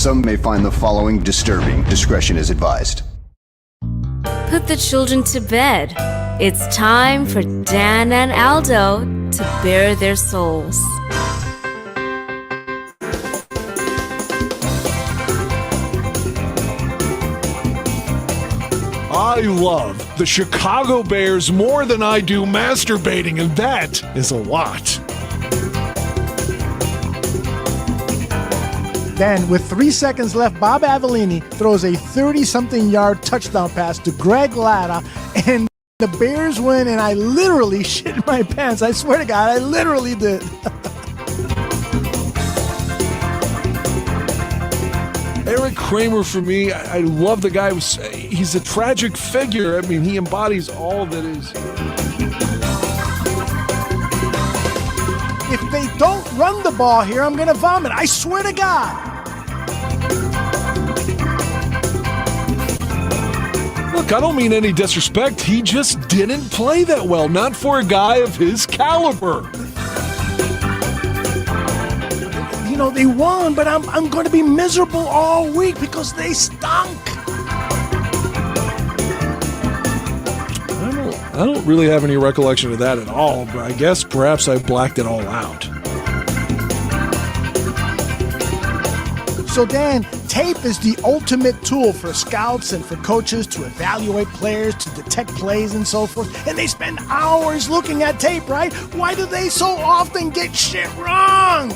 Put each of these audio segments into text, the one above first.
Some may find the following disturbing. Discretion is advised. Put the children to bed. It's time for Dan and Aldo to bare their souls. I love the Chicago Bears more than I do masturbating, and that is a lot. Then, with 3 seconds left, Bob Avellini throws a 30-something yard touchdown pass to Greg Latta, and the Bears win, and I literally shit my pants. I swear to God, I literally did. Eric Kramer, for me, I love the guy. He's a tragic figure. I mean, he embodies all that is. If they don't run the ball here, I'm going to vomit. I swear to God. Look, I don't mean any disrespect. He just didn't play that well. Not for a guy of his caliber. You know, they won, but I'm going to be miserable all week because they stunk. I don't really have any recollection of that at all, but I guess perhaps I blacked it all out. So, Dan, tape is the ultimate tool for scouts and for coaches to evaluate players, to detect plays and so forth. And they spend hours looking at tape, right? Why do they so often get shit wrong?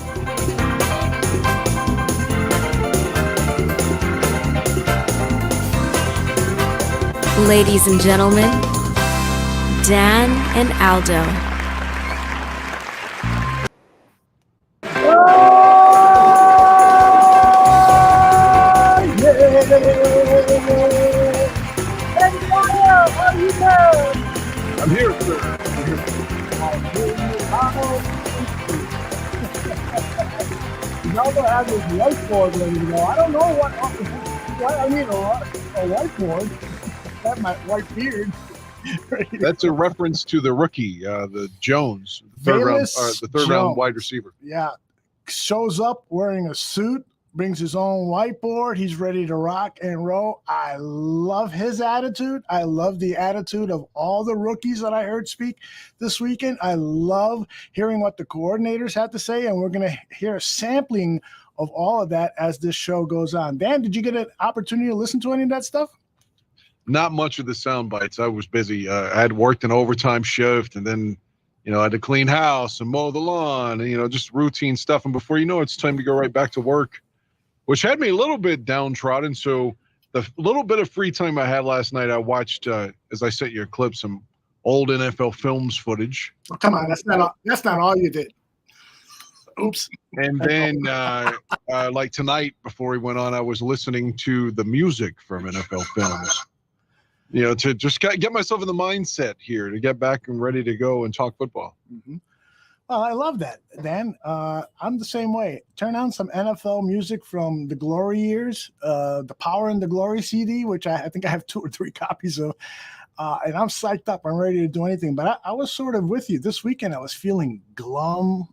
Ladies and gentlemen, Dan and Aldo. I'm here, sir. Aldo has his whiteboard ready to go. I don't know what I mean, a whiteboard. That my white beard. That's a reference to the rookie, the Jones, the third round wide receiver. Yeah, shows up wearing a suit, brings his own whiteboard. He's ready to rock and roll. I love his attitude. I love the attitude of all the rookies that I heard speak this weekend. I love hearing what the coordinators had to say, and we're going to hear a sampling of all of that as this show goes on. Dan, did you get an opportunity to listen to any of that stuff? Not much of the sound bites. I was busy. I had worked an overtime shift, and then, I had to clean house and mow the lawn, and, just routine stuff. And before you know it, it's time to go right back to work, which had me a little bit downtrodden. So the little bit of free time I had last night, I watched, as I sent you a clip, some old NFL films footage. Oh, come on, that's not all you did. Oops. And then, like tonight, before we went on, I was listening to the music from NFL films. To just get myself in the mindset here to get back and ready to go and talk football. Mm-hmm. Well, I love that, Dan. I'm the same way. Turn on some NFL music from the glory years, the Power and the Glory CD, which I think I have 2 or 3 copies of. And I'm psyched up. I'm ready to do anything. But I was sort of with you. This weekend, I was feeling glum,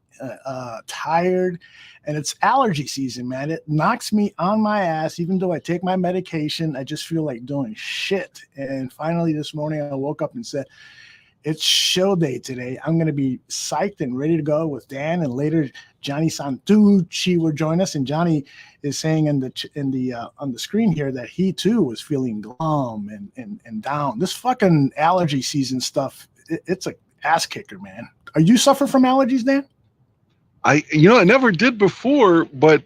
tired. And it's allergy season, man. It knocks me on my ass. Even though I take my medication, I just feel like doing shit. And finally this morning, I woke up and said, it's show day today. I'm going to be psyched and ready to go with Dan. And later, Johnny Santucci will join us. And Johnny is saying on the screen here that he, too, was feeling glum and down. This fucking allergy season stuff, it's a ass kicker, man. Are you suffer from allergies, Dan? I never did before, but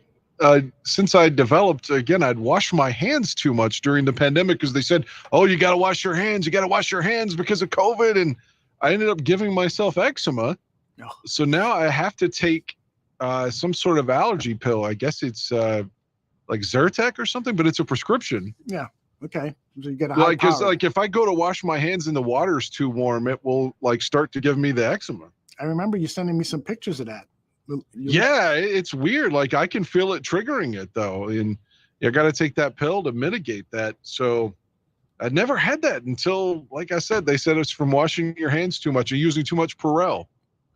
since I developed, again, I'd wash my hands too much during the pandemic because they said, oh, you got to wash your hands. You got to wash your hands because of COVID. And I ended up giving myself eczema. Oh. So now I have to take some sort of allergy pill. I guess it's like Zyrtec or something, but it's a prescription. Yeah. Okay. So you get like if I go to wash my hands and the water's too warm, it will start to give me the eczema. I remember you sending me some pictures of that. Yeah, it's weird. Like I can feel it triggering it though. And you got to take that pill to mitigate that. So I never had that until, like I said, they said it's from washing your hands too much or using too much Purell.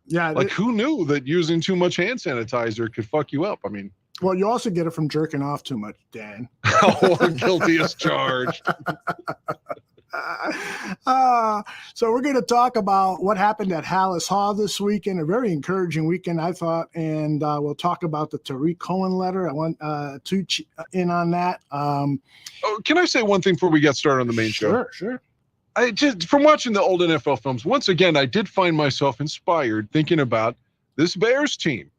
Yeah. Like who knew that using too much hand sanitizer could fuck you up? I mean, Well, you also get it from jerking off too much, Dan. Or guilty as charged. So we're going to talk about what happened at Hallis Hall this weekend, a very encouraging weekend, I thought, and we'll talk about the Tarik Cohen letter. I want to in on that. Can I say one thing before we get started on the main show? Sure. I just, from watching the old NFL films, once again, I did find myself inspired thinking about this Bears team.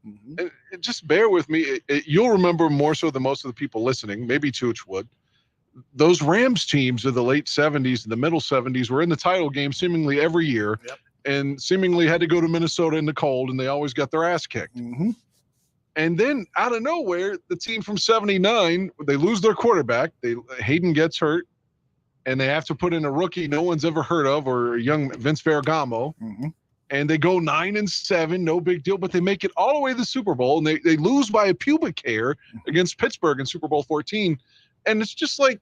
Mm-hmm. Just bear with me. You'll remember more so than most of the people listening, maybe Tooch would. Those Rams teams of the late 70s and the middle 70s were in the title game seemingly every year, and seemingly had to go to Minnesota in the cold, and they always got their ass kicked. Mm-hmm. And then out of nowhere, the team from 79, they lose their quarterback. Hayden gets hurt, and they have to put in a rookie no one's ever heard of, or a young Vince Ferragamo. Mm-hmm. And they go 9-7, no big deal, but they make it all the way to the Super Bowl, and they lose by a pubic hair against Pittsburgh in Super Bowl 14. And it's just like,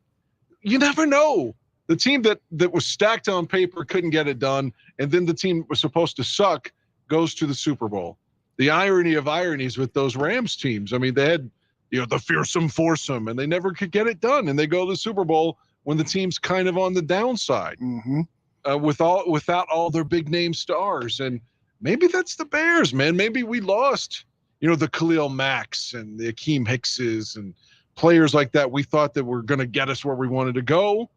you never know. The team that was stacked on paper couldn't get it done, and then the team that was supposed to suck goes to the Super Bowl. The irony of ironies with those Rams teams. I mean, they had, the fearsome foursome, and they never could get it done, and they go to the Super Bowl when the team's kind of on the downside. Mm-hmm. Without all their big name stars. And maybe that's the Bears, man. Maybe we lost, the Khalil Macks and the Akeem Hickses and players like that. We thought that were going to get us where we wanted to go.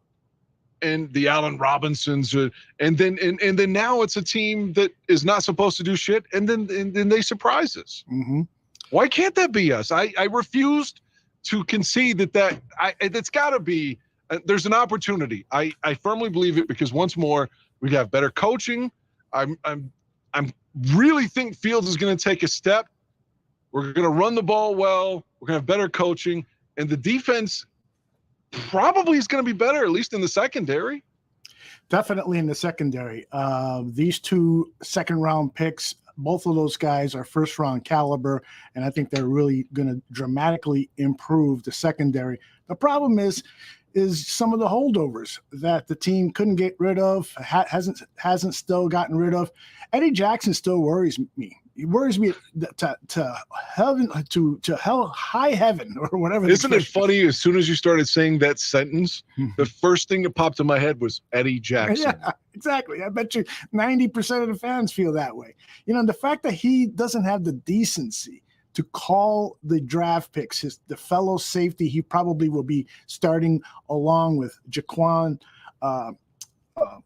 And the Allen Robinsons, and then now it's a team that is not supposed to do shit, and then they surprise us. Mm-hmm. Why can't that be us? I refused to concede that it's got to be. There's an opportunity. I firmly believe it, because once more we have better coaching. I'm really think Fields is going to take a step. We're going to run the ball well. We're going to have better coaching, and the defense probably is going to be better, at least in the secondary. Definitely in the secondary. These 2 second-round picks, both of those guys are first-round caliber, and I think they're really going to dramatically improve the secondary. The problem is some of the holdovers that the team couldn't get rid of, hasn't still gotten rid of. Eddie Jackson still worries me. He worries me to high heaven, or whatever. Isn't it funny? As soon as you started saying that sentence, the first thing that popped in my head was Eddie Jackson. Yeah, exactly. I bet you 90% of the fans feel that way. The fact that he doesn't have the decency to call the draft picks, the fellow safety he probably will be starting along with Jaquan.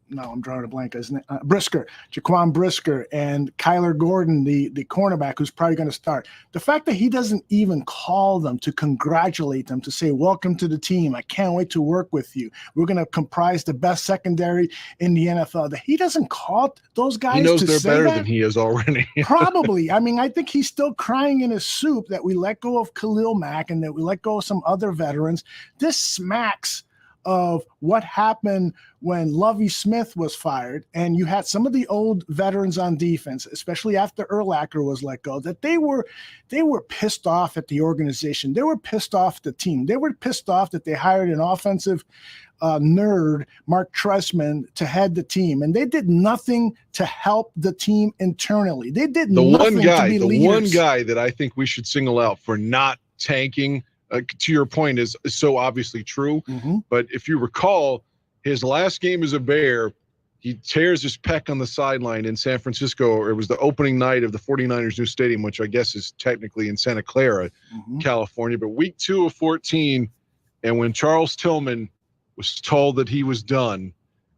Now I'm drawing a blank. Isn't it? Brisker, Jaquan Brisker, and Kyler Gordon, the cornerback, who's probably going to start. The fact that he doesn't even call them to congratulate them, to say, welcome to the team. I can't wait to work with you. We're going to comprise the best secondary in the NFL. That he doesn't call those guys. He knows to they're say better that? than he is already. Probably. I mean, I think he's still crying in his soup that we let go of Khalil Mack and that we let go of some other veterans. This smacks of what happened when Lovie Smith was fired, and you had some of the old veterans on defense, especially after Urlacher was let go, that they were pissed off at the organization. They were pissed off at the team. They were pissed off that they hired an offensive nerd, Mark Trestman, to head the team, and they did nothing to help the team internally. They did nothing to be leaders. The one guy that I think we should single out for not tanking, to your point, is so obviously true. Mm-hmm. But if you recall, his last game as a Bear, he tears his pec on the sideline in San Francisco, or it was the opening night of the 49ers' new stadium, which I guess is technically in Santa Clara, California. But week 2 of 14, and when Charles Tillman was told that he was done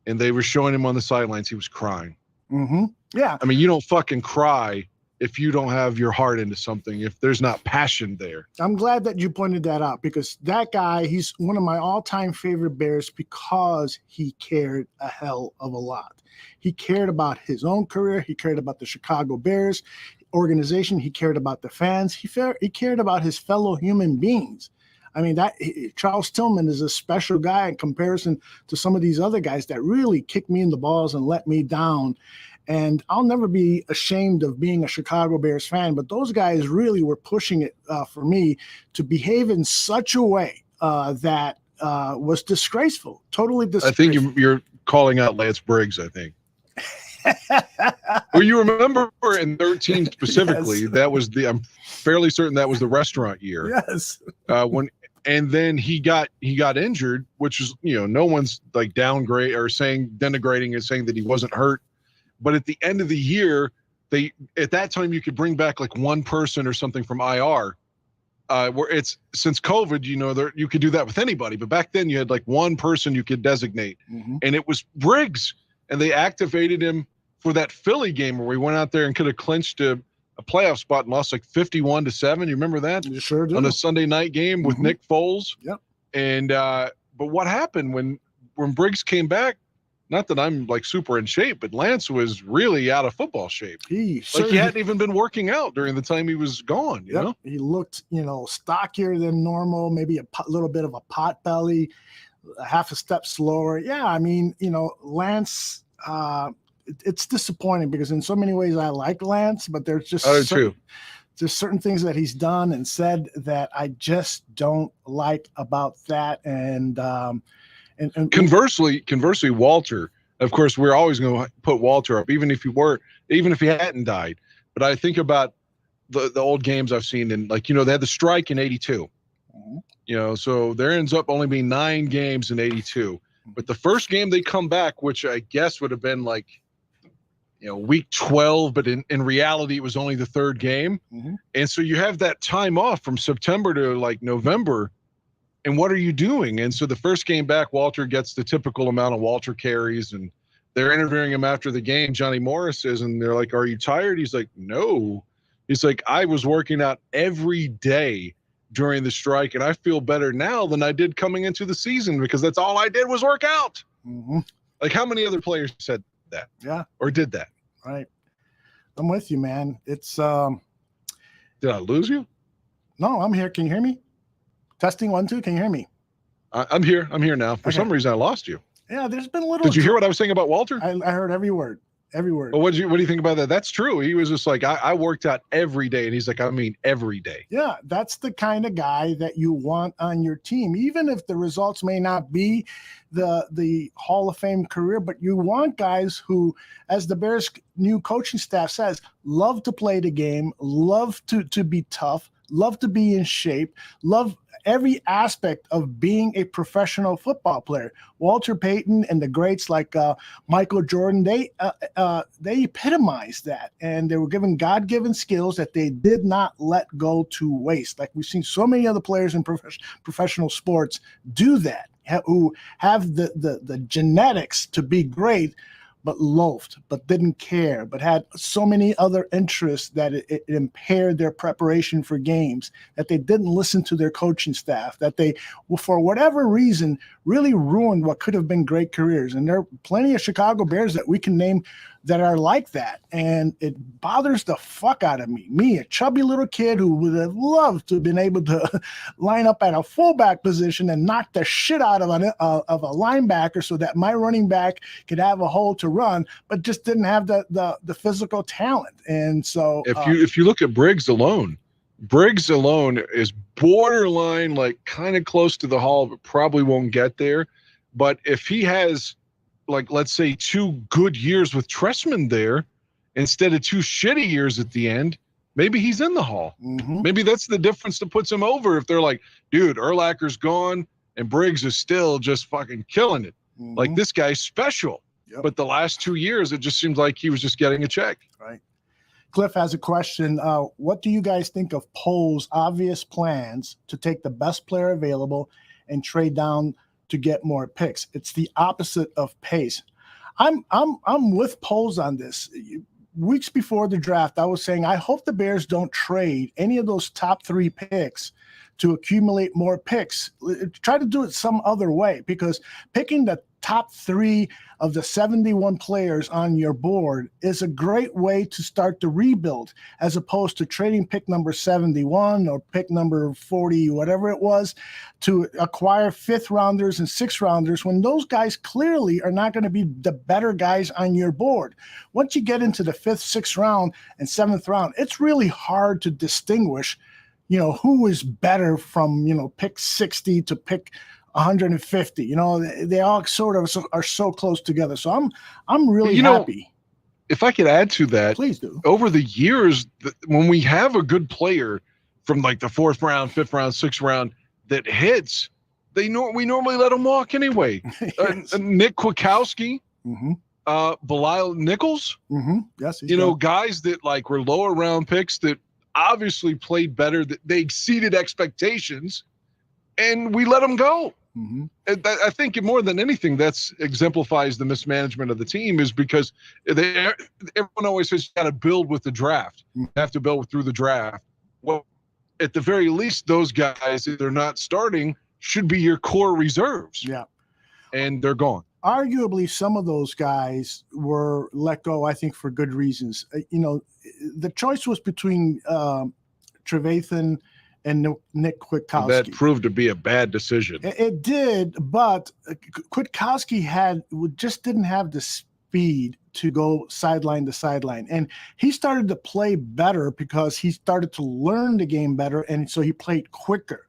and they were showing him on the sidelines, he was crying. Mm-hmm. Yeah. I mean, you don't fucking cry if you don't have your heart into something, if there's not passion there. I'm glad that you pointed that out, because that guy, he's one of my all-time favorite Bears because he cared a hell of a lot. He cared about his own career. He cared about the Chicago Bears organization. He cared about the fans. He cared about his fellow human beings. I mean, Charles Tillman is a special guy in comparison to some of these other guys that really kicked me in the balls and let me down. And I'll never be ashamed of being a Chicago Bears fan, but those guys really were pushing it for me to behave in such a way that was disgraceful, totally disgraceful. I think you're calling out Lance Briggs, I think. Well, you remember in 13 specifically, Yes. that was I'm fairly certain that was the restaurant year. Yes. And then he got injured, which is, no one's like denigrating and saying that he wasn't hurt. But at the end of the year, at that time you could bring back like one person or something from IR. Where it's since COVID, you could do that with anybody, but back then you had like one person you could designate, and it was Briggs, and they activated him for that Philly game where we went out there and could have clinched a playoff spot and lost like 51-7. You remember that? You sure do. On a Sunday night game with Nick Foles. Yep. And but what happened when Briggs came back? Not that I'm like super in shape, but Lance was really out of football shape. He hadn't even been working out during the time he was gone. You know, he looked, stockier than normal, maybe a little bit of a pot belly, half a step slower. Yeah, I mean, Lance. It's disappointing because in so many ways I like Lance, but there's just certain things that he's done and said that I just don't like about that. And conversely, Walter, of course, we're always going to put Walter up, even if he hadn't died. But I think about the old games I've seen, and they had the strike in '82. So there ends up only being 9 games in '82. But the first game they come back, which I guess would have been week 12, but in reality, it was only the 3rd game. And so you have that time off from September to November. And what are you doing? And so the first game back, Walter gets the typical amount of Walter carries, and they're interviewing him after the game. Johnny Morris is, and they're like, "Are you tired?" He's like, "No." He's like, "I was working out every day during the strike, and I feel better now than I did coming into the season because that's all I did was work out." Like, how many other players said that? Yeah. Or did that? Right. I'm with you, man. It's Did I lose you? No, I'm here. Can you hear me? Testing 1 2. Can you hear me? I'm here. I'm here now. For some reason, I lost you. Yeah, there's been a little. Did you hear what I was saying about Walter? I heard every word. Every word. Well, what do you think about that? That's true. He was just like, I worked out every day, and he's like, I mean, every day. Yeah, that's the kind of guy that you want on your team, even if the results may not be the Hall of Fame career, but you want guys who, as the Bears' new coaching staff says, love to play the game, love to be tough, love to be in shape, love every aspect of being a professional football player. Walter Payton and the greats like Michael Jordan, they epitomized that, and they were given God-given skills that they did not let go to waste. Like we've seen so many other players in professional sports do that, who have the genetics to be great, but loafed, but didn't care, but had so many other interests that it impaired their preparation for games, that they didn't listen to their coaching staff, that they, for whatever reason, really ruined what could have been great careers. And there are plenty of Chicago Bears that we can name that are like that. And it bothers the fuck out of me, a chubby little kid who would have loved to have been able to line up at a fullback position and knock the shit out of a linebacker so that my running back could have a hole to run, but just didn't have the physical talent. And so if you look at Briggs alone is borderline, like kind of close to the Hall, but probably won't get there. But if he has, like, let's say 2 good years with Tressman there instead of 2 shitty years at the end, maybe he's in the Hall. Maybe that's the difference that puts him over. If they're like, dude, Urlacher's gone and Briggs is still just fucking killing it. Like, this guy's special. Yep. But the last 2 years, it just seems like he was just getting a check. Right. Cliff has a question. What do you guys think of Pohl's obvious plans to take the best player available and trade down to get more picks? It's the opposite of pace. I'm with Pohl's on this. Weeks before the draft, I was saying I hope the Bears don't trade any of those top 3 picks to accumulate more picks. Try to do it some other way, because picking the top 3 of the 71 players on your board is a great way to start the rebuild, as opposed to trading pick number 71 or pick number 40, whatever it was, to acquire 5th rounders and 6th rounders when those guys clearly are not going to be the better guys on your board. Once you get into the 5th, 6th round and 7th round, it's really hard to distinguish, who is better from, pick 60 to pick 150. They all sort of are so close together. So I'm really happy. if I could add to that, Please do. over the years, when we have a good player from like the 4th round, 5th round, 6th round that hits, we normally let them walk anyway. Yes. Nick Kwiatkowski, Mm-hmm. Belial Nichols, Mm-hmm. Yes. you know, guys that like were lower round picks that obviously played better, that they exceeded expectations, and we let them go. Mm-hmm. I think more than anything, that's exemplifies the mismanagement of the team, is because everyone always says you got to build with the draft. You have to build through the draft. Well, at the very least, those guys, if they're not starting, should be your core reserves. Yeah. And they're gone. Arguably, some of those guys were let go, I think, for good reasons. You know, the choice was between Trevathan and Nick Kwiatkowski. That proved to be a bad decision. It did, but Kwiatkowski just didn't have the speed to go sideline to sideline. And he started to play better because he started to learn the game better, and so he played quicker.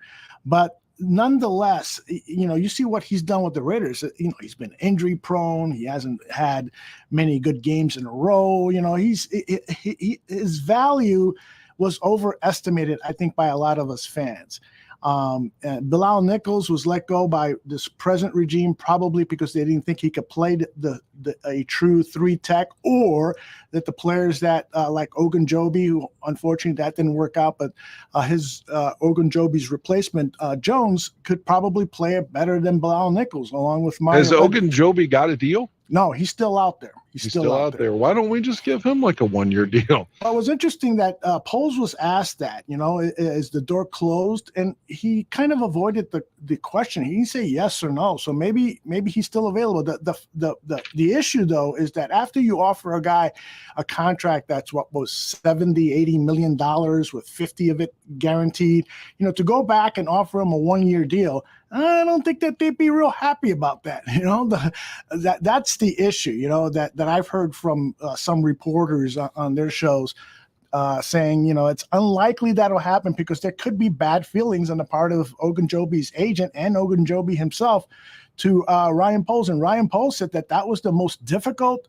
But nonetheless, you know, you see what he's done with the Raiders. You know, he's been injury prone. He hasn't had many good games in a row. You know, his value was overestimated, I think, by a lot of us fans. And Bilal Nichols was let go by this present regime, probably because they didn't think he could play a true 3 tech, or that the players that like Ogunjobi, who unfortunately that didn't work out, but his Ogunjobi's replacement, Jones, could probably play it better than Bilal Nichols, along with Mario. Has Ogunjobi got a deal? No, he's still out there. He's still out there. Why don't we just give him like a 1-year deal? Well, it was interesting that Poles was asked that, you know, is the door closed? And he kind of avoided the question. He didn't say yes or no. So maybe he's still available. The issue, though, is that after you offer a guy a contract that's what was $70-80 million with 50 of it guaranteed, you know, to go back and offer him a 1-year deal, I don't think that they'd be real happy about that. You know, that's the issue, you know, that I've heard from some reporters on their shows saying, you know, it's unlikely that'll happen because there could be bad feelings on the part of Ogunjobi's agent and Ogunjobi himself to Ryan Poles. And Ryan Poles said that was the most difficult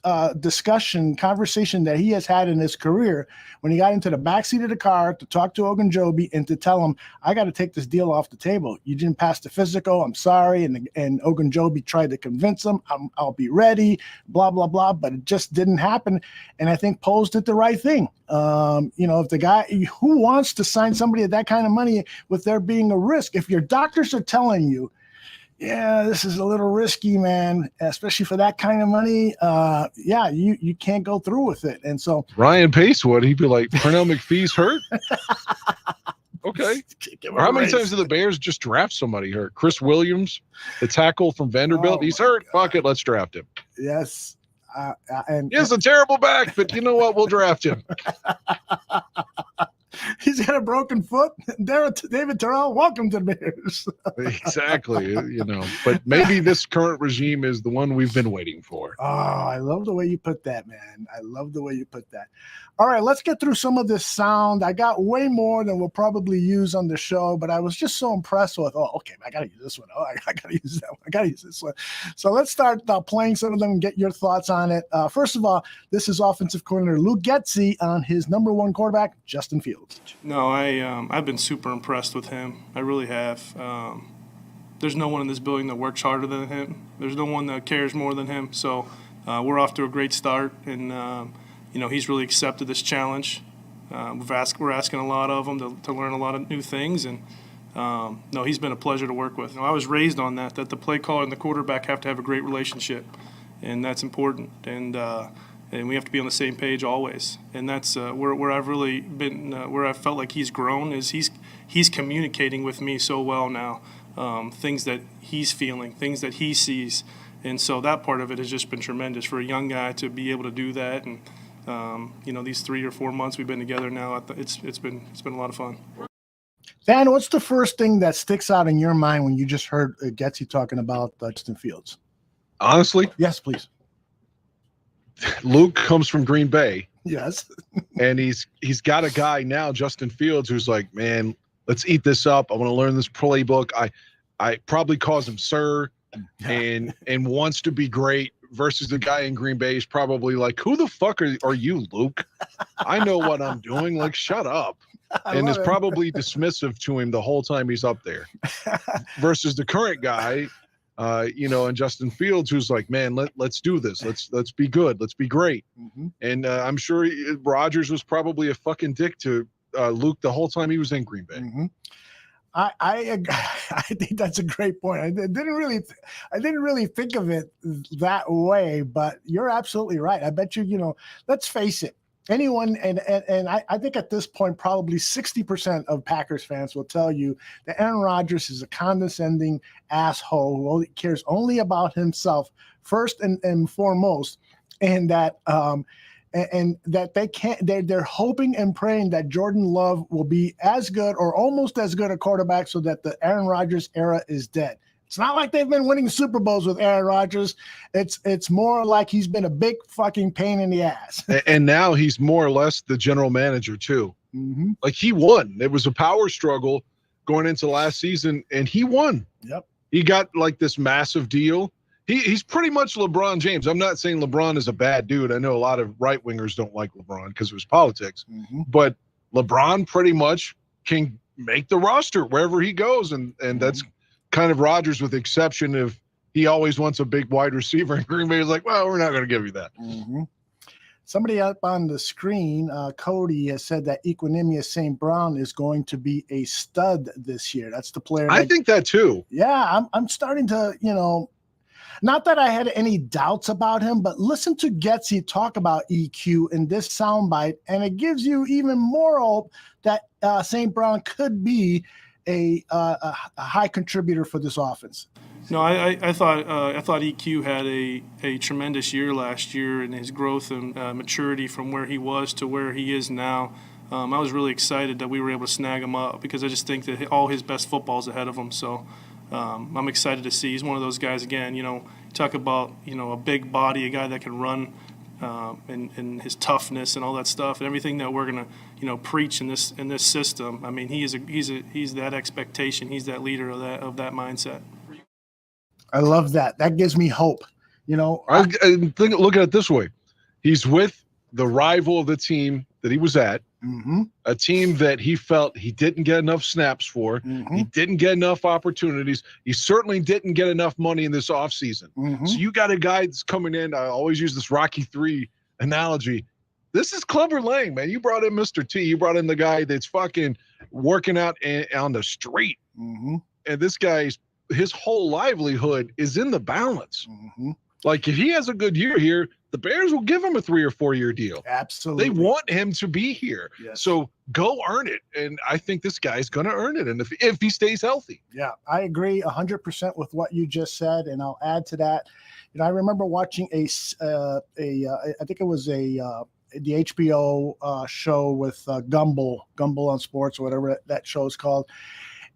conversation that he has had in his career, when he got into the backseat of the car to talk to Ogunjobi and to tell him, I got to take this deal off the table. You didn't pass the physical. I'm sorry. And Ogunjobi tried to convince him, I'll be ready, blah, blah, blah. But it just didn't happen. And I think Poles did the right thing. You know, if the guy who wants to sign somebody at that kind of money with there being a risk, if your doctors are telling you, yeah, this is a little risky, man, especially for that kind of money. Yeah, you can't go through with it. And so Ryan Pace would. He'd be like, Pernell McPhee's hurt? Okay. Or how many times do the Bears just draft somebody hurt? Chris Williams, the tackle from Vanderbilt, he's hurt. God. Fuck it, let's draft him. Yes. And he has a terrible back, but you know what? We'll draft him. He's got a broken foot. David Terrell, welcome to the Bears. Exactly. You know, but maybe this current regime is the one we've been waiting for. Oh, I love the way you put that, man. I love the way you put that. All right, let's get through some of this sound. I got way more than we'll probably use on the show, but I was just so impressed with, okay, I got to use this one. Oh, I got to use that one. I got to use this one. So let's start playing some of them and get your thoughts on it. First of all, this is offensive coordinator Luke Getsy on his number 1 quarterback, Justin Fields. No, I've been super impressed with him. I really have. There's no one in this building that works harder than him. There's no one that cares more than him. So we're off to a great start, and you know, he's really accepted this challenge. We're asking a lot of him to learn a lot of new things, and no, he's been a pleasure to work with. You know, I was raised on that the play caller and the quarterback have to have a great relationship, and that's important. And we have to be on the same page always. And that's where I've really been, where I felt like he's grown, is he's communicating with me so well now, things that he's feeling, things that he sees. And so that part of it has just been tremendous for a young guy to be able to do that. And you know, these 3 or 4 months we've been together now, it's been a lot of fun. Dan, what's the first thing that sticks out in your mind when you just heard Getsy talking about Justin Fields? Honestly? Yes, please. Luke comes from Green Bay. Yes. And he's got a guy now, Justin Fields, who's like, man, let's eat this up. I want to learn this playbook. I probably calls him sir, and wants to be great versus the guy in Green Bay is probably like, who the fuck are you, Luke? I know what I'm doing. Like, shut up. And is probably dismissive to him the whole time he's up there. Versus the current guy, and Justin Fields, who's like, man, let's do this. Let's be good. Let's be great. Mm-hmm. And I'm sure Rodgers was probably a fucking dick to Luke the whole time he was in Green Bay. Mm-hmm. I think that's a great point. I didn't really think of it that way, but you're absolutely right. I bet you, let's face it. Anyone, and I think at this point, probably 60% of Packers fans will tell you that Aaron Rodgers is a condescending asshole who only cares about himself first and foremost, and that they can't. They're hoping and praying that Jordan Love will be as good or almost as good a quarterback, so that the Aaron Rodgers era is dead. It's not like they've been winning Super Bowls with Aaron Rodgers. It's more like he's been a big fucking pain in the ass. And now he's more or less the general manager too. Mm-hmm. Like, he won. It was a power struggle going into last season, and he won. Yep. He got like this massive deal. He's pretty much LeBron James. I'm not saying LeBron is a bad dude. I know a lot of right wingers don't like LeBron because of his politics, but LeBron pretty much can make the roster wherever he goes, and that's kind of Rodgers, with the exception of he always wants a big wide receiver, and Green Bay is like, well, we're not going to give you that. Mm-hmm. Somebody up on the screen, Cody, has said that Equinemius St. Brown is going to be a stud this year. That's the player. I think that too. Yeah, I'm starting to, not that I had any doubts about him, but listen to Getsy talk about EQ in this soundbite, and it gives you even more hope that St. Brown could be a high contributor for this offense. No, I thought EQ had a tremendous year last year in his growth and maturity from where he was to where he is now. I was really excited that we were able to snag him up, because I just think that all his best football is ahead of him. So I'm excited to see. He's one of those guys, again, talk about, a big body, a guy that can run, and his toughness and all that stuff, and everything that we're gonna preach in this system. I mean, he's that expectation. He's that leader of that mindset. I love that. That gives me hope. I think, look at it this way: he's with the rival of the team that he was at, a team that he felt he didn't get enough snaps for. He didn't get enough opportunities. He certainly didn't get enough money in this offseason. So you got a guy that's coming in. I always use this Rocky III analogy. This is Clubber Lang, man. You brought in Mr. T. You brought in the guy that's fucking working out on the street. And this guy's, his whole livelihood is in the balance. Like, if he has a good year here, the Bears will give him a 3 or 4 year deal. Absolutely. They want him to be here. Yes. So go earn it. And I think this guy's going to earn it. And if he stays healthy. Yeah, I agree 100% with what you just said. And I'll add to that. I remember watching I think it was the HBO show with Gumbel on Sports, or whatever that show is called.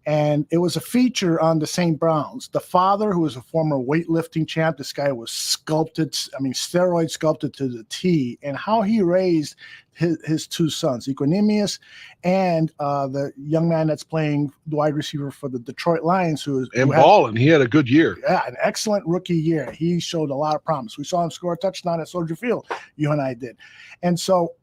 And it was a feature on the St. Browns. The father, who was a former weightlifting champ, this guy was steroid sculpted to the T, and how he raised his two sons, Equinemius and the young man that's playing the wide receiver for the Detroit Lions. Balling. He had a good year. Yeah, an excellent rookie year. He showed a lot of promise. We saw him score a touchdown at Soldier Field. You and I did. And so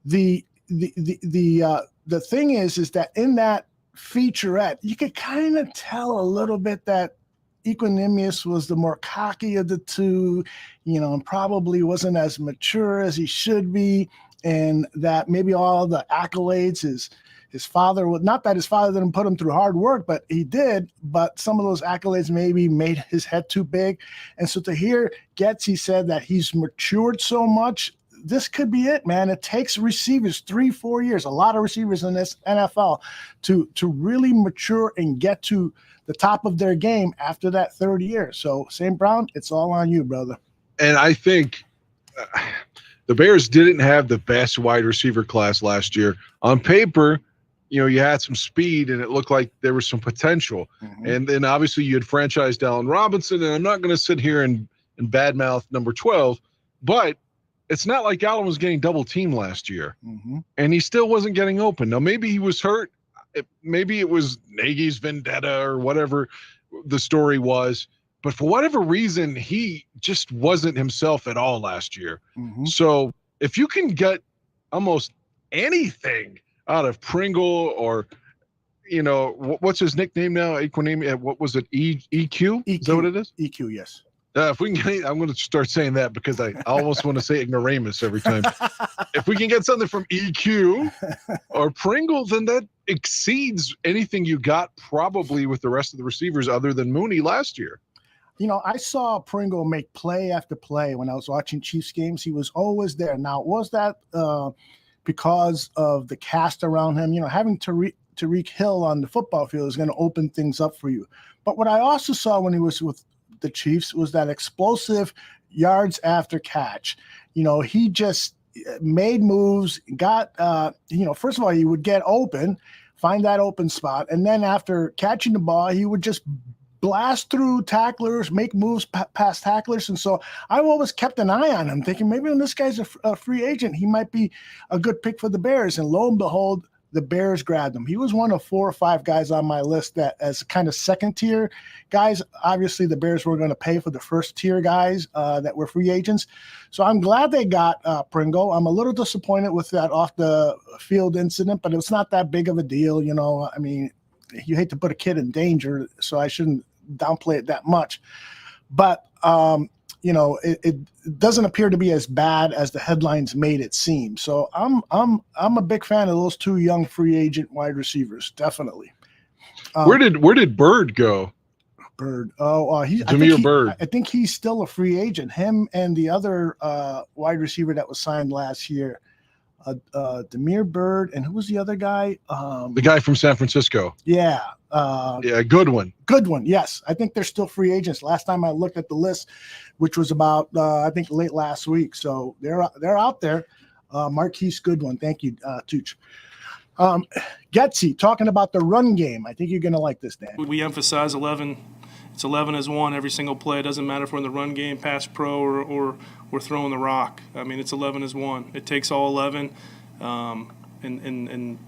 the thing is that in that featurette, you could kind of tell a little bit that Equinemius was the more cocky of the two, and probably wasn't as mature as he should be, and that maybe all the accolades his father would, not that his father didn't put him through hard work, but he did, but some of those accolades maybe made his head too big. And so to hear Getsy said that he's matured so much, this could be it, man. It takes receivers 3-4 years, a lot of receivers in this NFL, to really mature and get to the top of their game after that third year. So, St. Brown, it's all on you, brother. And I think the Bears didn't have the best wide receiver class last year. On paper, you had some speed, and it looked like there was some potential. And then obviously you had franchised Allen Robinson, and I'm not going to sit here and badmouth number 12, but it's not like Allen was getting double teamed last year, and he still wasn't getting open. Now, maybe he was hurt. Maybe it was Nagy's vendetta or whatever the story was. but for whatever reason, he just wasn't himself at all last year. Mm-hmm. So if you can get almost anything out of Pringle or, what's his nickname now? Equanimity. What was it? EQ? Is that what it is? EQ, yes. If we can get, I'm going to start saying that because I almost want to say ignoramus every time. If we can get something from EQ or Pringle, then that exceeds anything you got probably with the rest of the receivers other than Mooney last year. I saw Pringle make play after play when I was watching Chiefs games. He was always there. Now, was that because of the cast around him? Having Tarik Hill on the football field is going to open things up for you. But what I also saw when he was with the Chiefs was that explosive yards after catch. He just made moves, got, first of all, he would get open, find that open spot. And then after catching the ball, he would just blast through tacklers, make moves past tacklers. And so I've always kept an eye on him, thinking maybe when this guy's a free agent, he might be a good pick for the Bears. And lo and behold, the Bears grabbed him. He was one of 4 or 5 guys on my list that as kind of second tier guys. Obviously, the Bears were going to pay for the first tier guys that were free agents. So I'm glad they got Pringle. I'm a little disappointed with that off the field incident, but it's not that big of a deal. I mean, you hate to put a kid in danger, so I shouldn't downplay it that much. But it doesn't appear to be as bad as the headlines made it seem. So I'm a big fan of those 2 young free agent wide receivers, definitely. Where did Bird go? Bird. Bird. I think he's still a free agent. Him and the other wide receiver that was signed last year, Demir Bird, and who was the other guy? The guy from San Francisco. Yeah. Goodwin. Goodwin, yes. I think they're still free agents. Last time I looked at the list, which was about I think late last week. So they're out there. Marquise Goodwin. Thank you, Tooch. Getsy, talking about the run game. I think you're going to like this, Dan. We emphasize 11. It's 11 as one every single play. It doesn't matter if we're in the run game, pass pro, or we're throwing the rock. I mean, it's 11 as one. It takes all 11. And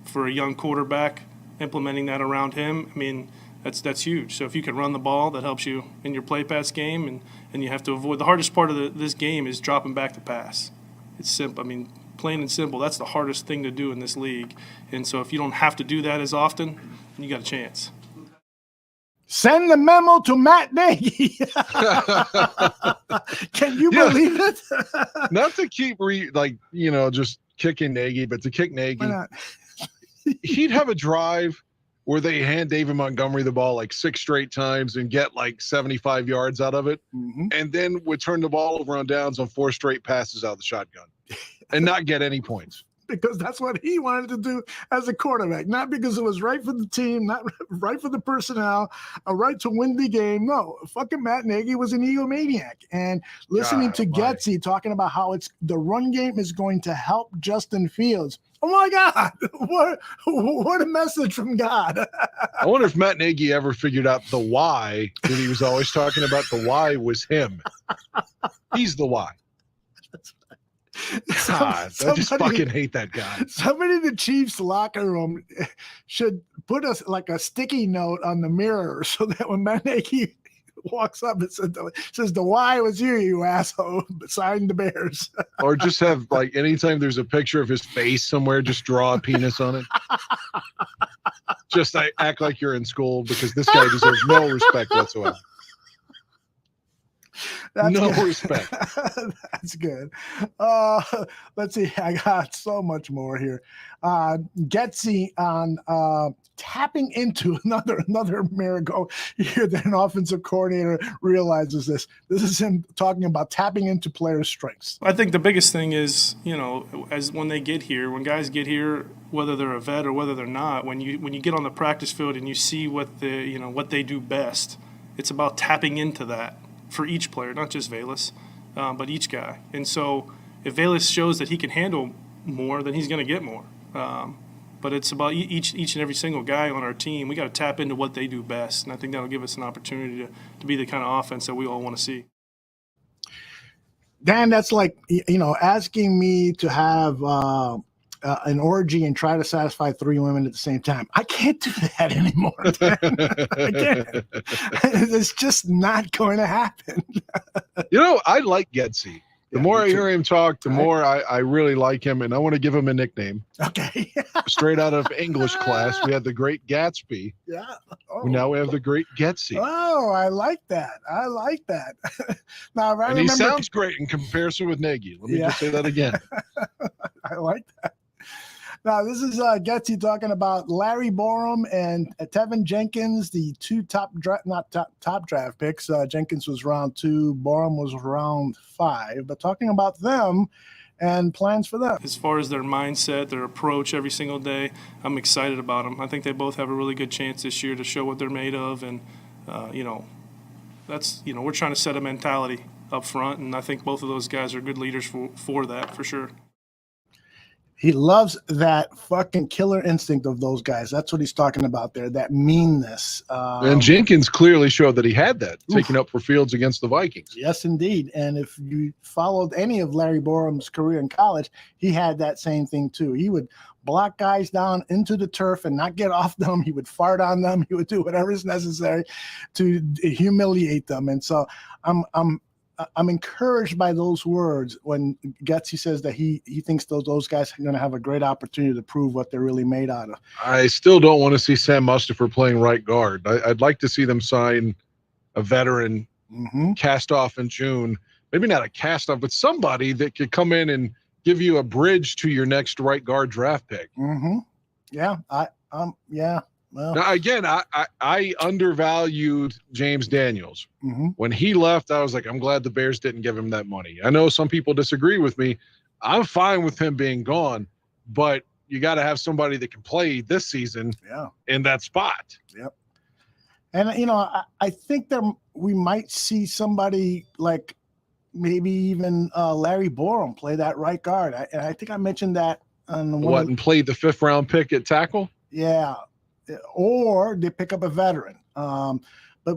for a young quarterback, implementing that around him, I mean, that's huge. So if you can run the ball, that helps you in your play pass game, and you have to avoid. The hardest part of this game is dropping back to pass. It's simple. I mean, plain and simple. That's the hardest thing to do in this league. And so if you don't have to do that as often, you got a chance. Send the memo to Matt Nagy. Can you believe it? Not to keep just kicking Nagy, but to kick Nagy. Why not? He'd have a drive where they hand David Montgomery the ball like 6 straight times and get like 75 yards out of it, and then would turn the ball over on downs on 4 straight passes out of the shotgun and not get any points. Because that's what he wanted to do as a quarterback, not because it was right for the team, not right for the personnel, a right to win the game. No, fucking Matt Nagy was an egomaniac. And listening to Getsy talking about how the run game is going to help Justin Fields. Oh my God, what a message from God. I wonder if Matt Nagy ever figured out the why that he was always talking about. The why was him. He's the why. God, I just fucking hate that guy. Somebody in the Chiefs locker room should put us like a sticky note on the mirror so that when Matt Nagy walks up, it says the why was you asshole, sign the Bears. Or just have like anytime there's a picture of his face somewhere, just draw a penis on it. Just act like you're in school because this guy deserves no respect whatsoever. That's no good. Respect. That's good. Let's see. I got so much more here. Getsy on tapping into another miracle here that an offensive coordinator realizes this. This is him talking about tapping into players' strengths. I think the biggest thing is, as when they get here, when guys get here, whether they're a vet or whether they're not, when you get on the practice field and you see what they do best, it's about tapping into that. For each player, not just Velus, but each guy. And so if Velus shows that he can handle more, then he's going to get more. But it's about each and every single guy on our team. We got to tap into what they do best, and I think that'll give us an opportunity to be the kind of offense that we all want to see. Dan, that's like asking me to have an orgy and try to satisfy 3 women at the same time. I can't do that anymore. I can't. It's just not going to happen. I like Getsy. The more I hear him talk, the more I really like him, and I want to give him a nickname. Okay. Straight out of English class, we had the Great Gatsby. Yeah. Oh. Now we have the Great Getsy. Oh, I like that. Now, and he sounds great in comparison with Nagy. Let me just say that again. I like that. Now, this is Getsy talking about Larry Borum and Tevin Jenkins, the 2 top draft picks. Jenkins was round 2, Borum was round 5. But talking about them and plans for them. As far as their mindset, their approach every single day, I'm excited about them. I think they both have a really good chance this year to show what they're made of. And, we're trying to set a mentality up front. And I think both of those guys are good leaders for that, for sure. He loves that fucking killer instinct of those guys. That's what he's talking about there, that meanness. And Jenkins clearly showed that he had that, taking up for Fields against the Vikings. Yes, indeed. And if you followed any of Larry Borum's career in college, he had that same thing too. He would block guys down into the turf and not get off them. He would fart on them. He would do whatever is necessary to humiliate them. And so I'm encouraged by those words when Getsy says that he thinks those guys are going to have a great opportunity to prove what they're really made out of. I still don't want to see Sam Mustipher playing right guard. I'd like to see them sign a veteran cast off in June. Maybe not a cast off, but somebody that could come in and give you a bridge to your next right guard draft pick. Yeah. Well, now, again, I undervalued James Daniels. When he left, I was like, I'm glad the Bears didn't give him that money. I know some people disagree with me. I'm fine with him being gone, but you got to have somebody that can play this season in that spot. Yep. And, I think we might see somebody like maybe even Larry Borum play that right guard. I think I mentioned that on and played the 5th round pick at tackle? Yeah. Or they pick up a veteran. But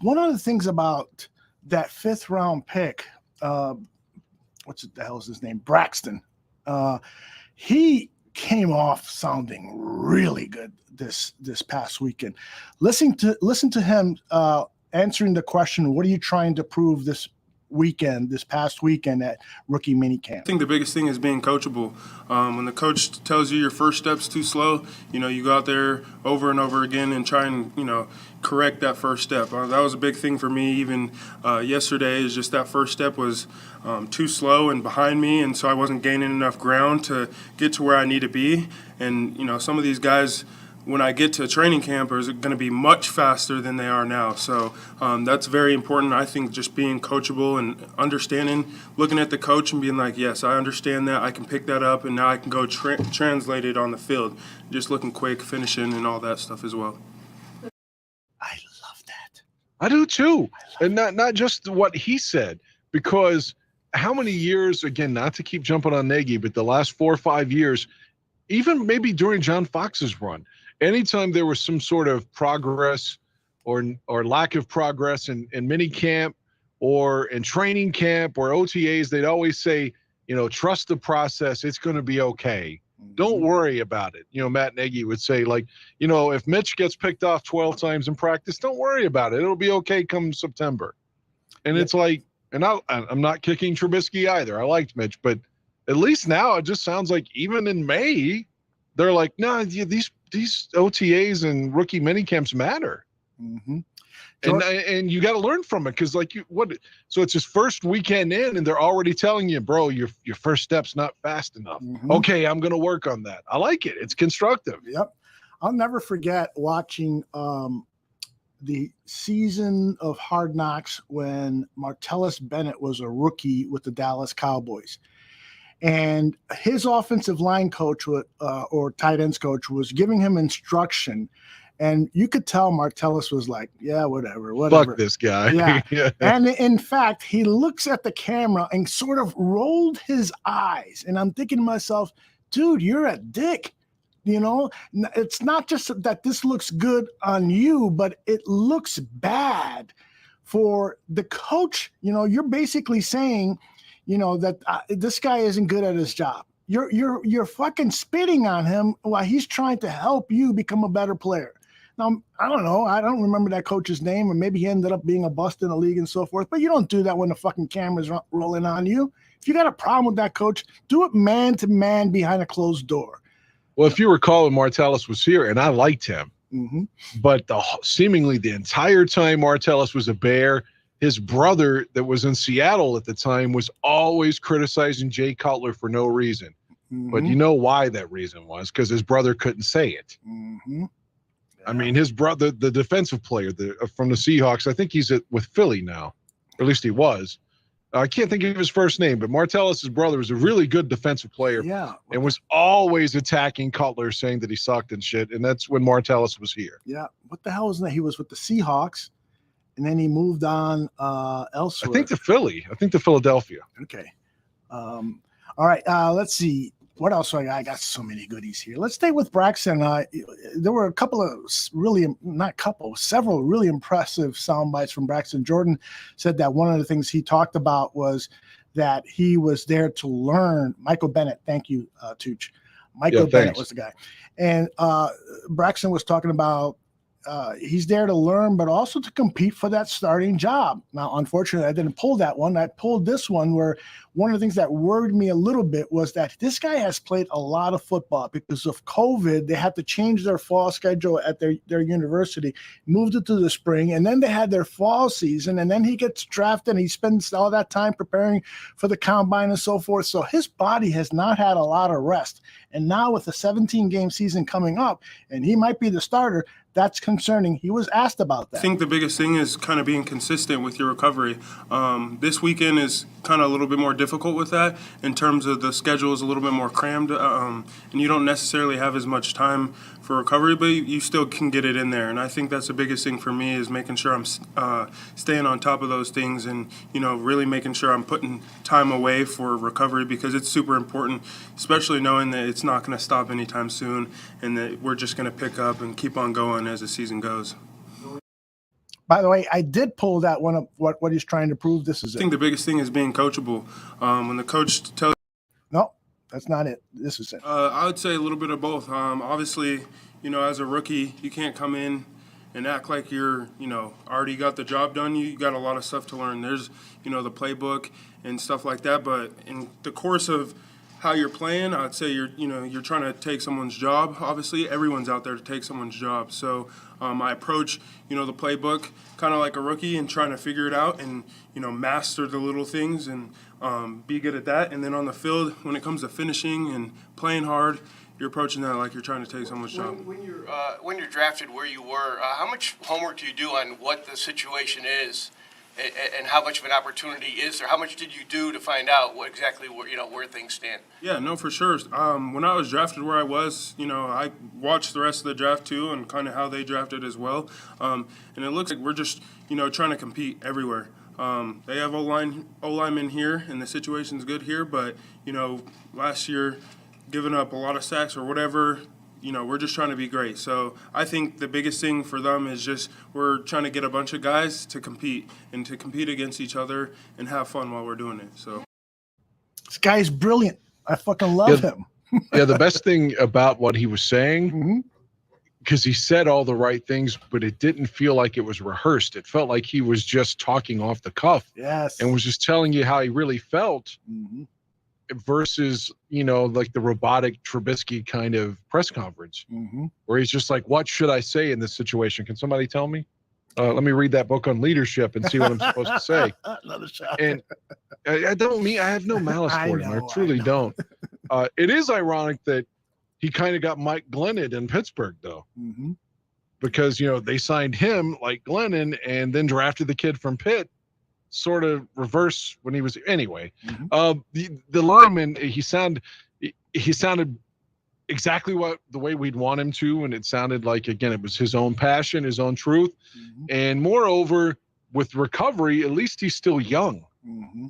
one of the things about that 5th round pick, what's the hell is his name? Braxton. He came off sounding really good this past weekend. Listen to him answering the question, what are you trying to prove this past weekend at rookie minicamp? I think the biggest thing is being coachable. When the coach tells you your first step's too slow, you go out there over and over again and try and, correct that first step. That was a big thing for me even yesterday, is just that first step was too slow and behind me, and so I wasn't gaining enough ground to get to where I need to be. And, some of these guys, when I get to training camp, are going to be much faster than they are now. So that's very important. I think just being coachable and understanding, looking at the coach and being like, yes, I understand that. I can pick that up, and now I can go translate it on the field. Just looking quick, finishing, and all that stuff as well. I love that. I do too. And not just what he said, because how many years, again, not to keep jumping on Nagy, but the last 4 or 5 years, even maybe during John Fox's run, anytime there was some sort of progress or lack of progress in mini camp or in training camp or OTAs, they'd always say, trust the process. It's going to be okay. Don't worry about it. Matt Nagy would say, if Mitch gets picked off 12 times in practice, don't worry about it. It'll be okay come September. And it's like, and I'm not kicking Trubisky either. I liked Mitch, but at least now it just sounds like even in May, they're like, no, these OTAs and rookie minicamps matter. And you got to learn from it, because so it's his first weekend in and they're already telling you, bro, your first step's not fast enough. Okay, I'm going to work on that. I like it. It's constructive. Yep. I'll never forget watching the season of Hard Knocks when Martellus Bennett was a rookie with the Dallas Cowboys. And his offensive line coach or tight ends coach was giving him instruction. And you could tell Martellus was like, yeah, whatever. Fuck this guy. Yeah. And in fact, he looks at the camera and sort of rolled his eyes. And I'm thinking to myself, dude, you're a dick. It's not just that this looks good on you, but it looks bad for the coach. You're basically saying, that this guy isn't good at his job. you're fucking spitting on him while he's trying to help you become a better player. Now, I don't know. I don't remember that coach's name, or maybe he ended up being a bust in the league and so forth. But you don't do that when the fucking camera's rolling on you. If you got a problem with that coach, do it man to man behind a closed door. Well, if you recall, when Martellus was here, and I liked him, but seemingly the entire time Martellus was a Bear, his brother that was in Seattle at the time was always criticizing Jay Cutler for no reason. But you know why that reason was? Because his brother couldn't say it. I mean, his brother, the defensive player from the Seahawks, I think he's with Philly now, or at least he was. I can't think of his first name, but Martellus' brother was a really good defensive player. Yeah. And was always attacking Cutler, saying that he sucked and shit. And that's when Martellus was here. Yeah. What the hell was that? He was with the Seahawks, and then he moved on elsewhere. I think the Philadelphia. Okay. All right. Let's see. What else? I got so many goodies here. Let's stay with Braxton. There were several really impressive sound bites from Braxton. Jordan said that one of the things he talked about was that he was there to learn. Michael Bennett, thank you, Tooch. Michael Bennett was the guy. And Braxton was talking about he's there to learn, but also to compete for that starting job. Now, unfortunately, I didn't pull that one. I pulled this one, where one of the things that worried me a little bit was that this guy has played a lot of football. Because of COVID, they had to change their fall schedule at their university, moved it to the spring, and then they had their fall season, and then he gets drafted, and he spends all that time preparing for the combine and so forth. So his body has not had a lot of rest. And now with the 17-game season coming up, and he might be the starter, that's concerning. He was asked about that. I think the biggest thing is kind of being consistent with your recovery. This weekend is kind of a little bit more difficult with that, in terms of the schedule is a little bit more crammed, and you don't necessarily have as much time for recovery, but you still can get it in there. And I think that's the biggest thing for me, is making sure I'm staying on top of those things, and really making sure I'm putting time away for recovery, because it's super important, especially knowing that it's not going to stop anytime soon, and that we're just going to pick up and keep on going as the season goes. By the way, I did pull that one up, what he's trying to prove. This is I think the biggest thing is being coachable. When the coach tells No, that's not it. This is it. I would say a little bit of both. Obviously, as a rookie, you can't come in and act like you're, already got the job done. You got a lot of stuff to learn. There's, the playbook and stuff like that. But in the course of how you're playing, I'd say you're trying to take someone's job. Obviously, everyone's out there to take someone's job. So I approach, the playbook kind of like a rookie, and trying to figure it out and, master the little things and be good at that. And then on the field, when it comes to finishing and playing hard, you're approaching that like you're trying to take someone's job. When you're drafted where you were, how much homework do you do on what the situation is, and how much of an opportunity is there? How much did you do to find out where things stand? Yeah, no, for sure. When I was drafted where I was, I watched the rest of the draft too, and kind of how they drafted as well. And it looks like we're just, trying to compete everywhere. They have O-linemen here, and the situation's good here, but, last year giving up a lot of sacks or whatever, we're just trying to be great. So I think the biggest thing for them is just we're trying to get a bunch of guys to compete against each other and have fun while we're doing it. So this guy's brilliant. I fucking love him. Yeah, the best thing about what he was saying, because he said all the right things, but it didn't feel like it was rehearsed. It felt like he was just talking off the cuff. Yes. And was just telling you how he really felt. Versus, like the robotic Trubisky kind of press conference, where he's just like, what should I say in this situation? Can somebody tell me? Let me read that book on leadership and see what I'm supposed to say. Another shot. And I have no malice for him. I truly don't. It is ironic that he kind of got Mike Glennon in Pittsburgh, though, because, they signed him like Glennon and then drafted the kid from Pitt. Sort of reverse when he was anyway. The lineman, he sounded exactly the way we'd want him to, and it sounded like, again, it was his own passion, his own truth, and moreover, with recovery, at least he's still young.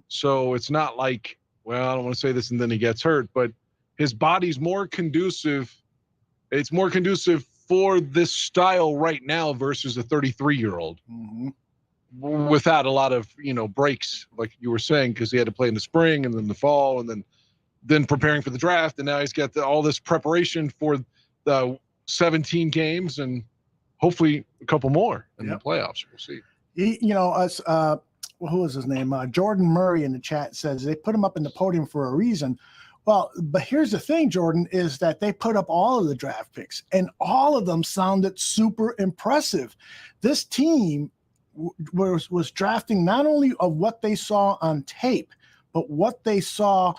So it's not like, well, I don't want to say this and then he gets hurt, but his body's more conducive. It's more conducive for this style right now versus a 33-year-old. Without a lot of breaks, like you were saying, because he had to play in the spring and then the fall and then then preparing for the draft, and now he's got all this preparation for the 17 games and hopefully a couple more in the playoffs. We'll see. Who was his name? Jordan Murray in the chat says they put him up in the podium for a reason. Well, but here's the thing, Jordan, is that they put up all of the draft picks, and all of them sounded super impressive. This team was drafting not only of what they saw on tape, but what they saw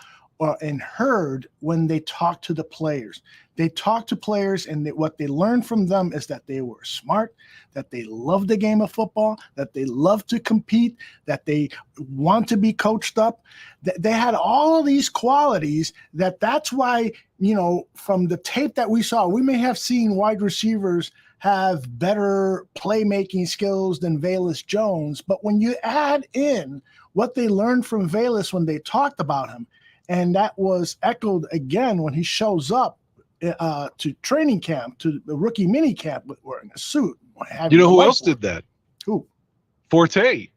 and heard when they talked to the players. They talked to players, and what they learned from them is that they were smart, that they love the game of football, that they love to compete, that they want to be coached up. They had all of these qualities that's why, from the tape that we saw, we may have seen wide receivers have better playmaking skills than Velus Jones, but when you add in what they learned from Velus when they talked about him, and that was echoed again when he shows up to training camp, to the rookie mini camp, wearing a suit. You know who else did that? Who? Forte.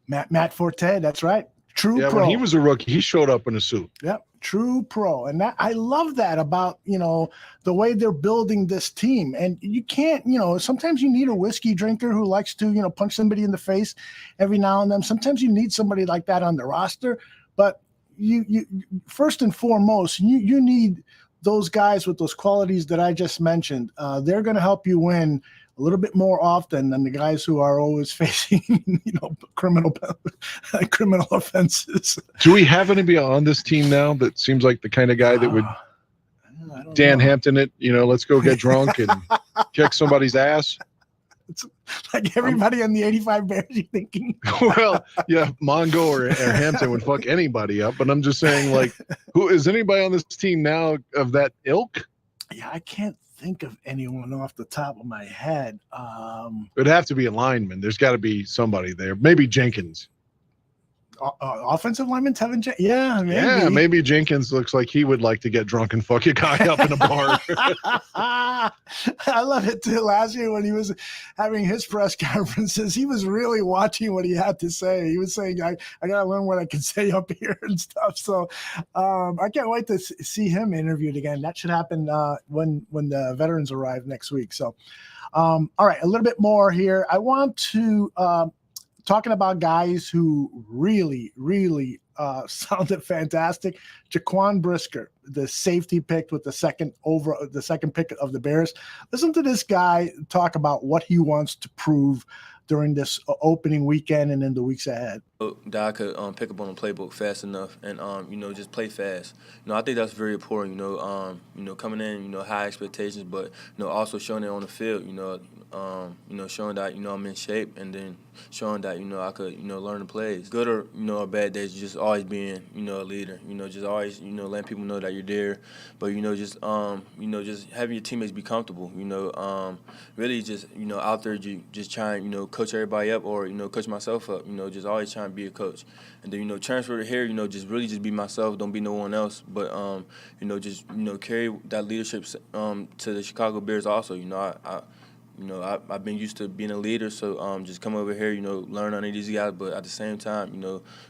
Matt Forte. That's right. True pro. When he was a rookie, he showed up in a suit. Yep. True pro. And I love that about, the way they're building this team. And you can't, sometimes you need a whiskey drinker who likes to, punch somebody in the face every now and then. Sometimes you need somebody like that on the roster. But you first and foremost, you need those guys with those qualities that I just mentioned. They're going to help you win a little bit more often than the guys who are always facing, criminal offenses. Do we have anybody on this team now that seems like the kind of guy that would Dan Hampton it? Let's go get drunk and kick somebody's ass. It's like everybody on the 85 Bears, you thinking? Well, yeah, Mongo or Hampton would fuck anybody up, but I'm just saying, like, who is anybody on this team now of that ilk? Yeah, I can't think of anyone off the top of my head. It would have to be a lineman. There's got to be somebody there. Maybe Jenkins. Offensive lineman Tevin Jenkins. Yeah, maybe. Yeah, maybe Jenkins looks like he would like to get drunk and fuck a guy up in a bar. I love it too. Last year when he was having his press conferences, he was really watching what he had to say. He was saying, I got to learn what I can say up here and stuff. So I can't wait to see him interviewed again. That should happen when the veterans arrive next week. So, all right, a little bit more here. I want to talking about guys who really, really sounded fantastic. Jaquan Brisker, the safety pick with the second pick of the Bears. Listen to this guy talk about what he wants to prove during this opening weekend and in the weeks ahead. That I could pick up on the playbook fast enough and just play fast. I think that's very important. Coming in, high expectations, but also showing it on the field. Showing that I'm in shape, and then showing that I could learn the plays. Good or bad days, just always being a leader. Just always letting people know that you're there, but just having your teammates be comfortable. Really just out there just trying coach everybody up or coach myself up. Just always trying to be a coach, and then transfer to here. Just really just be myself. Don't be no one else, but just carry that leadership to the Chicago Bears also. I've been used to being a leader, so just come over here, learn under these guys, but at the same time,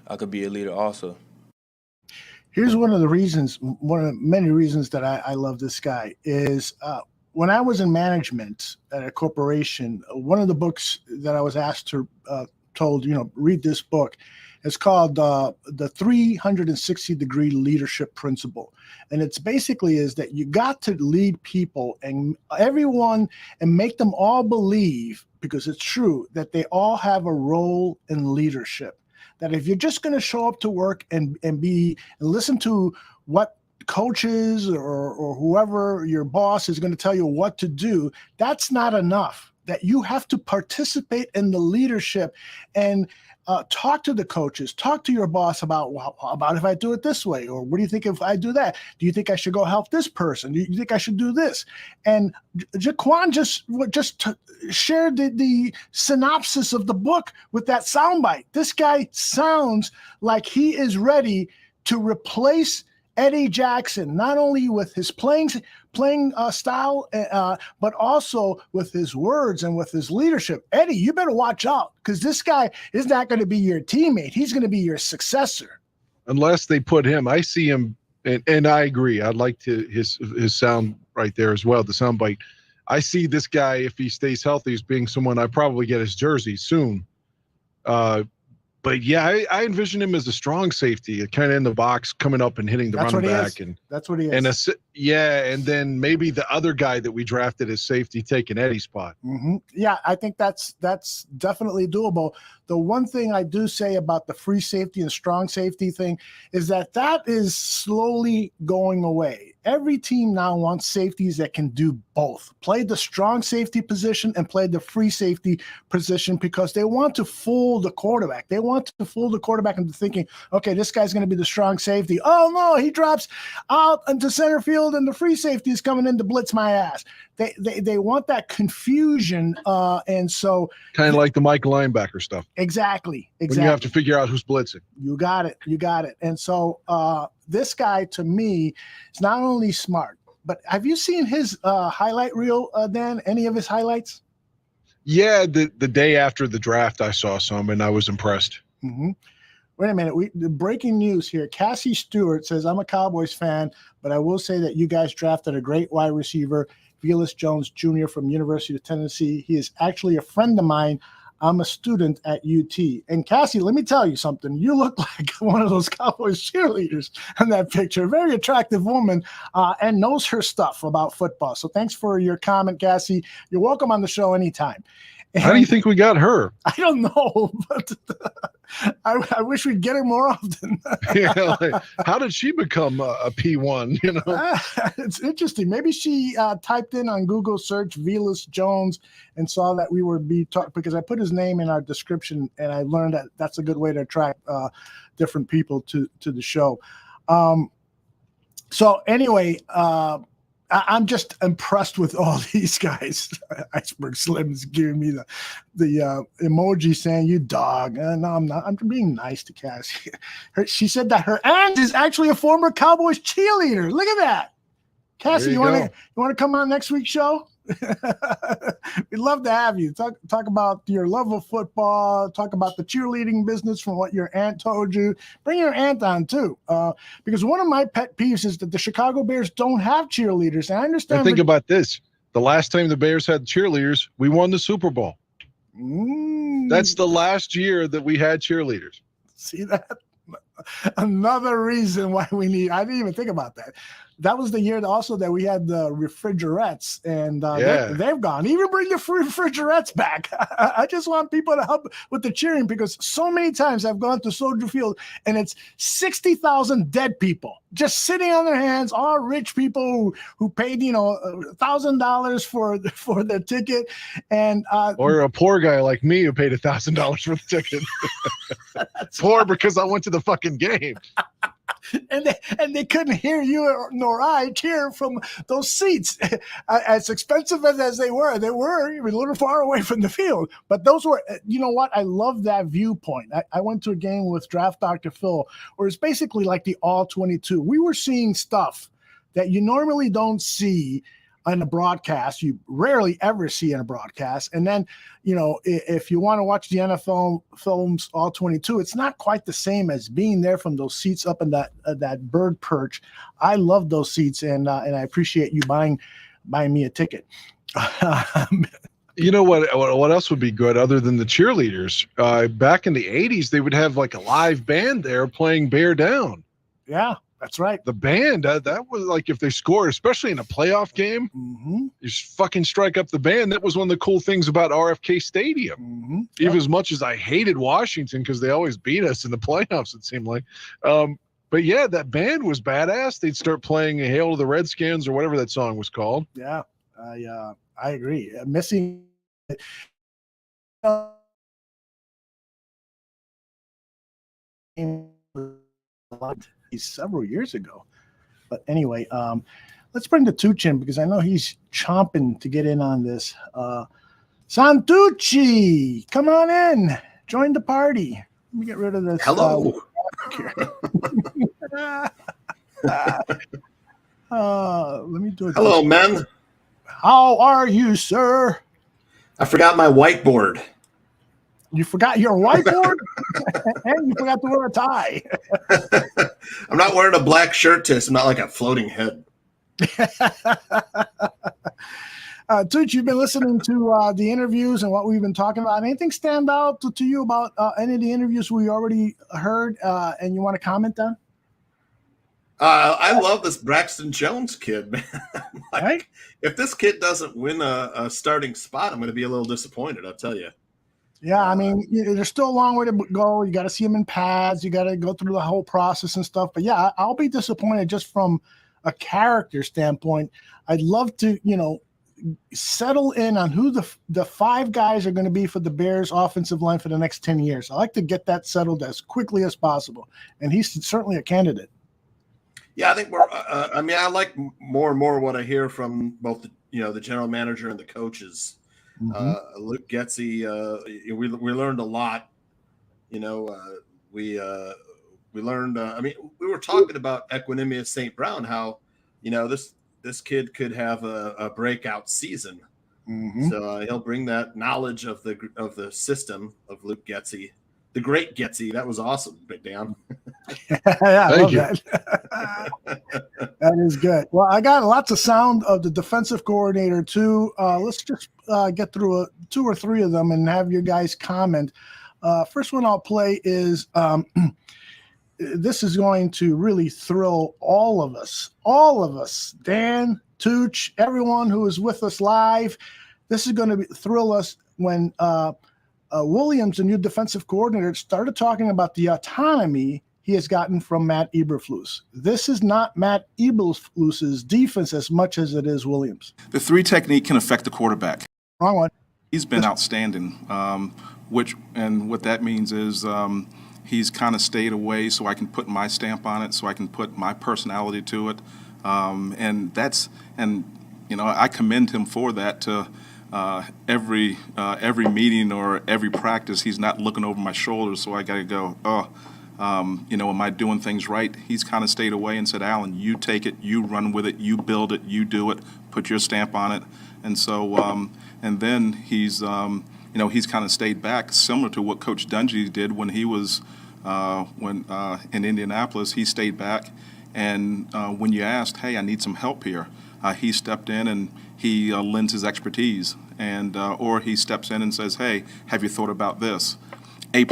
I could be a leader also. Here's one of the many reasons that I love this guy is when I was in management at a corporation, one of the books that I was asked to told, read this book. It's called the 360-degree leadership principle. And it's basically is that you got to lead people and everyone and make them all believe, because it's true, that they all have a role in leadership. That if you're just going to show up to work and listen to what coaches or whoever your boss is going to tell you what to do, that's not enough. That you have to participate in the leadership and talk to the coaches, talk to your boss about if I do it this way, or what do you think if I do that? Do you think I should go help this person? Do you think I should do this? And Jaquan just shared the synopsis of the book with that soundbite. This guy sounds like he is ready to replace Eddie Jackson, not only with his playing style, but also with his words and with his leadership. Eddie, you better watch out, because this guy is not going to be your teammate. He's going to be your successor. Unless they put him, I see him And I agree. I liked his sound right there as well, the sound bite. I see this guy, if he stays healthy, as being someone I probably get his jersey soon. But yeah, I envision him as a strong safety, kind of in the box, coming up and hitting the running back. And that's what he is. And then maybe the other guy that we drafted as safety taking Eddie's spot. Mm-hmm. Yeah, I think that's definitely doable. The one thing I do say about the free safety and strong safety thing is that is slowly going away. Every team now wants safeties that can do both. Play the strong safety position and play the free safety position because they want to fool the quarterback. They want to fool the quarterback into thinking, okay, this guy's going to be the strong safety. Oh, no, he drops out into center field and the free safety is coming in to blitz my ass. They want that confusion, and so kind of like the Mike linebacker stuff. Exactly. When you have to figure out who's blitzing. You got it. And so this guy, to me, is not only smart, but have you seen his highlight reel, Dan? Any of his highlights? Yeah, the day after the draft, I saw some, and I was impressed. Mm-hmm. Wait a minute. The breaking news here. Cassie Stewart says, I'm a Cowboys fan, but I will say that you guys drafted a great wide receiver, Velus Jones Jr. from University of Tennessee. He is actually a friend of mine. I'm a student at UT. And Cassie, let me tell you something. You look like one of those Cowboys cheerleaders in that picture. Very attractive woman and knows her stuff about football. So thanks for your comment, Cassie. You're welcome on the show anytime. And how do you think we got her? I don't know, but I wish we'd get her more often. Yeah, like, how did she become a P1? You know, it's interesting. Maybe she typed in on Google search Velus Jones and saw that we would be talking, because I put his name in our description, and I learned that that's a good way to attract different people to the show. So anyway, I'm just impressed with all these guys. Iceberg Slim is giving me the emoji saying, you dog. No, I'm not. I'm being nice to Cassie. She said that her aunt is actually a former Cowboys cheerleader. Look at that. Cassie, you want to come on next week's show? We'd love to have you. Talk about your love of football, talk about the cheerleading business from what your aunt told you. Bring your aunt on too, because one of my pet peeves is that the Chicago Bears don't have cheerleaders. And I understand. And think about this. The last time the Bears had cheerleaders, we won the Super Bowl. That's the last year that we had cheerleaders. See that? Another reason why I didn't even think about that. That was the year also that we had the refrigerettes, and they've gone. Even bring the refrigerettes back. I just want people to help with the cheering, because so many times I've gone to Soldier Field and it's 60,000 dead people just sitting on their hands, all rich people who paid $1,000 for their ticket, and or a poor guy like me who paid $1,000 for the ticket. Poor because I went to the fucking game. And they couldn't hear you nor I cheer from those seats. As expensive as they were a little far away from the field. But those were, you know what? I love that viewpoint. I went to a game with Draft Dr. Phil, where it's basically like the All 22. We were seeing stuff that you normally don't see on a broadcast. You rarely ever see in a broadcast. And then, if you want to watch the NFL films all 22, it's not quite the same as being there from those seats up in that bird perch. I love those seats, and I appreciate you buying me a ticket. You know what else would be good other than the cheerleaders? Back in the 80s, they would have like a live band there playing Bear Down. Yeah. That's right. The band, that was like, if they scored, especially in a playoff game, you fucking strike up the band. That was one of the cool things about RFK Stadium. Even as much as I hated Washington because they always beat us in the playoffs, it seemed like. But yeah, that band was badass. They'd start playing Hail to the Redskins or whatever that song was called. Yeah, I agree. Missing. Several years ago, but anyway, let's bring the Tooch in, because I know he's chomping to get in on this. Santucci, come on in, join the party. Let me get rid of this. Hello. Let me do it. Hello, men. How are you, sir? I forgot my whiteboard. You forgot your whiteboard, and you forgot to wear a tie. I'm not wearing a black shirt, Tiss. I'm not like a floating head. Tooch, you've been listening to the interviews and what we've been talking about. Anything stand out to you about any of the interviews we already heard and you want to comment on? I love this Braxton Jones kid, man. Right? If this kid doesn't win a starting spot, I'm going to be a little disappointed, I'll tell you. Yeah, I mean, there's still a long way to go. You got to see him in pads. You got to go through the whole process and stuff. But yeah, I'll be disappointed just from a character standpoint. I'd love to, settle in on who the 5 guys are going to be for the Bears offensive line for the next 10 years. I like to get that settled as quickly as possible. And he's certainly a candidate. Yeah, I think I like more and more what I hear from both the general manager and the coaches. Luke Getsy, we learned a lot. We learned. We were talking about Equanimous St. Brown, how this kid could have a breakout season. So he'll bring that knowledge of the system of Luke Getsy, the great Getsy. That was awesome, Big Dan. Yeah, I love that. That is good. Well, I got lots of sound of the defensive coordinator too. Let's just get through 2 or 3 of them and have you guys comment. First one I'll play is this is going to really thrill all of us, Dan, Tooch, everyone who is with us live. This is going to thrill us when Williams, the new defensive coordinator, started talking about the autonomy he has gotten from Matt Eberflus. This is not Matt Eberflus's defense as much as it is Williams. The 3 technique can affect the quarterback. Wrong one. He's been outstanding, what that means is he's kind of stayed away so I can put my stamp on it, so I can put my personality to it. I commend him for that. To every meeting or every practice, he's not looking over my shoulder, so I got to go, am I doing things right? He's kind of stayed away and said, Alan, you take it, you run with it, you build it, you do it, put your stamp on it. And so, and then he's kind of stayed back, similar to what Coach Dungy did when he was in Indianapolis. He stayed back, and when you asked, hey, I need some help here, he stepped in and he lends his expertise, and or he steps in and says, hey, have you thought about this? A+.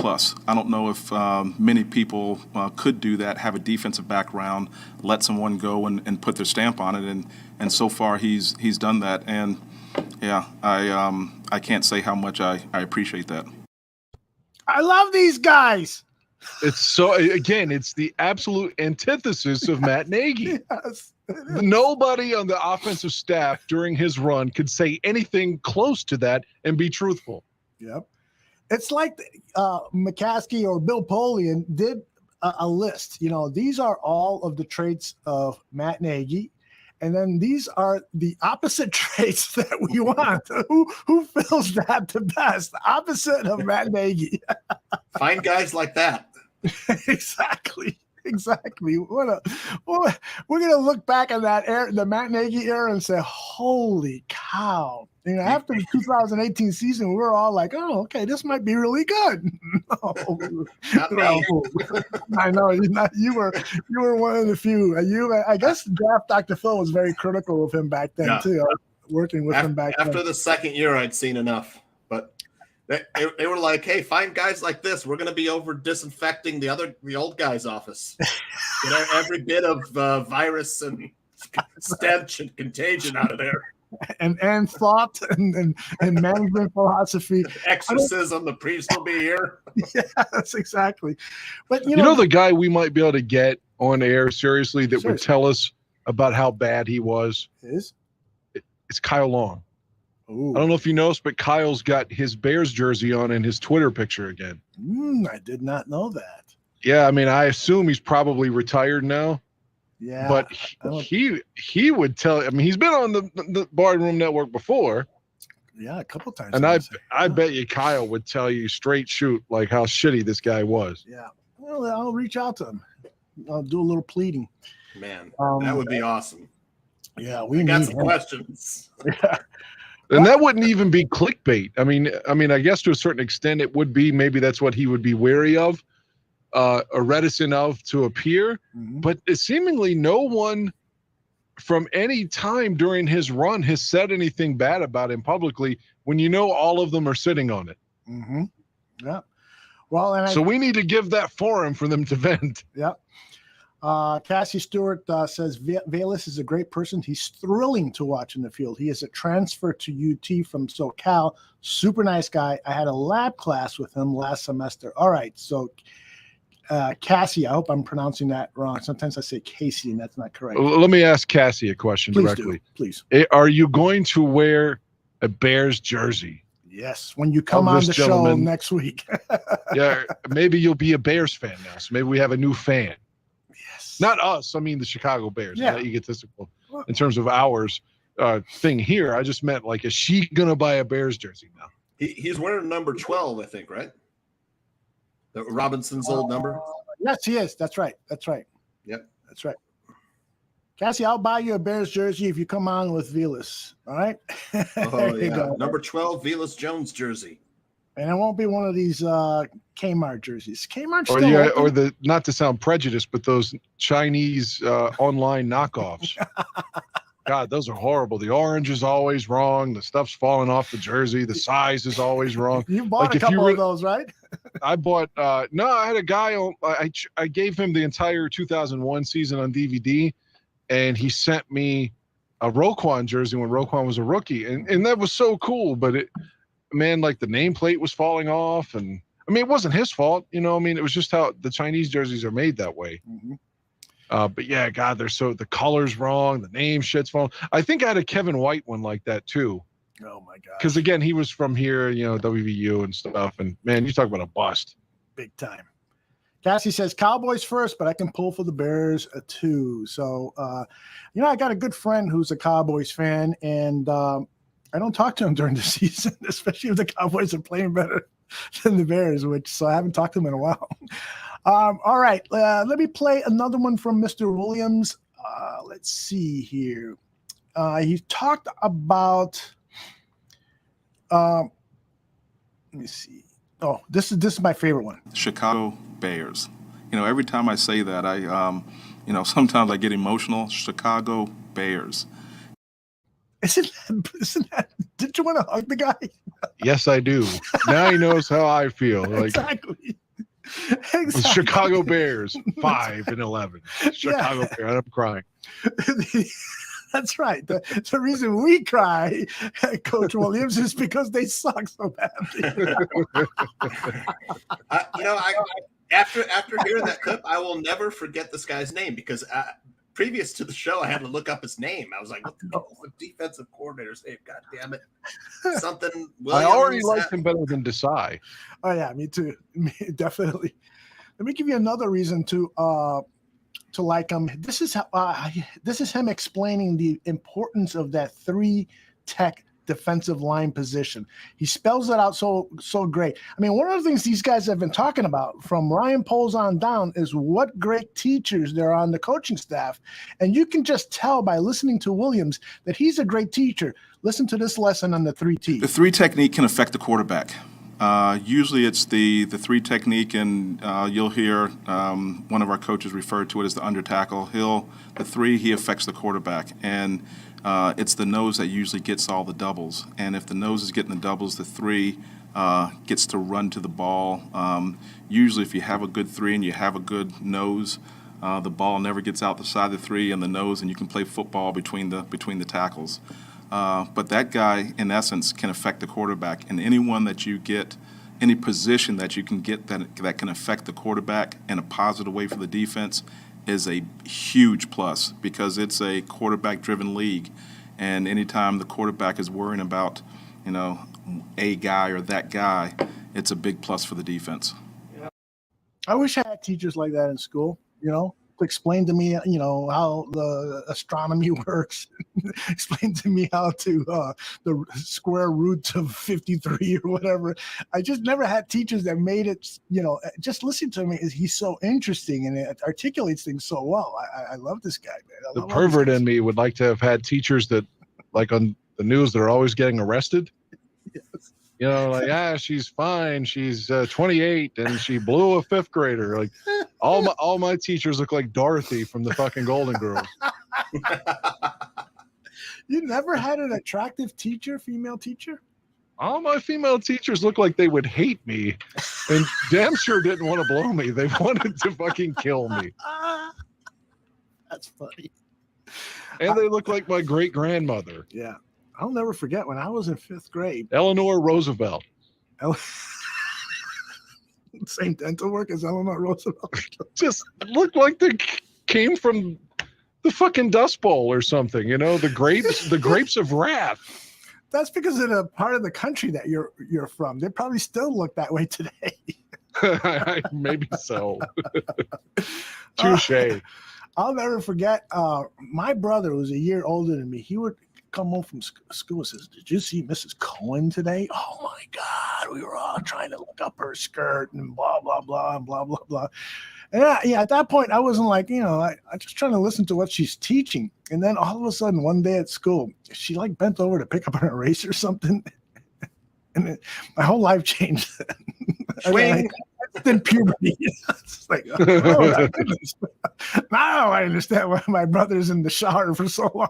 I don't know if many people could do that, have a defensive background, let someone go and put their stamp on it, and so far he's done that, and yeah, I can't say how much I appreciate that. I love these guys. It's the absolute antithesis of Matt Nagy. Yes. Nobody on the offensive staff during his run could say anything close to that and be truthful. Yep. It's like McCaskey or Bill Polian did a list. These are all of the traits of Matt Nagy. And then these are the opposite traits that we want. Who fills that the best? The opposite of Matt Nagy. Find guys like that. Exactly. We're gonna look back at that era, the Matt Nagy era, and say, "Holy cow!" After the 2018 season, we were all like, "Oh, okay, this might be really good." I know you were one of the few. I guess Draft Dr. Phil was very critical of him back then too. Working with him back after then. the second year, I'd seen enough, but. They were like, hey, find guys like this. We're going to be over disinfecting the old guy's office. Get every bit of virus and stench and contagion out of there. And thought and management philosophy. Exorcism, the priest will be here. Yes, exactly. But you know the guy we might be able to get on air seriously that would tell us about how bad he was? It's Kyle Long. Ooh. I don't know if you noticed, but Kyle's got his Bears jersey on in his Twitter picture again. I did not know that. Yeah, I mean, I assume he's probably retired now. Yeah, but he would tell. I mean, he's been on the Barroom Network before. Yeah, a couple times. And I bet you Kyle would tell you straight shoot like how shitty this guy was. Yeah, well, I'll reach out to him. I'll do a little pleading. Man, that would be awesome. Yeah, we got need some him. questions. Yeah. And that wouldn't even be clickbait. I mean, I guess to a certain extent it would be. Maybe that's what he would be wary of, or reticent of to appear. But seemingly no one from any time during his run has said anything bad about him publicly when you know all of them are sitting on it. Yeah. Well, and so we need to give that forum for them to vent. Yep. Cassie Stewart says Velus is a great person. He's thrilling to watch in the field. He is a transfer to UT from SoCal. Super nice guy. I had a lab class with him last semester. All right. So Cassie, I hope I'm pronouncing that wrong. Sometimes I say Casey, and that's not correct. Let me ask Cassie a question directly. Please. Are you going to wear a Bears jersey? Yes, when you come on the show next week. Yeah, maybe you'll be a Bears fan now. So maybe we have a new fan. Yes. Not us. I mean the Chicago Bears. Yeah. Not egotistical in terms of ours thing here. I just meant, like, is she going to buy a Bears jersey now? He's wearing number 12, I think, right? The Robinson's old number. Yes, he is. That's right. Yep. That's right. Cassie, I'll buy you a Bears jersey if you come on with Velus. All right. Oh, yeah. Number 12, Velus Jones jersey. And it won't be one of these Kmart jerseys. Kmart or the, not to sound prejudiced, but those Chinese online knockoffs. God, those are horrible. The orange is always wrong. The stuff's falling off the jersey. The size is always wrong. You bought a couple of those, right? I bought no, I had a guy I gave him the entire 2001 season on DVD, and he sent me a Jaquan jersey when Jaquan was a rookie, and that was so cool. But like the nameplate was falling off, and I mean it wasn't his fault, I mean it was just how the Chinese jerseys are made that way. But yeah, God, the color's wrong, the name shit's falling. I think I had a Kevin White one like that too. Oh my God! Because again, he was from here, WVU and stuff, and man, you talk about a bust. Big time. Cassie says Cowboys first, but I can pull for the Bears too. So, I got a good friend who's a Cowboys fan, and I don't talk to him during the season, especially if the Cowboys are playing better than the Bears, so I haven't talked to him in a while. All right, let me play another one from Mr. Williams. Let's see here. He talked about. Let me see. Oh, this is my favorite one. Chicago Bears. Every time I say that, I sometimes I get emotional. Chicago Bears. Isn't that? Did you want to hug the guy? Yes, I do. Now he knows how I feel. Like, exactly. Chicago Bears 5-11. Chicago Bears. I'm crying. That's right. The reason we cry, Coach Williams, is because they suck so badly. After hearing that clip, I will never forget this guy's name because previous to the show, I had to look up his name. I was like, what the hell is the defensive coordinator's name? God damn it. Something Williams. I already liked him better than Desai. Oh, yeah, me too. Definitely. Let me give you another reason to like him. This is him explaining the importance of that 3-tech defensive line position. He spells it out so great. I mean, one of the things these guys have been talking about from Ryan Poles on down is what great teachers there are on the coaching staff. And you can just tell by listening to Williams that he's a great teacher. Listen to this lesson on the 3T. The 3 technique can affect the quarterback. Usually it's the 3 technique, and you'll hear one of our coaches refer to it as the under tackle. The 3, he affects the quarterback, and it's the nose that usually gets all the doubles. And if the nose is getting the doubles, the 3 gets to run to the ball. Usually if you have a good 3 and you have a good nose, the ball never gets out the side of the 3 and the nose, and you can play football between the tackles. But that guy, in essence, can affect the quarterback. And anyone that you get, any position that you can get that can affect the quarterback in a positive way for the defense is a huge plus because it's a quarterback-driven league. And anytime the quarterback is worrying about, a guy or that guy, it's a big plus for the defense. I wish I had teachers like that in school, to explain to me, how the astronomy works. Explain to me how to the square root of 53 or whatever. I just never had teachers that made it, just listen to me. He's so interesting and it articulates things so well. I love this guy, man. The pervert in me would like to have had teachers that, like on the news they're always getting arrested. Yes. You know, like, she's fine. She's 28 and she blew a 5th grader. Like all my teachers look like Dorothy from the fucking Golden Girls. You never had an attractive teacher, female teacher? All my female teachers look like they would hate me, and damn sure didn't want to blow me. They wanted to fucking kill me. That's funny. And they look like my great grandmother. Yeah. I'll never forget when I was in 5th grade. Eleanor Roosevelt. Same dental work as Eleanor Roosevelt. Just looked like they came from the fucking Dust Bowl or something. You know, the grapes of wrath. That's because of the part of the country that you're from. They probably still look that way today. Maybe so. Touche. I'll never forget. My brother was a year older than me. He would come home from school and says, "Did you see Mrs. Cohen today? Oh my God, we were all trying to look up her skirt and blah, blah, blah, and blah, blah, blah." And at that point, I wasn't like, I'm just trying to listen to what she's teaching. And then all of a sudden, one day at school, she like bent over to pick up an eraser or something. And my whole life changed. Then puberty. It's like, oh my goodness. Now I understand why my brother's in the shower for so long.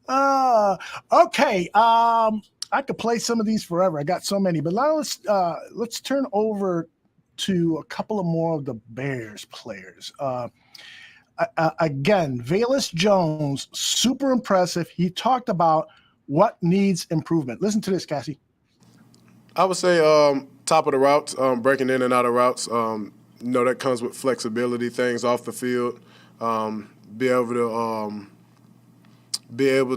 Wow. Okay. I could play some of these forever. I got so many, but now let's turn over to a couple of more of the Bears players. Again, Velus Jones, super impressive. He talked about what needs improvement. Listen to this, Cassie. I would say top of the routes, breaking in and out of routes. That comes with flexibility, things off the field. Be able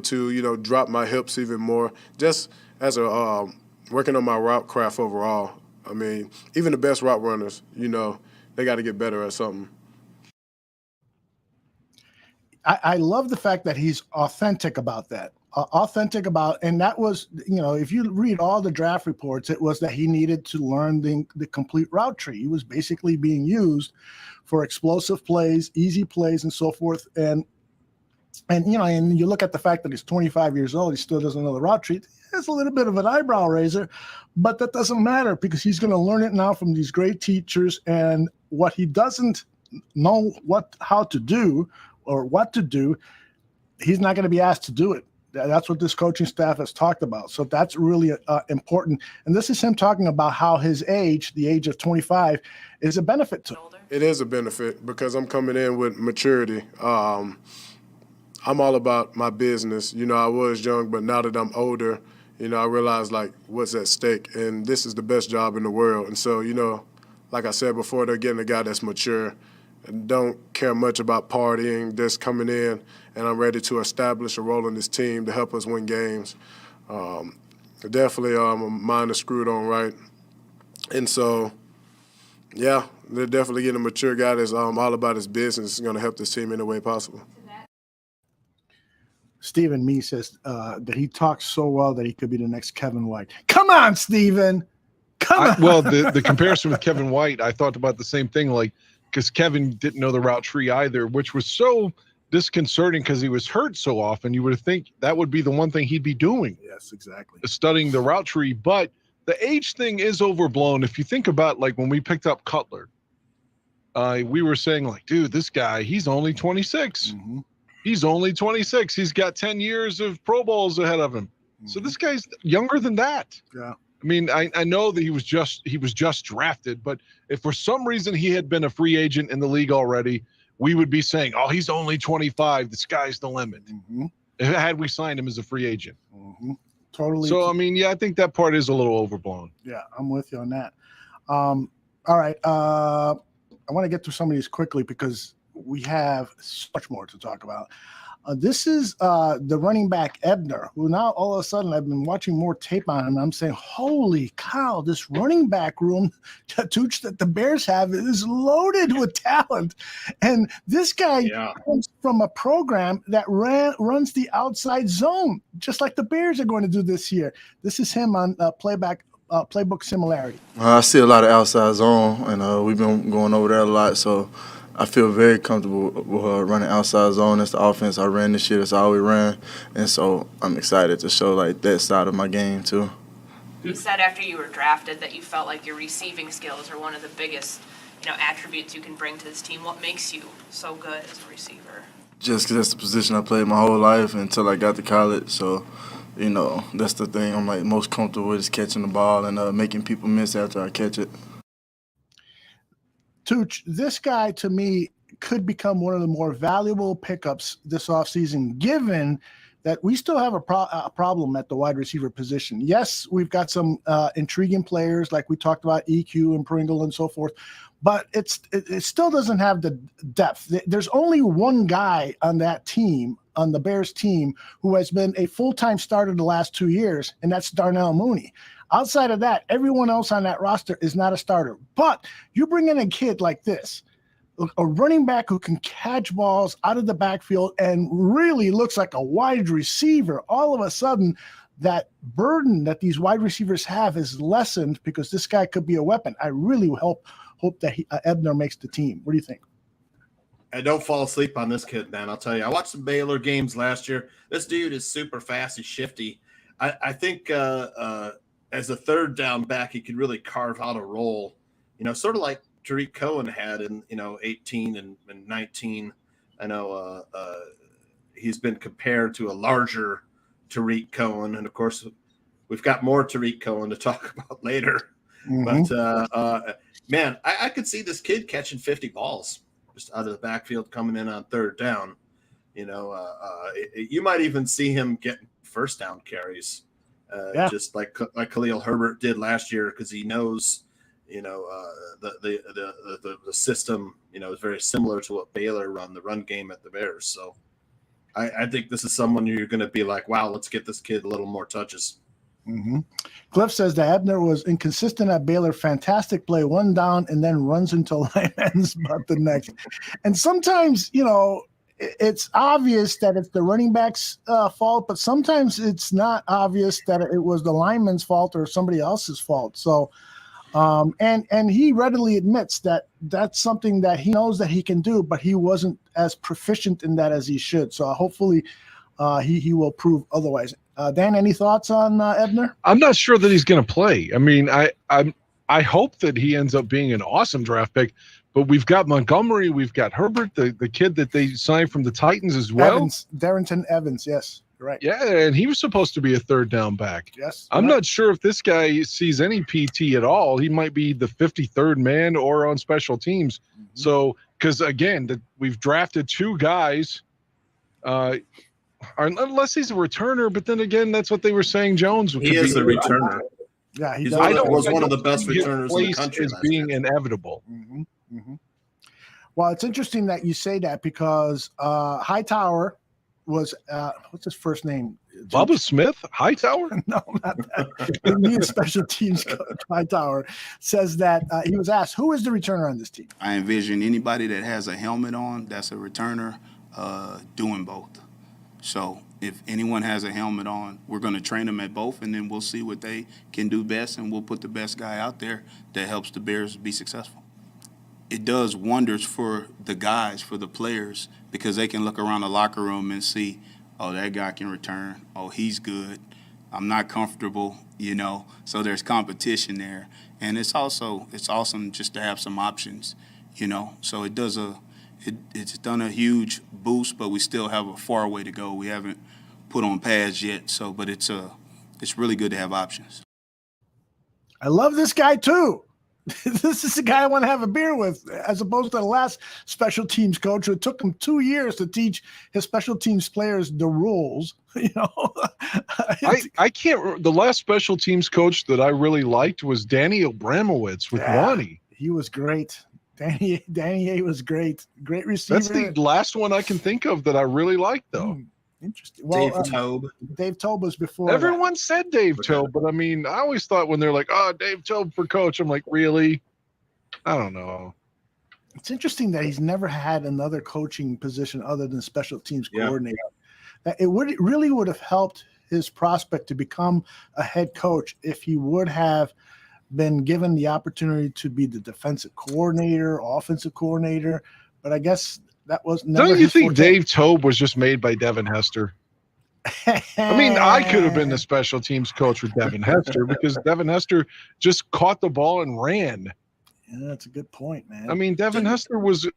to drop my hips even more. Just as a working on my route craft overall. I mean, even the best route runners, they got to get better at something. I love the fact that he's authentic about that. And that was, if you read all the draft reports, it was that he needed to learn the complete route tree. He was basically being used for explosive plays, easy plays, and so forth. And you look at the fact that he's 25 years old, he still doesn't know the route tree. It's a little bit of an eyebrow raiser, but that doesn't matter because he's going to learn it now from these great teachers. And what he doesn't know how to do or what to do, he's not going to be asked to do it. That's what this coaching staff has talked about. So that's really important. And this is him talking about how his age, the age of 25, is a benefit to him. It is a benefit because I'm coming in with maturity. I'm all about my business. I was young, but now that I'm older, I realize, what's at stake. And this is the best job in the world. And so, like I said before, they're getting a guy that's mature and don't care much about partying, just coming in, and I'm ready to establish a role in this team to help us win games. Definitely, my mind is screwed on right. And so, yeah, they're definitely getting a mature guy that's all about his business. Is going to help this team in any way possible. Stephen Mee says that he talks so well that he could be the next Kevin White. Come on, Stephen. Come on. Well, the comparison with Kevin White, I thought about the same thing, because Kevin didn't know the route tree either, which was so disconcerting because he was hurt so often. You would think that would be the one thing he'd be doing. Yes, exactly. Studying the route tree. But the age thing is overblown. If you think about, when we picked up Cutler, we were saying, dude, this guy, he's only 26. Mm-hmm. He's only 26. He's got 10 years of Pro Bowls ahead of him. Mm-hmm. So this guy's younger than that. Yeah. I mean, I know that he was just drafted, but if for some reason he had been a free agent in the league already, we would be saying, oh, he's only 25. The sky's the limit. Mm-hmm. Had we signed him as a free agent. Mm-hmm. Totally. So, I mean, yeah, I think that part is a little overblown. Yeah, I'm with you on that. All right. I want to get through some of these quickly because we have so much more to talk about. This is the running back Ebner, who now all of a sudden I've been watching more tape on him. And I'm saying, holy cow, this running back room that the Bears have is loaded with talent. And this guy comes from a program that runs the outside zone, just like the Bears are going to do this year. This is him on playbook similarity. I see a lot of outside zone, and we've been going over there a lot. So I feel very comfortable with running outside zone. That's the offense I ran this year. That's all we ran. And so I'm excited to show like that side of my game too. You said after you were drafted that you felt like your receiving skills are one of the biggest, attributes you can bring to this team. What makes you so good as a receiver? Just because that's the position I played my whole life until I got to college. So, that's the thing I'm like most comfortable with is catching the ball and making people miss after I catch it. Tooch, this guy to me could become one of the more valuable pickups this offseason, given that we still have a problem at the wide receiver position. Yes, we've got some intriguing players like we talked about, EQ and Pringle and so forth, but it still doesn't have the depth. There's only one guy on that team, on the Bears team, who has been a full-time starter the last 2 years, and that's Darnell Mooney. Outside of that, everyone else on that roster is not a starter. But you bring in a kid like this, a running back who can catch balls out of the backfield and really looks like a wide receiver. All of a sudden, that burden that these wide receivers have is lessened because this guy could be a weapon. I really hope that Ebner makes the team. What do you think? And don't fall asleep on this kid, man. I'll tell you. I watched some Baylor games last year. This dude is super fast. He's shifty. I think as a third down back, he could really carve out a role, sort of like Tarik Cohen had in, 18 and 19. I know he's been compared to a larger Tarik Cohen. And, of course, we've got more Tarik Cohen to talk about later. Mm-hmm. But, man, I could see this kid catching 50 balls just out of the backfield coming in on third down. You might even see him getting first down carries. Just like Khalil Herbert did last year, because he knows, the system, is very similar to what Baylor run, the run game at the Bears. So I think this is someone you're going to be like, wow, let's get this kid a little more touches. Mm-hmm. Cliff says that Ebner was inconsistent at Baylor. Fantastic play, one down, and then runs until line ends but the next. And sometimes, it's obvious that it's the running back's fault, but sometimes it's not obvious that it was the lineman's fault or somebody else's fault. So, and he readily admits that that's something that he knows that he can do, but he wasn't as proficient in that as he should. So hopefully he will prove otherwise. Dan, any thoughts on Ebner? I'm not sure that he's going to play. I mean, I hope that he ends up being an awesome draft pick. But we've got Montgomery, we've got Herbert, the kid that they signed from the Titans as well. Darrington Evans, yes, you're right. Yeah, and he was supposed to be a third down back. Yes. I'm not sure if this guy sees any PT at all. He might be the 53rd man or on special teams. Mm-hmm. So, because again, we've drafted two guys, unless he's a returner, but then again, that's what they were saying Jones he is a returner. Yeah, he was one of the best returners in the country. As being inevitable. Mm-hmm. Mm-hmm. Well, it's interesting that you say that because Hightower was what's his first name? Bubba Smith? Hightower? No, not that. The new special teams coach, Hightower, says that he was asked, who is the returner on this team? I envision anybody that has a helmet on that's a returner doing both. So if anyone has a helmet on, we're going to train them at both, and then we'll see what they can do best, and we'll put the best guy out there that helps the Bears be successful. It does wonders for the guys, for the players, because they can look around the locker room and see, oh, that guy can return. Oh, he's good. I'm not comfortable, So there's competition there. And it's awesome just to have some options, So it does it's done a huge boost, but we still have a far way to go. We haven't put on pads yet, but it's really good to have options. I love this guy too. This is the guy I want to have a beer with, as opposed to the last special teams coach who took him 2 years to teach his special teams players the rules. I can't. The last special teams coach that I really liked was Danny Abramowitz with Ronnie. He was great. Danny A was great. Great receiver. That's the last one I can think of that I really liked, though. Interesting. Well, Dave Tobe. Dave Tobe was before. Everyone said Dave Tobe, but I mean, I always thought when they're like, "Oh, Dave Tobe for coach," I'm like, really? I don't know. It's interesting that he's never had another coaching position other than special teams coordinator. It really would have helped his prospect to become a head coach if he would have been given the opportunity to be the defensive coordinator, offensive coordinator. but I guess that was never. Don't you his think forte. Dave Tobe was just made by Devin Hester? I mean, I could have been the special teams coach with Devin Hester because Devin Hester just caught the ball and ran. Yeah, that's a good point, man. I mean, Devin Hester was,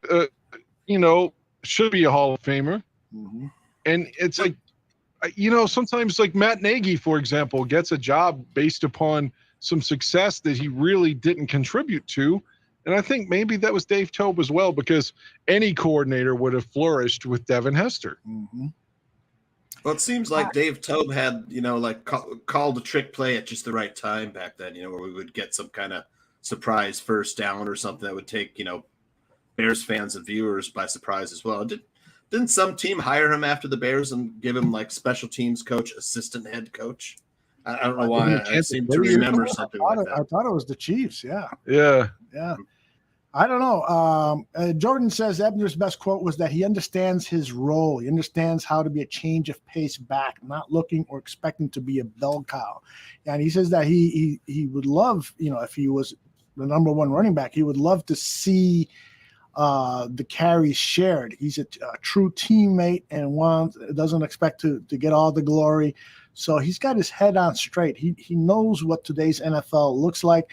should be a Hall of Famer. Mhm. And it's like, sometimes like Matt Nagy, for example, gets a job based upon some success that he really didn't contribute to. And I think maybe that was Dave Tobe as well, because any coordinator would have flourished with Devin Hester. Mm-hmm. Well, it seems like Dave Tobe had, called a trick play at just the right time back then, where we would get some kind of surprise first down or something that would take, Bears fans and viewers by surprise as well. Didn't some team hire him after the Bears and give him like special teams coach, assistant head coach? I don't know why. I seem to remember something like that. I thought it was the Chiefs. Yeah. Yeah. Yeah. I don't know. Jordan says Ebner's best quote was that he understands his role. He understands how to be a change of pace back, not looking or expecting to be a bell cow. And he says that he would love, if he was the number one running back, he would love to see the carries shared. He's a true teammate and doesn't expect to get all the glory. So he's got his head on straight. He knows what today's NFL looks like.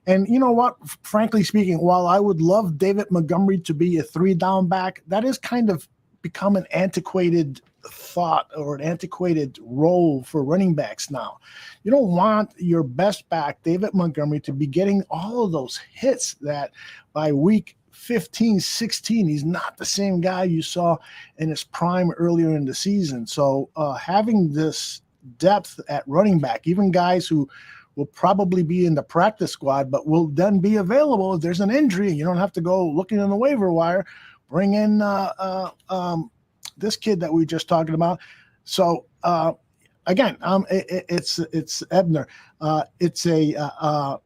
And you know what? Frankly speaking, while I would love David Montgomery to be a 3-down back, that is kind of become an antiquated thought or an antiquated role for running backs now. You don't want your best back, David Montgomery, to be getting all of those hits that by week 15, 16, he's not the same guy you saw in his prime earlier in the season. So having this depth at running back, even guys who will probably be in the practice squad, but will then be available if there's an injury and you don't have to go looking in the waiver wire. Bring in this kid that we just talking about. So again, it's Ebner. It's an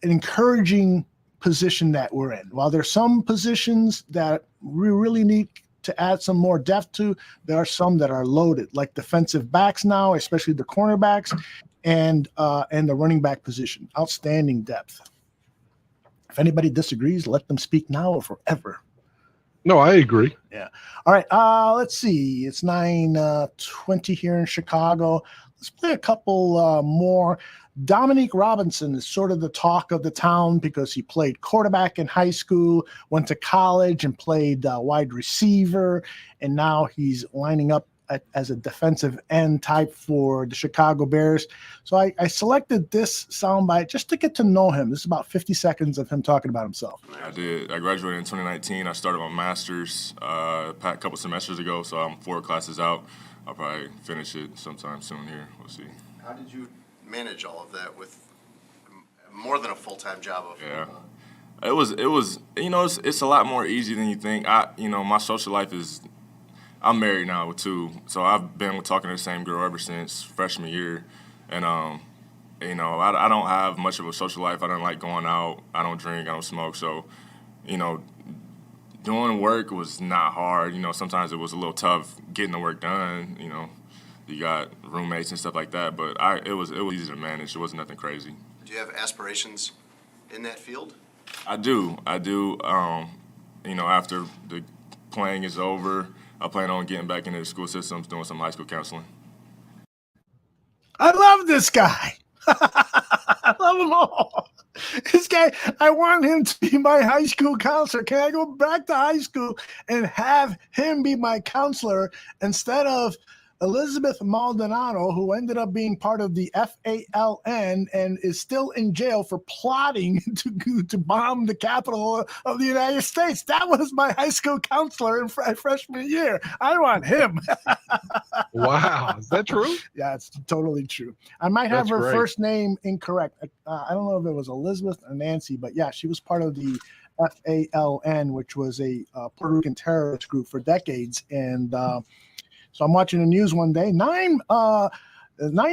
encouraging position that we're in. While there's some positions that we really need to add some more depth to, there are some that are loaded, like defensive backs now, especially the cornerbacks. And the running back position, outstanding depth. If anybody disagrees, let them speak now or forever. No, I agree. Yeah. All right. Let's see. It's 9:20 here in Chicago. Let's play a couple more. Dominique Robinson is sort of the talk of the town because he played quarterback in high school, went to college and played wide receiver, and now he's lining up as a defensive end type for the Chicago Bears. So I selected this soundbite just to get to know him. This is about 50 seconds of him talking about himself. I did. I graduated in 2019. I started my master's a couple semesters ago, so I'm 4 classes out. I'll probably finish it sometime soon here. We'll see. How did you manage all of that with more than a full-time job? Yeah. It was it's a lot more easy than you think. My social life is, I'm married now too, so I've been talking to the same girl ever since freshman year, and I don't have much of a social life. I don't like going out. I don't drink. I don't smoke. So, doing work was not hard. Sometimes it was a little tough getting the work done. You got roommates and stuff like that, but it was easy to manage. It wasn't nothing crazy. Do you have aspirations in that field? I do. After the playing is over, I plan on getting back into the school systems, doing some high school counseling. I love this guy. I love them all. This guy, I want him to be my high school counselor. Can I go back to high school and have him be my counselor instead of Elizabeth Maldonado, who ended up being part of the FALN and is still in jail for plotting to bomb the capital of the United States? That was my high school counselor in freshman year. I want him. Wow. Is that true? Yeah, it's totally true. I might have That's her great. first name incorrect. I don't know if it was Elizabeth or Nancy, but yeah, she was part of the FALN, which was a Puerto Rican terrorist group for decades. And so I'm watching the news one day. 9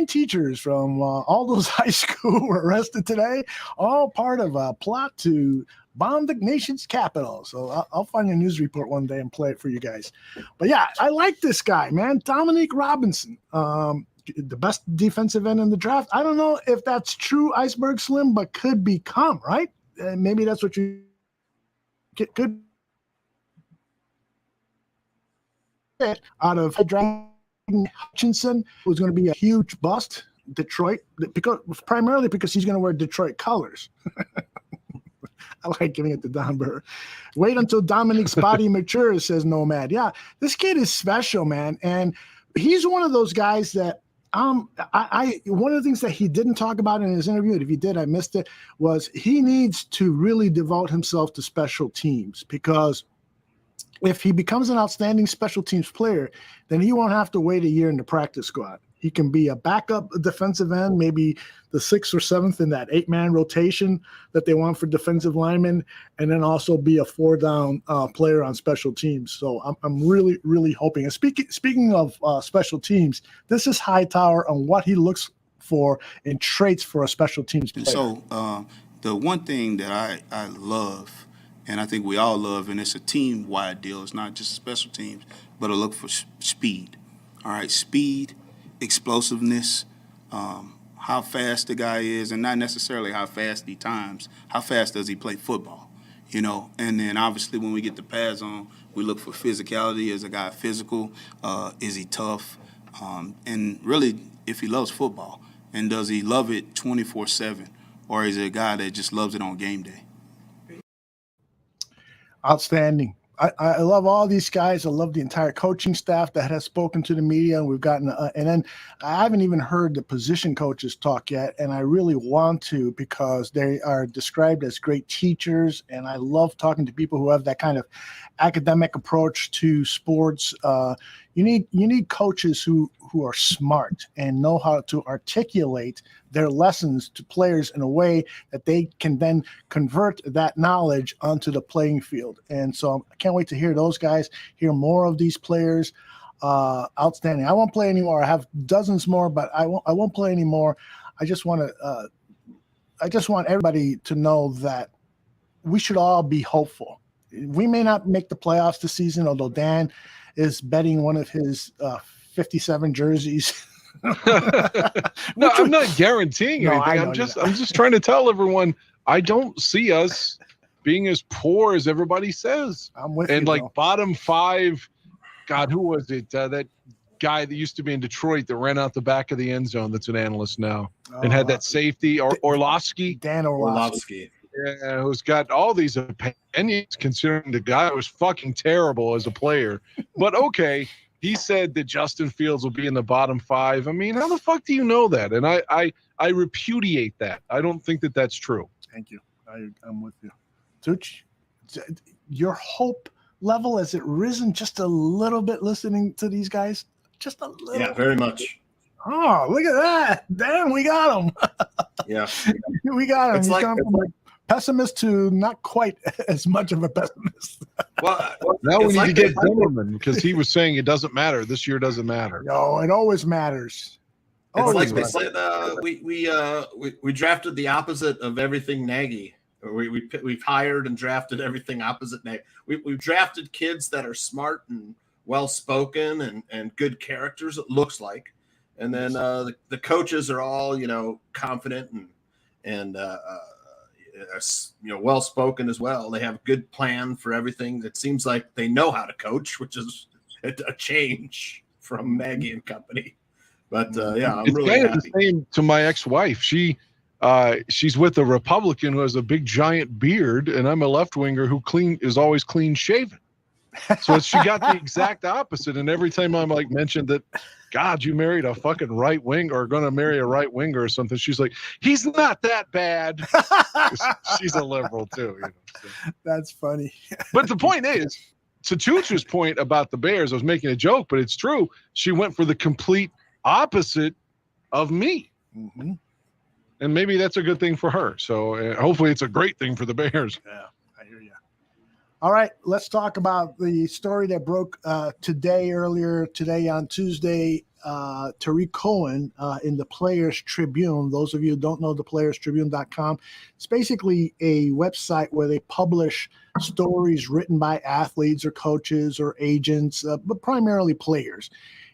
teachers from Aldo's high school were arrested today, all part of a plot to bomb the nation's capital. So I'll find a news report one day and play it for you guys. But yeah, I like this guy, man. Dominique Robinson, the best defensive end in the draft. I don't know if that's true, Iceberg Slim, but could become, right? Maybe that's what you could. out of Hutchinson, who's going to be a huge bust. Detroit, primarily because he's going to wear Detroit colors. I like giving it to Don Burr. Wait until Dominique's body matures, says Nomad. Yeah, this kid is special, man. And he's one of those guys that I one of the things that he didn't talk about in his interview, and if he did, I missed it, was he needs to really devote himself to special teams, because if he becomes an outstanding special teams player, then he won't have to wait a year in the practice squad. He can be a backup defensive end, maybe the 6th or 7th in that 8-man rotation that they want for defensive linemen, and then also be a 4-down player on special teams. So I'm really, really hoping. And speaking of special teams, this is Hightower on what he looks for in traits for a special teams player. So the one thing that I love, and I think we all love, and it's a team-wide deal, it's not just special teams, but I look for speed. All right, speed, explosiveness, how fast the guy is, and not necessarily how fast he times, how fast does he play football, you know? And then obviously when we get the pads on, we look for physicality. Is a guy physical? Is he tough? And really, if he loves football, and does he love it 24/7, or is it a guy that just loves it on game day? Outstanding. I love all these guys. I love the entire coaching staff that has spoken to the media. We've gotten, and then I haven't even heard the position coaches talk yet, and I really want to, because they are described as great teachers, and I love talking to people who have that kind of academic approach to sports. You need coaches who are smart and know how to articulate their lessons to players in a way that they can then convert that knowledge onto the playing field. And so I can't wait to hear those guys, hear more of these players. Outstanding. I won't play anymore. I have dozens more, but I won't play anymore. I just want everybody to know that we should all be hopeful. We may not make the playoffs this season, although Dan is betting one of his 57 jerseys. No, I'm not guaranteeing anything. I'm just trying to tell everyone I don't see us being as poor as everybody says. I'm with and you, like bro. bottom 5. God, who was it? That guy that used to be in Detroit that ran out the back of the end zone. That's an analyst now and had that safety Orlovsky. Dan Orlovsky. Yeah, who's got all these opinions considering the guy was fucking terrible as a player. But okay, he said that Justin Fields will be in the bottom 5. I mean, how the fuck do you know that? And I repudiate that. I don't think that that's true. Thank you. I'm with you. Tucci, your hope level, has it risen just a little bit listening to these guys? Just a little. Yeah, very much. Oh, look at that. Damn, we got him. Yeah. We got him. It's He's like- gone from a pessimist to not quite as much of a pessimist. Well, Now we it's need like to get the- Zimmerman because he was saying it doesn't matter. This year doesn't matter. No, it always matters. It's Always like they matters. said, we drafted the opposite of everything Nagy. We've hired and drafted everything opposite Nagy. We've drafted kids that are smart and well spoken and good characters. It looks like, and then the coaches are all confident and well spoken as well. They have a good plan for everything. It seems like they know how to coach, which is a change from Maggie and company. But yeah, I'm It's really kind of happy. the same to my ex-wife. She's with a Republican who has a big giant beard, and I'm a left winger who is always clean shaven. So she got the exact opposite. And every time I'm like mentioned that, God, you married a fucking right wing or going to marry a right winger or something, she's like, he's not that bad. She's a liberal too. So. That's funny. But the point is, to Tucha's point about the Bears, I was making a joke, but it's true. She went for the complete opposite of me. Mm-hmm. And maybe that's a good thing for her. So hopefully it's a great thing for the Bears. Yeah, I hear you. All right, let's talk about the story that broke earlier today on Tuesday. Tarik Cohen in the Players Tribune. Those of you who don't know the playerstribune.com, it's basically a website where they publish stories written by athletes or coaches or agents, but primarily players.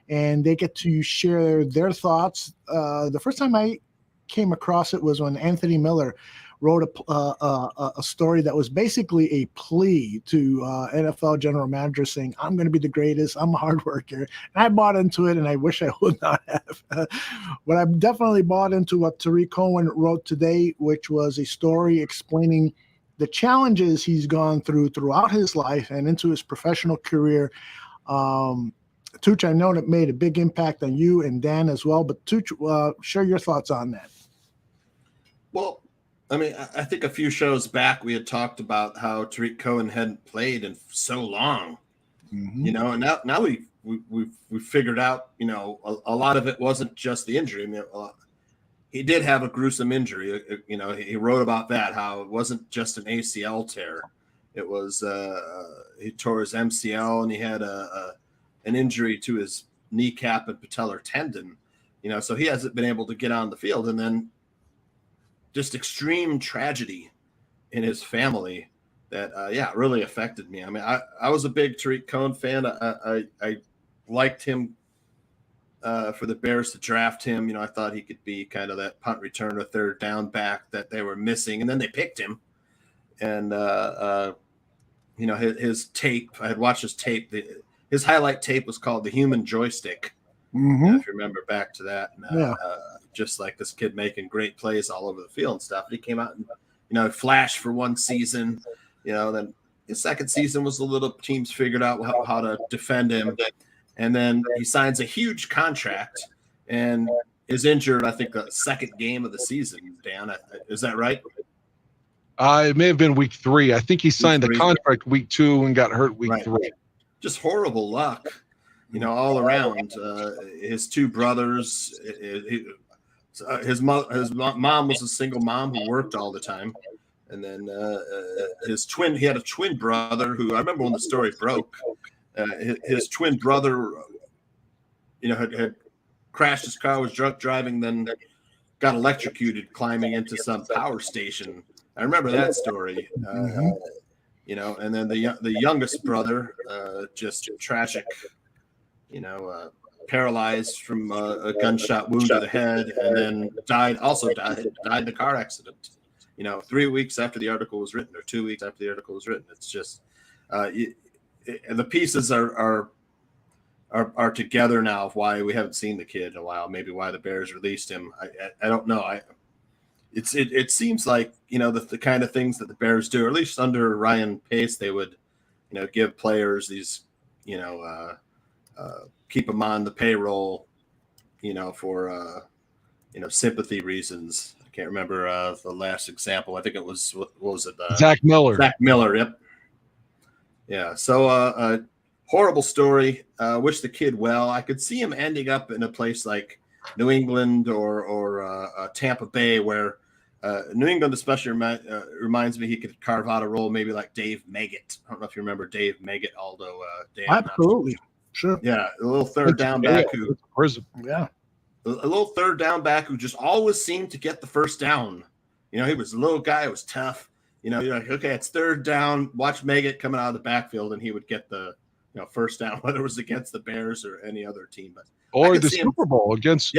And they get to share their thoughts. The first time I came across it was when Anthony Miller wrote a story that was basically a plea to NFL general manager saying, I'm going to be the greatest. I'm a hard worker. And I bought into it, and I wish I would not have. But I definitely bought into what Tarik Cohen wrote today, which was a story explaining the challenges he's gone through throughout his life and into his professional career. Tooch, I know that made a big impact on you and Dan as well, but Tooch, share your thoughts on that. Well, I mean, I think a few shows back we had talked about how Tarik Cohen hadn't played in so long, you know, and now we've figured out, you know, a lot of it wasn't just the injury. I mean, he did have a gruesome injury. You know, he wrote about that, how it wasn't just an ACL tear. It was he tore his MCL, and he had an injury to his kneecap and patellar tendon. You know, so he hasn't been able to get on the field, and then just extreme tragedy in his family that, really affected me. I mean, I was a big Tarik Cohen fan. I liked him for the Bears to draft him. You know, I thought he could be kind of that punt returner, third down back that they were missing. And then they picked him. And, you know, his tape, I had watched his tape. His highlight tape was called The Human Joystick. If you remember back to that. And, just like this kid making great plays all over the field and stuff. He came out and, you know, flashed for one season, you know, then his second season was a little, teams figured out how to defend him. And then he signs a huge contract and is injured, I think, the second game of the season, Dan. Is that right? It may have been week 3. I think he signed the contract week 2 and got hurt week 3. Just horrible luck, you know, all around. His two brothers, his mom was a single mom who worked all the time. And then he had a twin brother who, I remember when the story broke, his twin brother, you know, had crashed his car, was drunk driving, then got electrocuted climbing into some power station. I remember that story, you know, and then the youngest brother, just tragic, you know, paralyzed from a gunshot wound to the head, and then died in a car accident, you know, 3 weeks after the article was written, or 2 weeks after the article was written. It's just the pieces are together now of why we haven't seen the kid in a while, maybe why the Bears released him. I don't know. It seems like, you know, the kind of things that the Bears do, or at least under Ryan Pace, they would, you know, give players these, you know, keep them on the payroll, you know, for, you know, sympathy reasons. I can't remember the last example. I think it was, what was it? Zach Miller. Zach Miller, yep. Yeah, so horrible story. Wish the kid well. I could see him ending up in a place like New England or Tampa Bay, where New England especially reminds me he could carve out a role maybe like Dave Meggett. I don't know if you remember Dave Meggett, Aldo. Dan, absolutely. Sure. Yeah, a little third down back who a little third down back who just always seemed to get the first down. You know, he was a little guy, was tough. You know, you're like, okay, it's third down. Watch Meggett coming out of the backfield, and he would get the, you know, first down, whether it was against the Bears or any other team. But or the Super Bowl against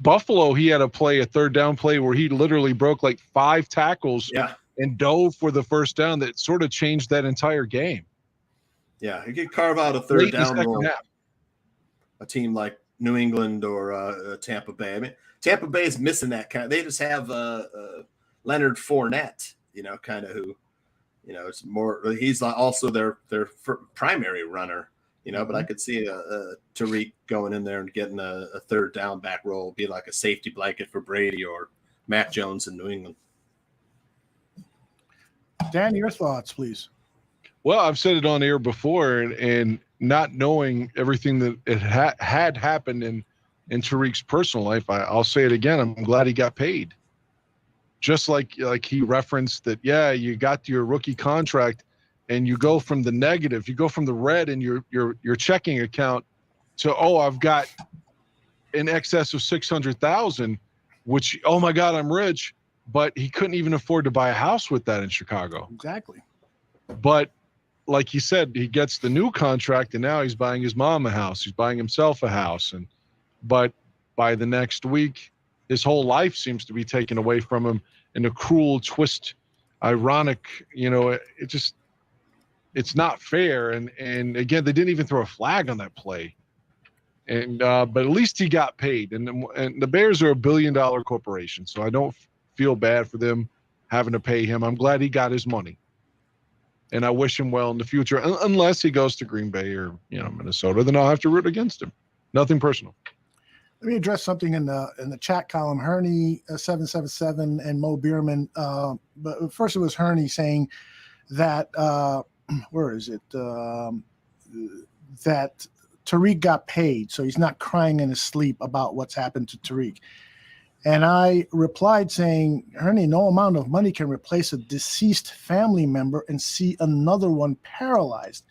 Buffalo, he had a third down play where he literally broke like 5 tackles and dove for the first down that sort of changed that entire game. Yeah, he could carve out a third down role. A team like New England or Tampa Bay. I mean, Tampa Bay is missing that kind. They just have Leonard Fournette, you know, kind of who, you know, it's more. He's also their primary runner, you know. But I could see Tarik going in there and getting a third down back role, be like a safety blanket for Brady or Mac Jones in New England. Dan, your thoughts, please. Well, I've said it on air before, and not knowing everything that it had happened in Tarik's personal life, I'll say it again. I'm glad he got paid. Just like he referenced that, yeah, you got your rookie contract, and you go from the negative, you go from the red in your checking account to, oh, I've got in excess of $600,000, which, oh my God, I'm rich. But he couldn't even afford to buy a house with that in Chicago. Exactly. But like he said, he gets the new contract, and now he's buying his mom a house. He's buying himself a house. But by the next week, his whole life seems to be taken away from him. and a cruel twist, ironic, it's not fair. And again, they didn't even throw a flag on that play. And but at least he got paid. And the Bears are $1 billion corporation, so I don't feel bad for them having to pay him. I'm glad he got his money, and I wish him well in the future. Unless he goes to Green Bay or Minnesota, then I'll have to root against him. Nothing personal. Let me address something in the chat column. Herney 777 and Mo Bierman. But first it was Herney saying that where is it? That Tarik got paid, so he's not crying in his sleep about what's happened to Tarik. And I replied saying, Herney, no amount of money can replace a deceased family member and see another one paralyzed.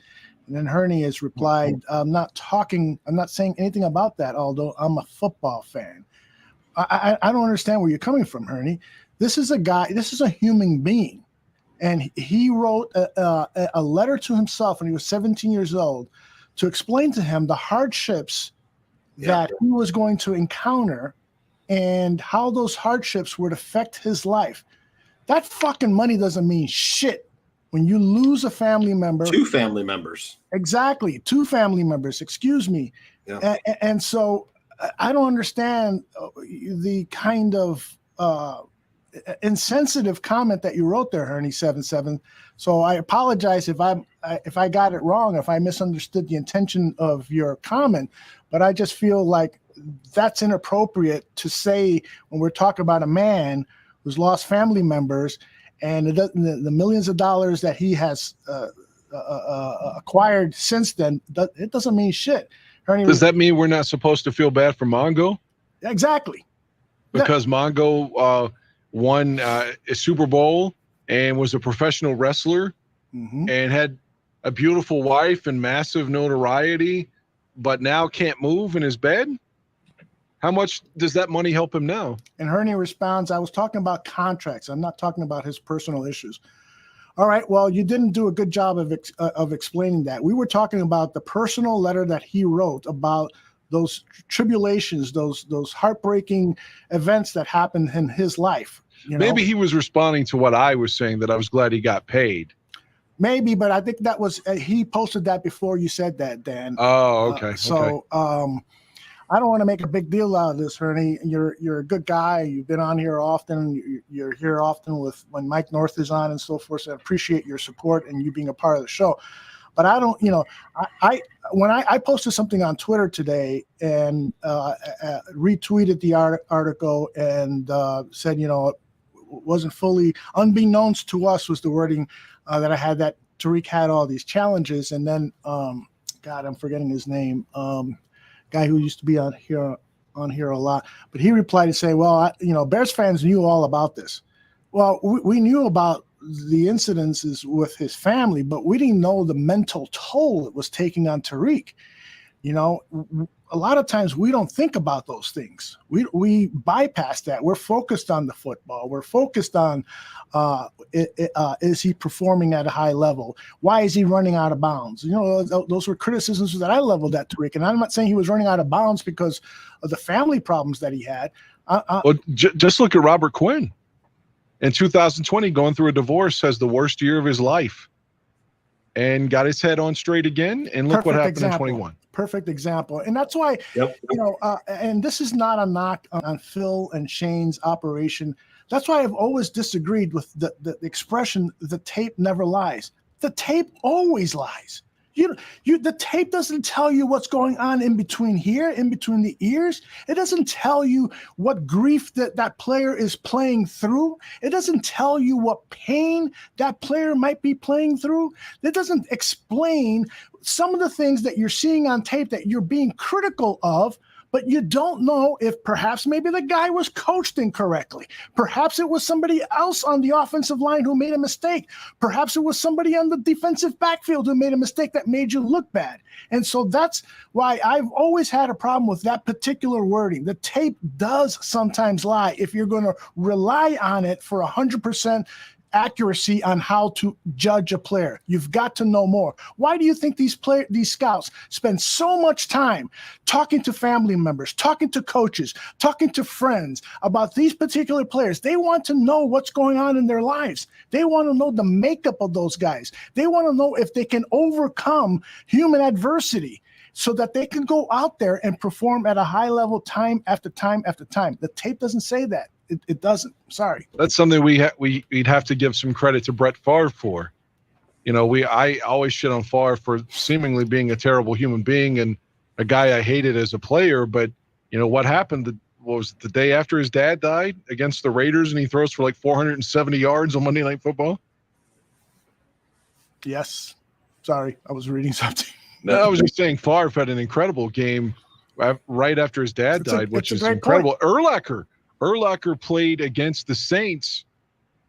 And then Herney has replied, I'm not saying anything about that, Aldo. I'm a football fan. I don't understand where you're coming from, Herney. This is a human being. And he wrote a letter to himself when he was 17 years old to explain to him the hardships that he was going to encounter and how those hardships would affect his life. That fucking money doesn't mean shit when you lose a family member. 2 family members. Exactly. 2 family members, excuse me. Yeah. And so I don't understand the kind of insensitive comment that you wrote there, Herney 77. So I apologize if I got it wrong, if I misunderstood the intention of your comment, but I just feel like that's inappropriate to say when we're talking about a man who's lost family members and the millions of dollars that he has acquired since then. It doesn't mean shit. Herney, does that mean we're not supposed to feel bad for Mongo? Exactly. Because Mongo won a Super Bowl and was a professional wrestler and had a beautiful wife and massive notoriety, but now can't move in his bed? How much does that money help him now? And Herney responds, I was talking about contracts. I'm not talking about his personal issues. All right, well, you didn't do a good job of explaining that. We were talking about the personal letter that he wrote about those tribulations, those heartbreaking events that happened in his life. Maybe he was responding to what I was saying, that I was glad he got paid. Maybe, but I think that was he posted that before you said that, Dan. Oh, okay. I don't want to make a big deal out of this, Herney. You're a good guy. You've been on here often. You're here often when Mike North is on and so forth. So I appreciate your support and you being a part of the show. But I don't, when I posted something on Twitter today and retweeted the article and said, wasn't fully, unbeknownst to us was the wording that I had, that Tarik had all these challenges. And then, God, I'm forgetting his name. Guy who used to be on here a lot, but he replied to say, well, Bears fans knew all about this. Well, we knew about the incidences with his family, but we didn't know the mental toll it was taking on Tarik. A lot of times we don't think about those things. We bypass that. We're focused on the football. We're focused on is he performing at a high level? Why is he running out of bounds? Those were criticisms that I leveled at Tarik, and I'm not saying he was running out of bounds because of the family problems that he had. Well, just look at Robert Quinn. In 2020, going through a divorce, has the worst year of his life, and got his head on straight again. And look what happened in 21. Perfect example. And that's why, and this is not a knock on Phil and Shane's operation. That's why I've always disagreed with the expression, the tape never lies. The tape always lies. The tape doesn't tell you what's going on in between here, in between the ears. It doesn't tell you what grief that player is playing through. It doesn't tell you what pain that player might be playing through. It doesn't explain some of the things that you're seeing on tape that you're being critical of, but you don't know if perhaps maybe the guy was coached incorrectly. Perhaps it was somebody else on the offensive line who made a mistake. Perhaps it was somebody on the defensive backfield who made a mistake that made you look bad. And so that's why I've always had a problem with that particular wording. The tape does sometimes lie if you're going to rely on it for 100% accuracy on how to judge a player. You've got to know more. Why do you think these scouts spend so much time talking to family members, talking to coaches, talking to friends about these particular players? They want to know what's going on in their lives. They want to know the makeup of those guys. They want to know if they can overcome human adversity so that they can go out there and perform at a high level time after time after time. The tape doesn't say that. It doesn't. Sorry. That's something we'd have to give some credit to Brett Favre for. I always shit on Favre for seemingly being a terrible human being and a guy I hated as a player. But what happened? What was it, the day after his dad died against the Raiders, and he throws for like 470 yards on Monday Night Football? Yes. Sorry, I was reading something. No, I was just saying Favre had an incredible game right after his dad died, which is incredible. Urlacher played against the Saints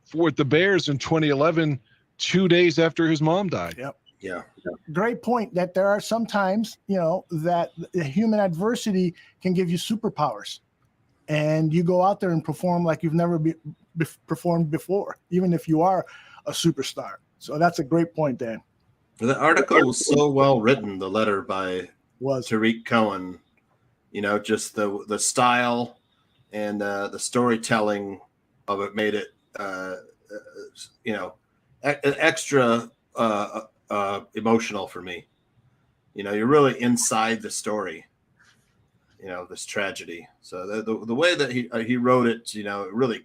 for the Bears in 2011, 2 days after his mom died. Yep. Yeah. Great point that there are some times, that human adversity can give you superpowers. And you go out there and perform like you've never performed before, even if you are a superstar. So that's a great point, Dan. The article was so well written, the letter by Tarik Cohen, just the style and the storytelling of it made it, extra emotional for me. You're really inside the story, this tragedy. So the way that he wrote it, it really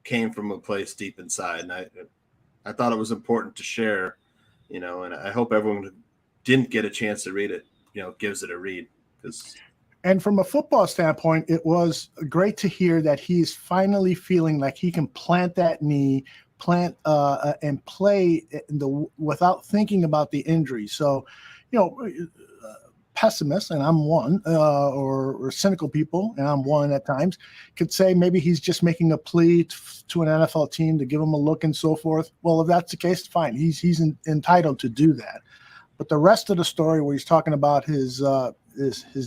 came from a place deep inside. And I thought it was important to share, and I hope everyone who didn't get a chance to read it, gives it a read. And from a football standpoint, it was great to hear that he's finally feeling like he can plant that knee, and play without thinking about the injury. So, pessimists, and I'm one, or cynical people, and I'm one at times, could say maybe he's just making a plea to an NFL team to give him a look and so forth. Well, if that's the case, fine. He's entitled to do that. But the rest of the story, where he's talking about his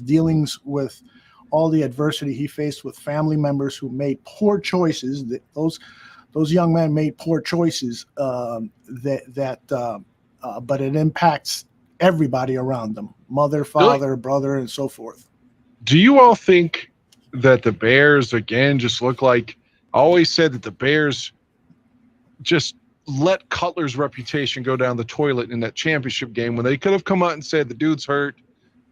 dealings with all the adversity he faced with family members who made poor choices, those young men made poor choices, but it impacts everybody around them, mother, father, brother, and so forth. Do you all think that the Bears, again, just look like – I always said that the Bears just let Cutler's reputation go down the toilet in that championship game when they could have come out and said the dude's hurt,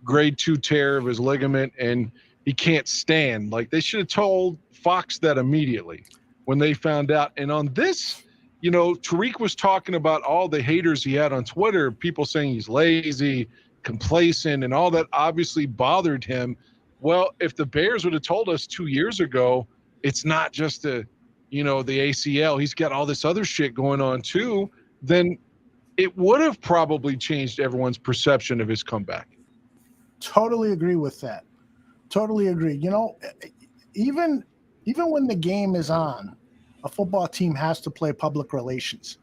grade 2 tear of his ligament, and he can't stand. Like, they should have told Fox that immediately when they found out. And on this, Tarik was talking about all the haters he had on Twitter, people saying he's lazy, complacent, and all that obviously bothered him. Well, if the Bears would have told us 2 years ago, it's not just the ACL, he's got all this other shit going on too, then it would have probably changed everyone's perception of his comeback. Totally agree with that. Totally agree. Even when the game is on, a football team has to play public relations,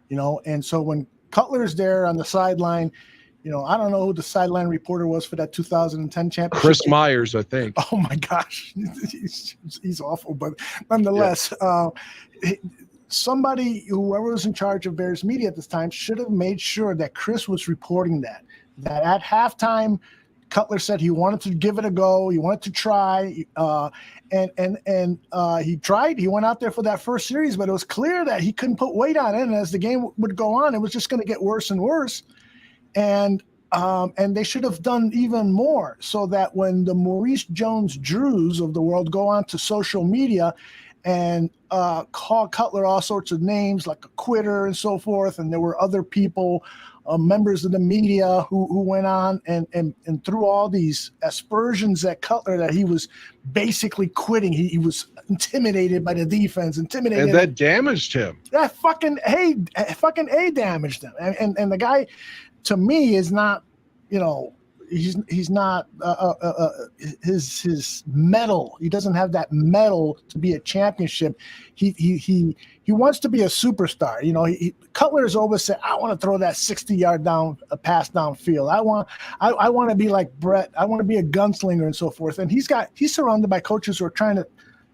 and so when Cutler's there on the sideline, I don't know who the sideline reporter was for that 2010 championship. Chris Myers, I think. Oh my gosh, he's awful, but nonetheless, whoever was in charge of Bears media at this time should have made sure that Chris was reporting that at halftime, Cutler said he wanted to give it a go. He wanted to try, and he tried. He went out there for that first series, but it was clear that he couldn't put weight on it. And as the game would go on, it was just going to get worse and worse. And they should have done even more, so that when the Maurice Jones-Drews of the world go on to social media and call Cutler all sorts of names like a quitter and so forth, and there were other people, members of the media who went on and threw all these aspersions at Cutler that he was basically quitting. He was intimidated by the defense, intimidated. And that damaged him. That fucking A damaged him. And the guy, to me, is not, he's not his mettle. He doesn't have that mettle to be a championship. He wants to be a superstar. Cutler has always said, I want to throw that 60-yard pass downfield. I want to be like Brett. I want to be a gunslinger and so forth. And he's surrounded by coaches who are trying to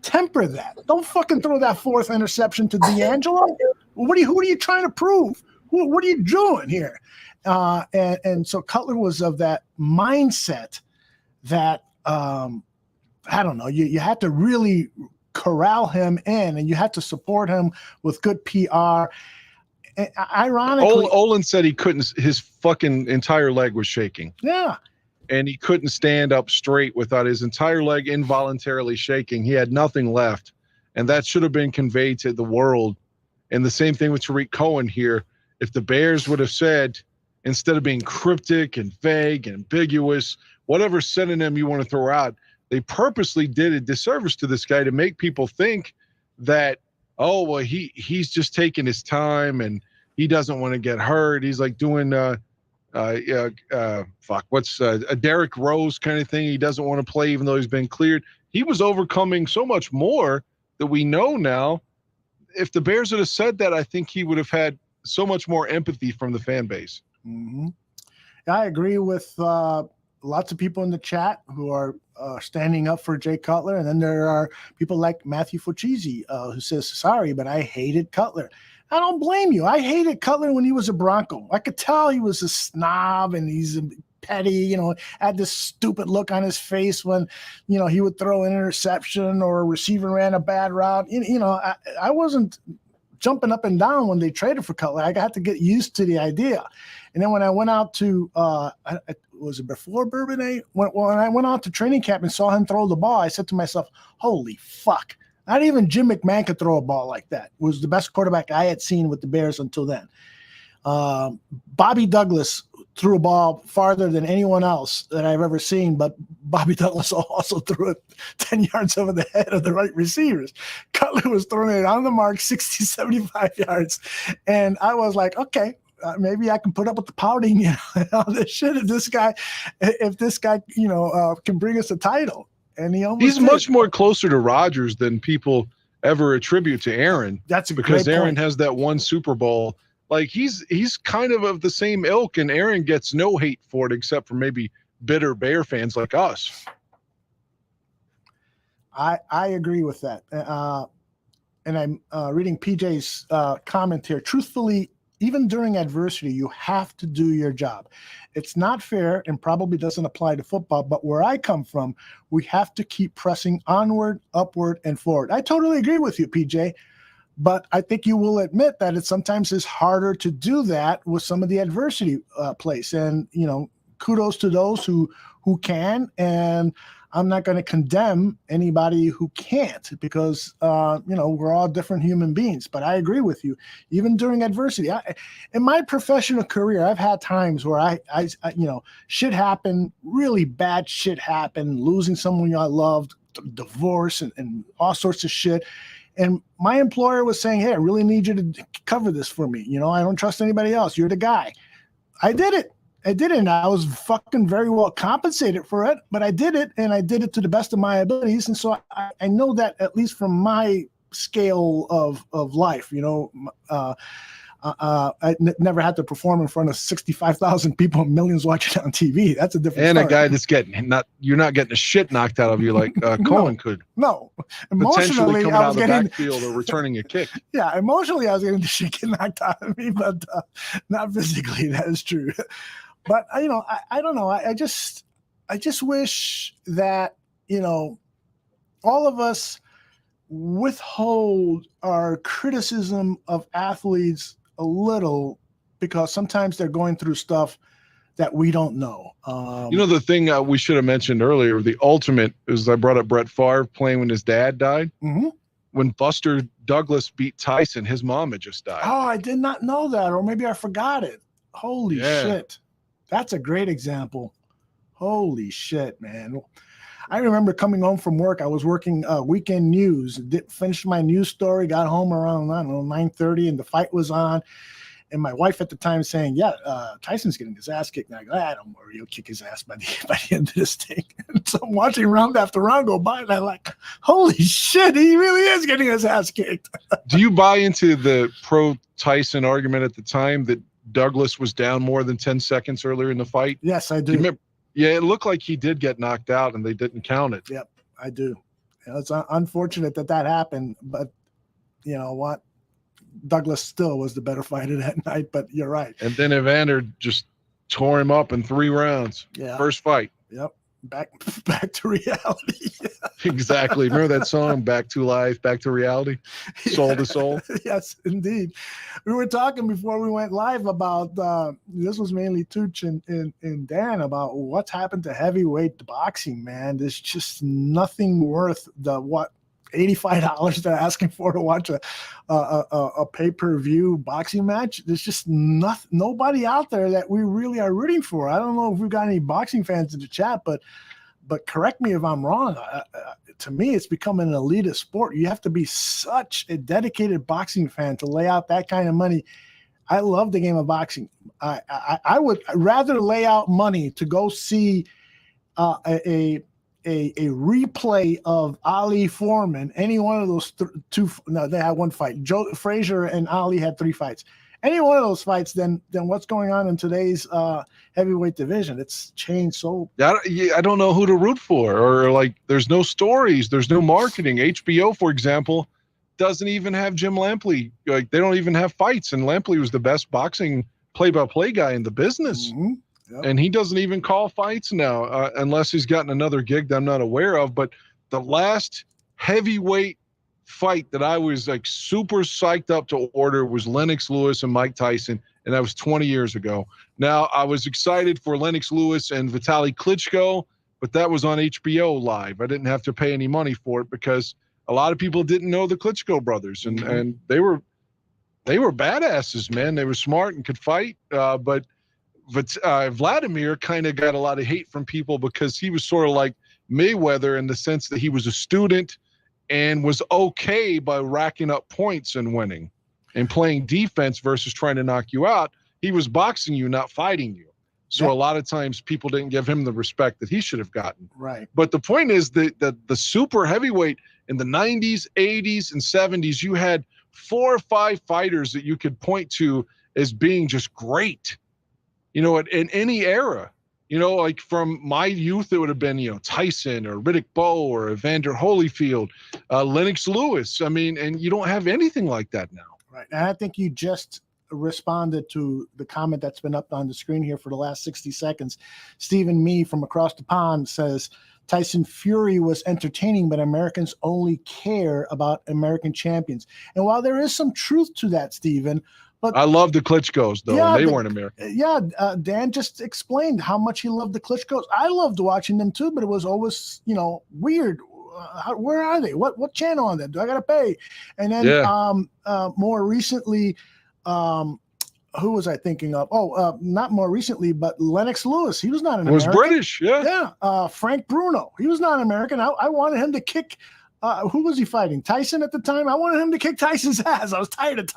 temper that. Don't fucking throw that fourth interception to D'Angelo. Who are you trying to prove? What are you doing here? And so Cutler was of that mindset that, I don't know, you had to really corral him in, and you had to support him with good PR. And ironically, Olin said he couldn't, his fucking entire leg was shaking. Yeah. And he couldn't stand up straight without his entire leg involuntarily shaking. He had nothing left. And that should have been conveyed to the world. And the same thing with Tarik Cohen here. If the Bears would have said, instead of being cryptic and vague and ambiguous, whatever synonym you want to throw out, they purposely did a disservice to this guy to make people think that, oh, well, he's just taking his time and he doesn't want to get hurt. He's like doing a Derrick Rose kind of thing. He doesn't want to play even though he's been cleared. He was overcoming so much more that we know now. If the Bears would have said that, I think he would have had so much more empathy from the fan base. Mm-hmm. I agree with lots of people in the chat who are standing up for Jay Cutler. And then there are people like Matthew Fuchisi who says, sorry, but I hated Cutler. I don't blame you. I hated Cutler when he was a Bronco. I could tell he was a snob and he's petty, had this stupid look on his face when, he would throw an interception or a receiver ran a bad route. I wasn't jumping up and down when they traded for Cutler. I got to get used to the idea. And then when I went out to, was it before Bourbon Day? When I went out to training camp and saw him throw the ball, I said to myself, holy fuck. Not even Jim McMahon could throw a ball like that. It was the best quarterback I had seen with the Bears until then. Bobby Douglas threw a ball farther than anyone else that I've ever seen, but Bobby Douglas also threw it 10 yards over the head of the right receivers. Cutler was throwing it on the mark 60, 75 yards. And I was like, okay, maybe I can put up with the pouting, and all this shit. If this guy, can bring us a title. And he's much more closer to Rodgers than people ever attribute to Aaron. That's a because great Aaron point. has that one Super Bowl. Like he's kind of the same ilk, and Aaron gets no hate for it except for maybe bitter Bear fans like us. I agree with that. And I'm reading PJ's comment here. Truthfully, even during adversity, you have to do your job. It's not fair and probably doesn't apply to football, but where I come from, we have to keep pressing onward, upward, and forward. I totally agree with you, PJ, but I think you will admit that it sometimes is harder to do that with some of the adversity place. And, kudos to those who can, and I'm not going to condemn anybody who can't because, we're all different human beings. But I agree with you. Even during adversity, in my professional career, I've had times where I shit happened, really bad shit happened, losing someone I loved, divorce, and all sorts of shit. And my employer was saying, hey, I really need you to cover this for me. I don't trust anybody else. You're the guy. I did it. And I was fucking very well compensated for it, but I did it, and I did it to the best of my abilities. And so I know that at least from my scale of life, I never had to perform in front of 65,000 people and millions watching on TV. That's a different And story. a guy that's you're not getting the shit knocked out of you like Cohen could. No, Potentially emotionally, coming I out was of the getting backfield or returning a kick. Yeah, emotionally, I was getting the shit get knocked out of me, but not physically. That is true. But I don't know. I just wish that all of us withhold our criticism of athletes a little because sometimes they're going through stuff that we don't know. The thing we should have mentioned earlier, the ultimate is I brought up Brett Favre playing when his dad died. Mm-hmm. When Buster Douglas beat Tyson, his mom had just died. Oh, I did not know that, or maybe I forgot it. Holy shit. That's a great example. Holy shit, man. I remember coming home from work. I was working weekend news, finished my news story, got home around, 9:30, and the fight was on. And my wife at the time saying, Tyson's getting his ass kicked. And I go, don't worry, he'll kick his ass by the end of this thing. And so I'm watching round after round go by, and I'm like, holy shit, he really is getting his ass kicked. Do you buy into the pro-Tyson argument at the time that Douglas was down more than 10 seconds earlier in the fight? Yes, I do. Yeah, it looked like he did get knocked out, and they didn't count it. Yep, I do. It's unfortunate that happened, but you know what? Douglas still was the better fighter that night, but you're right. And then Evander just tore him up in 3 rounds. Yeah. First fight. Yep. Back to reality. Exactly. Remember that song, Back to Life, Back to Reality? Soul to Soul? Yes, indeed. We were talking before we went live about, this was mainly Tooch and Dan, about what's happened to heavyweight boxing, man. There's just nothing worth the, $85 they're asking for to watch a pay-per-view boxing match. There's just nobody out there that we really are rooting for. I don't know if we've got any boxing fans in the chat, but correct me if I'm wrong. To me, it's become an elitist sport. You have to be such a dedicated boxing fan to lay out that kind of money. I love the game of boxing. I would rather lay out money to go see a replay of Ali Foreman, any one of those they had one fight. Joe Frazier and Ali had 3 fights. Any one of those fights, then what's going on in today's heavyweight division? It's changed so. I don't know who to root for, or like there's no stories, there's no marketing. HBO, for example, doesn't even have Jim Lampley. Like they don't even have fights, and Lampley was the best boxing play-by-play guy in the business. Mm-hmm. Yep. And he doesn't even call fights now, unless he's gotten another gig that I'm not aware of. But the last heavyweight fight that I was like super psyched up to order was Lennox Lewis and Mike Tyson, and that was 20 years ago. Now, I was excited for Lennox Lewis and Vitaly Klitschko, but that was on HBO Live. I didn't have to pay any money for it because a lot of people didn't know the Klitschko brothers, and they were badasses, man. They were smart and could fight, but Vladimir kind of got a lot of hate from people because he was sort of like Mayweather in the sense that he was a student and was okay by racking up points and winning and playing defense versus trying to knock you out. He was boxing you, not fighting you. So a lot of times people didn't give him the respect that he should have gotten. Right. But the point is that the super heavyweight in the 90s, 80s, and 70s, you had 4 or 5 fighters that you could point to as being just great. You know, in any era, you know, like from my youth, it would have been, you know, Tyson or Riddick Bowe or Evander Holyfield, Lennox Lewis. I mean, and you don't have anything like that now. Right. And I think you just responded to the comment that's been up on the screen here for the last 60 seconds. Stephen Mee from across the pond says, Tyson Fury was entertaining, but Americans only care about American champions. And while there is some truth to that, Stephen, but I love the Klitschkos, though. Yeah, and they weren't American. Yeah, Dan just explained how much he loved the Klitschkos. I loved watching them too, but it was always, you know, weird. Where are they? What channel on that? Do I got to pay? And then more recently, who was I thinking of? Not more recently, but Lennox Lewis. He was not an American. Was British, yeah. Yeah. Frank Bruno. He was not an American. I wanted him to kick. Who was he fighting? Tyson at the time? I wanted him to kick Tyson's ass. I was tired of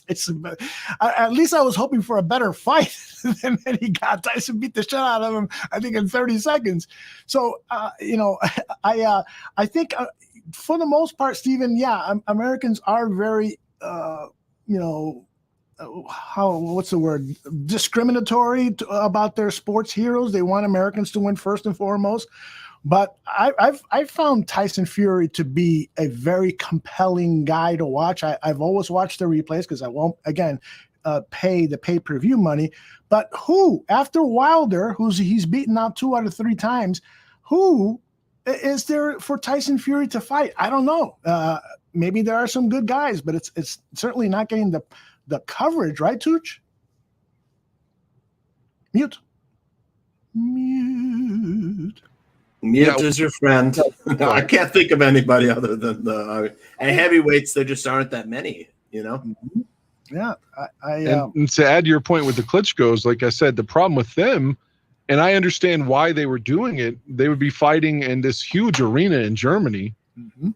Tyson, but at least I was hoping for a better fight than he got. Tyson beat the shit out of him, I think, in 30 seconds. So, you know, I think for the most part, Stephen, Americans are very, you know, what's the word? Discriminatory about their sports heroes. They want Americans to win first and foremost. But I've found Tyson Fury to be a very compelling guy to watch. I've always watched the replays because I won't, again, pay the pay-per-view money. But who, after Wilder, he's beaten out 2 out of 3 times, who is there for Tyson Fury to fight? I don't know. Maybe there are some good guys, but it's certainly not getting the coverage, right, Tooch? Mute. Mute is your friend. No, I can't think of anybody other than the heavyweights. There just aren't that many, you know. Yeah, and to add to your point with the Klitschkos, like I said, the problem with them, and I understand why they were doing it. They would be fighting in this huge arena in Germany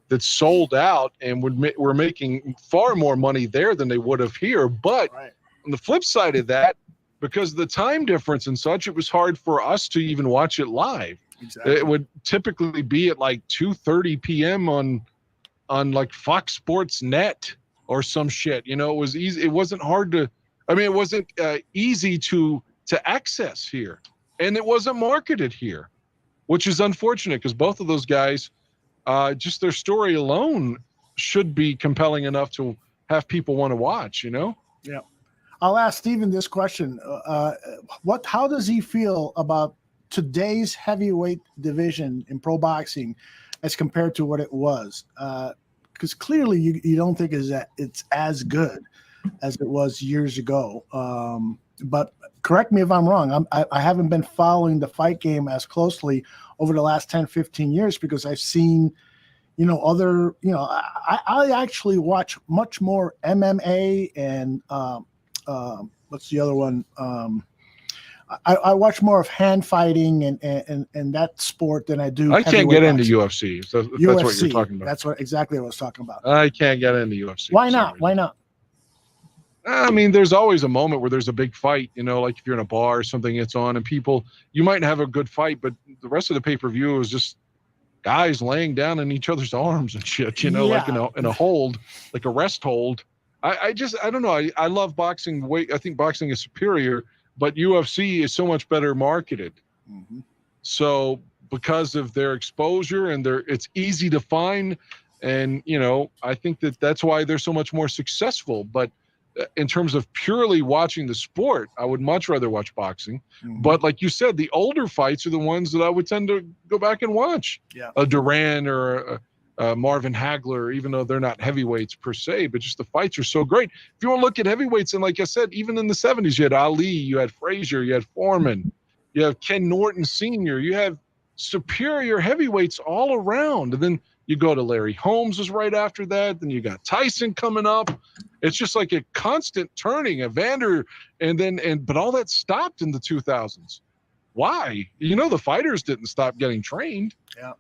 that sold out, and were making far more money there than they would have here. But on the flip side of that, because of the time difference and such, it was hard for us to even watch it live. Exactly. It would typically be at like 2:30 p.m. on like Fox Sports Net or some shit. You know, it was easy. It wasn't hard to. I mean, it wasn't easy to access here, and it wasn't marketed here, which is unfortunate because both of those guys, just their story alone should be compelling enough to have people want to watch, you know? Yeah. I'll ask Steven this question. How does he feel about today's heavyweight division in pro boxing as compared to what it was? Because clearly you don't think it's as good as it was years ago. But correct me if I'm wrong. I haven't been following the fight game as closely over the last 10, 15 years because I've seen, I actually watch much more MMA and what's the other one? I watch more of hand fighting and that sport than I do. I can't get into UFC. So if UFC, that's what you're talking about. That's exactly what I was talking about. I can't get into UFC. Why not? Why not? I mean, there's always a moment where there's a big fight, like if you're in a bar or something, it's on, and you might have a good fight, but the rest of the pay-per-view is just guys laying down in each other's arms and shit, like in a hold, like a rest hold. I don't know. I love boxing. I think boxing is superior, but UFC is so much better marketed. Mm-hmm. So because of their exposure and it's easy to find, and I think that's why they're so much more successful. But in terms of purely watching the sport, I would much rather watch boxing. Mm-hmm. But like you said, the older fights are the ones that I would tend to go back and watch. Yeah. A Duran or a Marvin Hagler, even though they're not heavyweights per se, but just the fights are so great. If you want to look at heavyweights, and like I said, even in the 70s, you had Ali, you had Frazier, you had Foreman, you have Ken Norton Sr., you have superior heavyweights all around. And then you go to Larry Holmes is right after that. Then you got Tyson coming up. It's just like a constant turning, Evander, but all that stopped in the 2000s. Why? The fighters didn't stop getting trained. Yeah.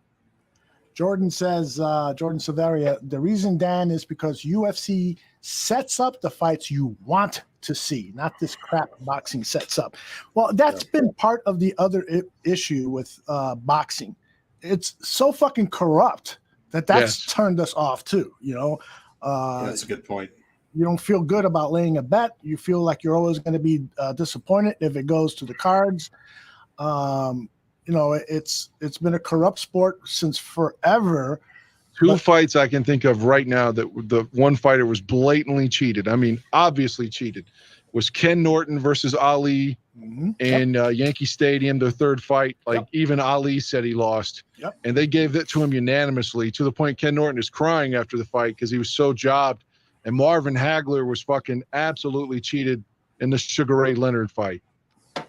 Jordan says, Jordan Severia, the reason, Dan, is because UFC sets up the fights you want to see, not this crap boxing sets up. Well, that's been part of the other issue with boxing. It's so fucking corrupt that's turned us off too. That's a good point. You don't feel good about laying a bet. You feel like you're always going to be disappointed if it goes to the cards. It's been a corrupt sport since forever. Two fights I can think of right now that the one fighter was blatantly cheated. I mean, obviously cheated. Was Ken Norton versus Ali in Yankee Stadium, their third fight. Even Ali said he lost. Yep. And they gave that to him unanimously, to the point Ken Norton is crying after the fight because he was so jobbed. And Marvin Hagler was fucking absolutely cheated in the Sugar Ray Leonard fight.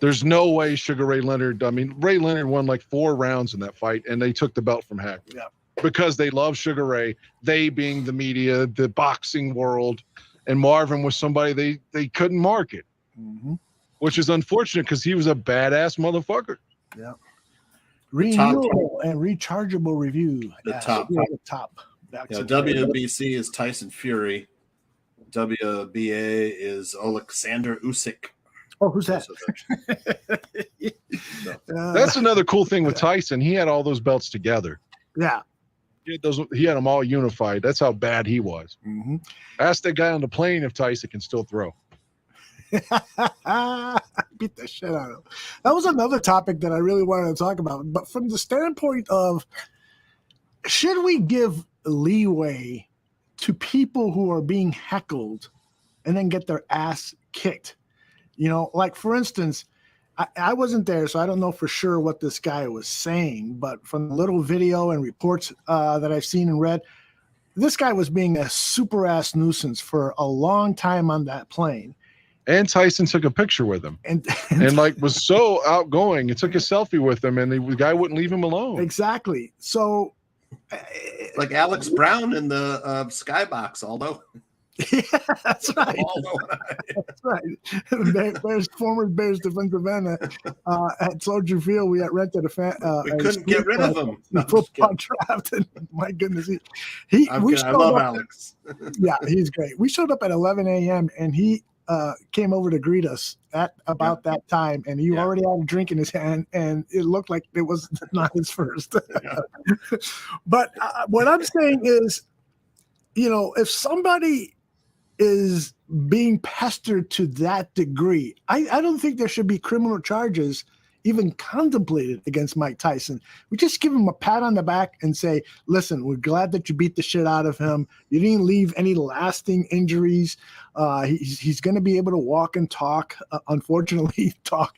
There's no way Sugar Ray Leonard, Ray Leonard won like 4 rounds in that fight, and they took the belt from Hagler. Yeah. Because they love Sugar Ray, they being the media, the boxing world, and Marvin was somebody they couldn't market, which is unfortunate because he was a badass motherfucker. Yeah. Renewable and rechargeable review. The top. WBC is Tyson Fury. WBA is Alexander Usyk. Oh, who's that? That's another cool thing with Tyson. He had all those belts together. Yeah. He had them all unified. That's how bad he was. Mm-hmm. Ask that guy on the plane if Tyson can still throw. Beat the shit out of him. That was another topic that I really wanted to talk about. But from the standpoint of, should we give leeway to people who are being heckled and then get their ass kicked? Like, for instance, I wasn't there, so I don't know for sure what this guy was saying, but from the little video and reports that I've seen and read, this guy was being a super ass nuisance for a long time on that plane. And Tyson took a picture with him and was so outgoing. He took a selfie with him, and the guy wouldn't leave him alone. Exactly. So, like Alex Brown in the Skybox, Aldo. Yeah, that's right. That's right. Bears, former Bears defensive end at Soldier Field. We had rented we couldn't get rid of him. No, football draft. And my goodness, I love Alex. Yeah, he's great. We showed up at 11 a.m. and he came over to greet us at about that time, and he already had a drink in his hand, and it looked like it was not his first. But what I'm saying is, if somebody is being pestered to that degree, I don't think there should be criminal charges even contemplated against Mike Tyson. We just give him a pat on the back and say, listen, we're glad that you beat the shit out of him. You didn't leave any lasting injuries. He's going to be able to walk and talk, unfortunately, talk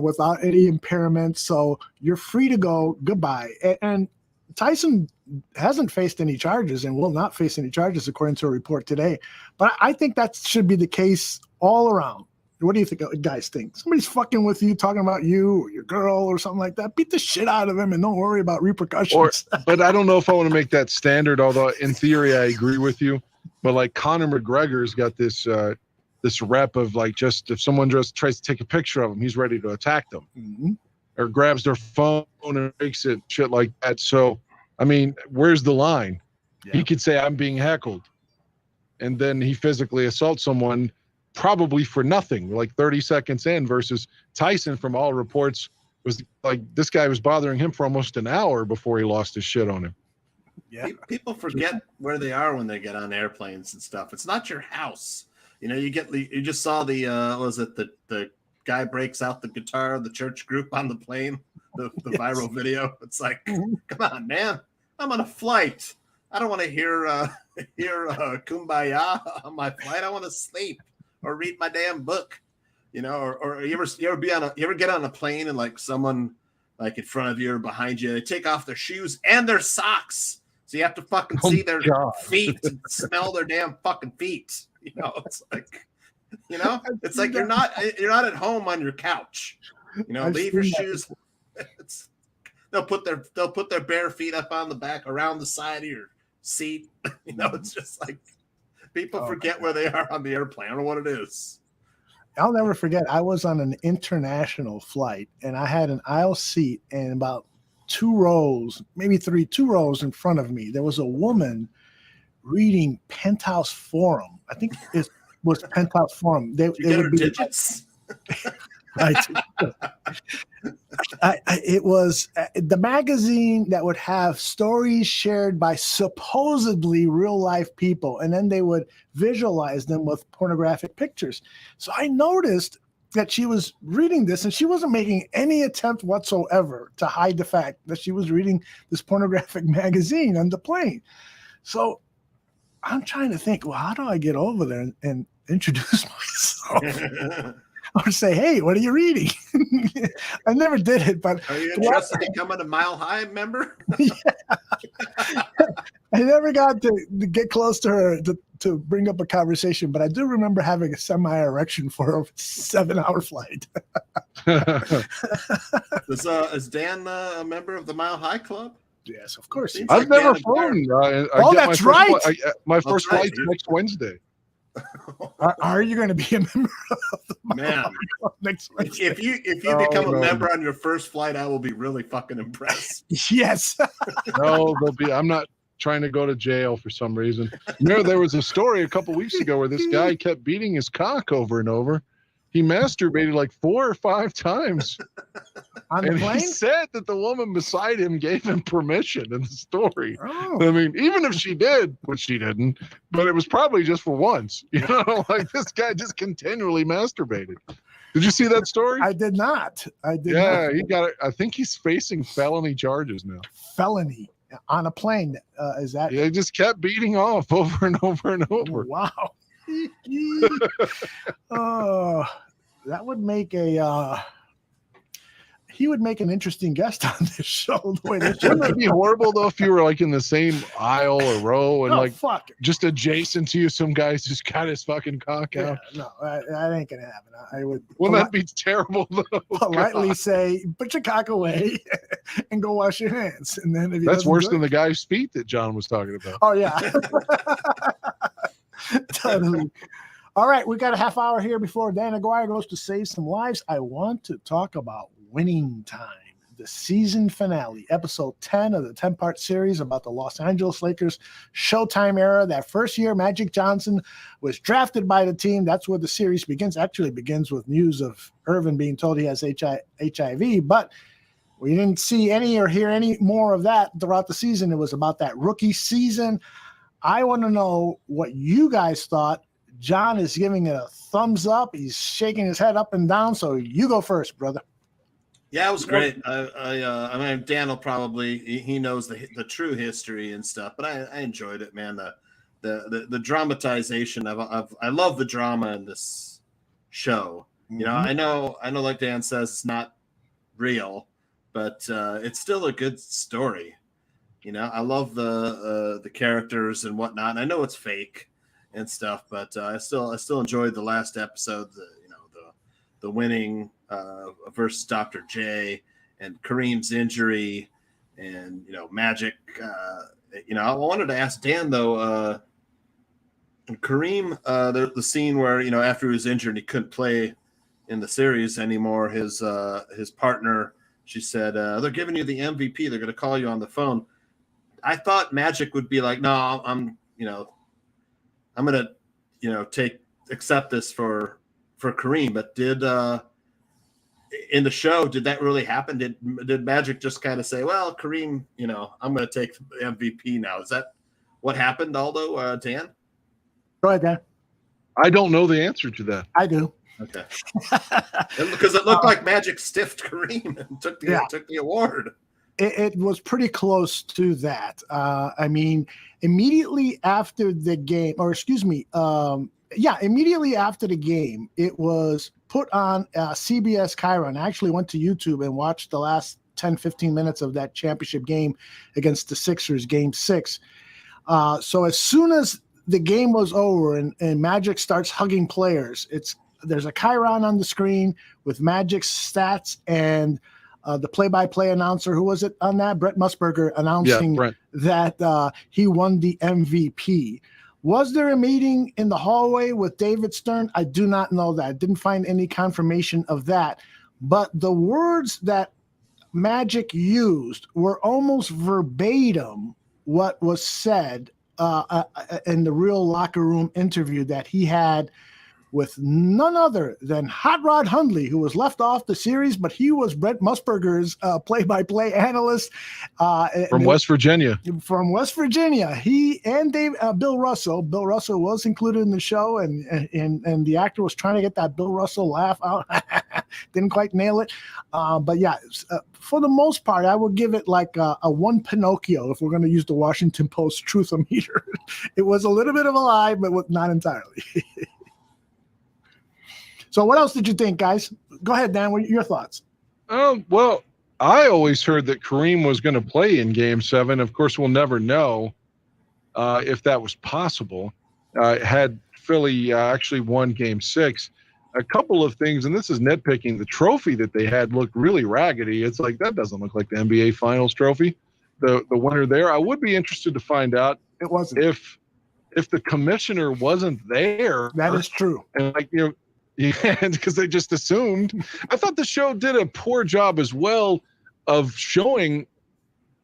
without any impairment. So you're free to go. Goodbye. And Tyson hasn't faced any charges and will not face any charges, according to a report today. But I think that should be the case all around. What do you think, guys think? Somebody's fucking with you, talking about you or your girl or something like that. Beat the shit out of him and don't worry about repercussions. But I don't know if I want to make that standard, although in theory I agree with you. But like Conor McGregor's got this this rep of like, just if someone just tries to take a picture of him, he's ready to attack them. Mm-hmm. Or grabs their phone and makes it, shit like that. So, I mean, where's the line? Yeah. He could say, I'm being heckled. And then he physically assaults someone probably for nothing, like 30 seconds in, versus Tyson, from all reports, was like, this guy was bothering him for almost an hour before he lost his shit on him. Yeah. People forget where they are when they get on airplanes and stuff. It's not your house. You know, you just saw the guy breaks out the guitar of the church group on the plane, the viral video. It's like, come on, man. I'm on a flight. I don't want to hear Kumbaya on my flight. I want to sleep or read my damn book. You know, or you ever get on a plane and like someone like in front of you or behind you, they take off their shoes and their socks. So you have to fucking see their feet and smell their damn fucking feet. You know, it's like, you know, it's like you're not at home on your couch. You know, leave your shoes. They'll put their bare feet up on the back around the side of your seat. You know, it's just like people forget where they are on the airplane. I don't know what it is. I'll never forget. I was on an international flight and I had an aisle seat, and about 2 rows, maybe 2 rows in front of me, there was a woman reading Penthouse Forum. I think it was Penthouse Forum. It would be digits. It was the magazine that would have stories shared by supposedly real life people, and then they would visualize them with pornographic pictures. So I noticed that she was reading this, and she wasn't making any attempt whatsoever to hide the fact that she was reading this pornographic magazine on the plane. So I'm trying to think, well, how do I get over there and introduce myself? Or say, hey, what are you reading? I never did it, but are you interested in becoming a Mile High member? I never got to get close to her to bring up a conversation, but I do remember having a semi-erection for a 7-hour flight. Is Dan a member of the Mile High Club? Yes, of course. I've never flown. That's right. My first flight's next Wednesday. Are you going to be a member of the Man, next Wednesday? If you become a member on your first flight, I will be really fucking impressed. Yes. No, I'm not trying to go to jail for some reason. You know, there was a story a couple weeks ago where this guy kept beating his cock over and over. He masturbated like 4 or 5 times. On the plane? He said that the woman beside him gave him permission in the story. Oh. I mean, even if she did, which she didn't, but it was probably just for once. You know, like this guy just continually masturbated. Did you see that story? I did not. Yeah, he got it. I think he's facing felony charges now. Felony on a plane. Is that? Yeah, he just kept beating off over and over and over. Wow. Oh, that would make he would make an interesting guest on this show. Wouldn't it be horrible though if you were like in the same aisle or row and just adjacent to you, some guy's just got his fucking cock out? No, that ain't gonna happen. I would. Wouldn't that be terrible though? Politely say, put your cock away and go wash your hands. And then if that's worse than the guy's feet that John was talking about. Oh yeah. Totally. All right, we got a half hour here before Dan Aguirre goes to save some lives. I want to talk about Winning Time, the season finale, episode 10 of the 10-part series about the Los Angeles Lakers Showtime era. That first year, Magic Johnson was drafted by the team. That's where the series begins. Actually begins with news of Irvin being told he has HIV, but we didn't see any or hear any more of that throughout the season. It was about that rookie season. I want to know what you guys thought. John is giving it a thumbs up. He's shaking his head up and down. So you go first, brother. Yeah, it was great. I mean, Dan will probably he knows the true history and stuff, but I enjoyed it, man. The dramatization of I love the drama in this show. You know, I know, like Dan says, it's not real, but it's still a good story. You know, I love the characters and whatnot. And I know it's fake and stuff, but I still enjoyed the last episode. The winning versus Dr. J and Kareem's injury, and Magic. I wanted to ask Dan though. Kareem, the scene where after he was injured and he couldn't play in the series anymore, his partner, she said, they're giving you the MVP. They're going to call you on the phone. I thought Magic would be like, no, I'm going to accept this for Kareem. But did in the show, did that really happen? Did Magic just kind of say, well, Kareem, I'm going to take the MVP now? Is that what happened, Aldo, Dan? Go ahead, Dan. I don't know the answer to that. I do. Okay. Because it looked like Magic stiffed Kareem and took the award. It was pretty close to that. I mean, immediately after the game, immediately after the game, it was put on CBS Chiron. I actually went to YouTube and watched the last 10, 15 minutes of that championship game against the Sixers, game 6. So as soon as the game was over and Magic starts hugging players, there's a Chiron on the screen with Magic's stats and the play-by-play announcer, who was it on that? Brett Musburger announcing that he won the MVP. Was there a meeting in the hallway with David Stern? I do not know that. I didn't find any confirmation of that. But the words that Magic used were almost verbatim what was said in the real locker room interview that he had with none other than Hot Rod Hundley, who was left off the series, but he was Brett Musburger's play-by-play analyst from West Virginia. From West Virginia, he and Bill Russell. Bill Russell was included in the show, and the actor was trying to get that Bill Russell laugh out. Didn't quite nail it, but yeah, for the most part, I would give it like a one Pinocchio if we're going to use the Washington Post truth-o-meter. It was a little bit of a lie, but not entirely. So what else did you think, guys? Go ahead, Dan. What are your thoughts? Well, I always heard that Kareem was going to play in Game 7. Of course, we'll never know if that was possible. Had Philly actually won Game 6, a couple of things, and this is nitpicking, the trophy that they had looked really raggedy. It's like, that doesn't look like the NBA Finals trophy. The winner there. I would be interested to find out it wasn't if the commissioner wasn't there. That is true. And yeah, because they just assumed. I thought the show did a poor job as well of showing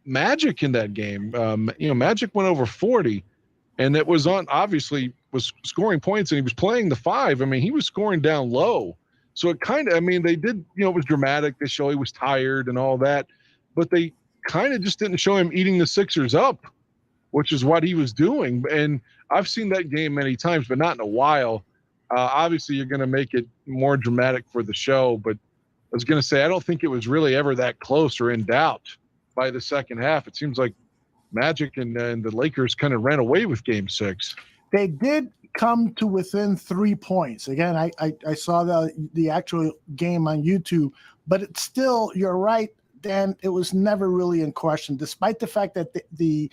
Magic in that game. Magic went over 40, and it was obviously was scoring points, and he was playing the 5. I mean, he was scoring down low. So it kind of, they did, it was dramatic. They show he was tired and all that, but they kind of just didn't show him eating the Sixers up, which is what he was doing. And I've seen that game many times, but not in a while. Obviously, you're going to make it more dramatic for the show, but I was going to say, I don't think it was really ever that close or in doubt by the second half. It seems like Magic and the Lakers kind of ran away with Game 6. They did come to within 3 points. Again, I saw the actual game on YouTube, but it's still, you're right, Dan, it was never really in question. Despite the fact that the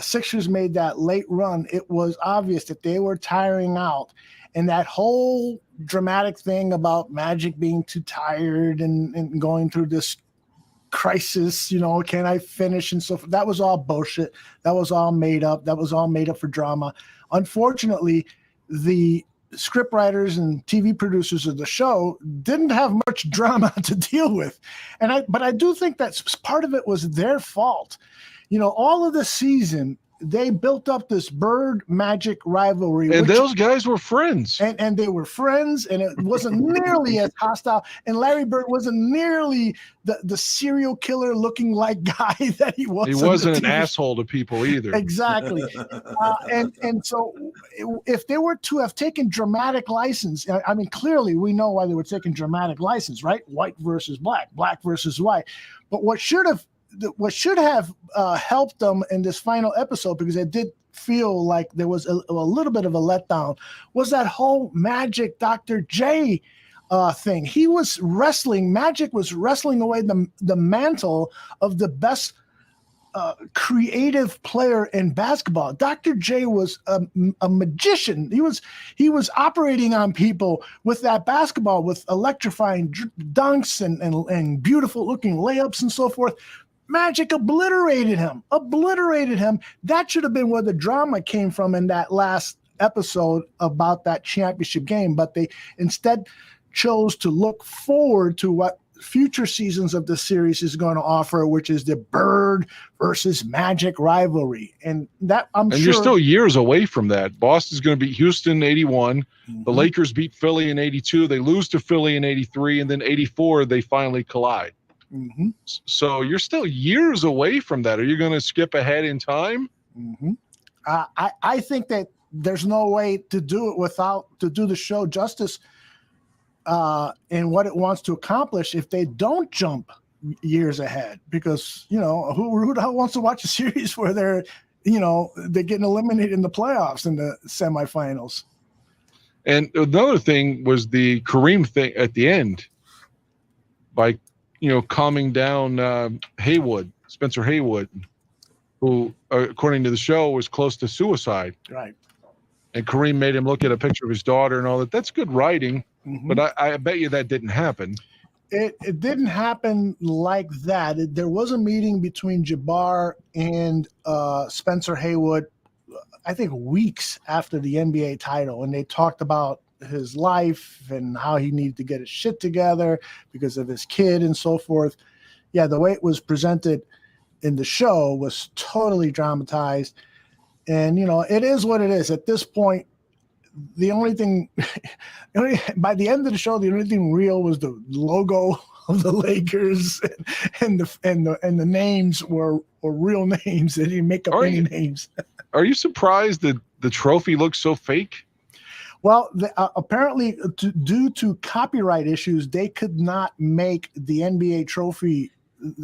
Sixers made that late run, it was obvious that they were tiring out. And that whole dramatic thing about Magic being too tired and going through this crisis, can I finish and so forth, that was all bullshit. That was all made up. That was all made up for drama. Unfortunately, the scriptwriters and TV producers of the show didn't have much drama to deal with. But I do think that part of it was their fault. All of the season, they built up this Bird Magic rivalry. And those guys were friends. And they were friends, and it wasn't nearly as hostile. And Larry Bird wasn't nearly the serial killer looking like guy that he was. He wasn't an asshole to people either. Exactly. And so if they were to have taken dramatic license, I mean, clearly we know why they were taking dramatic license, right? White versus black, black versus white. But what should have helped them in this final episode, because it did feel like there was a little bit of a letdown, was that whole Magic Dr. J thing. He was wrestling, Magic was wrestling away the mantle of the best creative player in basketball. Dr. J was a magician. He was operating on people with that basketball, with electrifying dunks and beautiful looking layups and so forth. Magic obliterated him. That should have been where the drama came from in that last episode about that championship game, but they instead chose to look forward to what future seasons of the series is going to offer, which is the Bird versus Magic rivalry. And that I'm sure. And you're still years away from that. Boston's going to beat Houston in 81. The Lakers beat Philly in 82. They lose to Philly in 83. And then 84, they finally collide. So you're still years away from that. Are you going to skip ahead in time? I think that there's no way to do it to do the show justice in what it wants to accomplish if they don't jump years ahead, because who the hell wants to watch a series where they're getting eliminated in the playoffs in the semifinals. And another thing was the Kareem thing at the end, by calming down Spencer Haywood, who according to the show was close to suicide. Right. And Kareem made him look at a picture of his daughter and all that. That's good writing. But I bet you that didn't happen. It didn't happen like that. There was a meeting between Jabbar and Spencer Haywood, I think weeks after the NBA title, and they talked about his life and how he needed to get his shit together because of his kid and so forth. Yeah, the way it was presented in the show was totally dramatized. And, it is what it is. At this point, the only thing, by the end of the show, the only thing real was the logo of the Lakers, and the names were real names. They didn't make up any names. Are you surprised that the trophy looks so fake? Well, apparently, due to copyright issues, they could not make the NBA trophy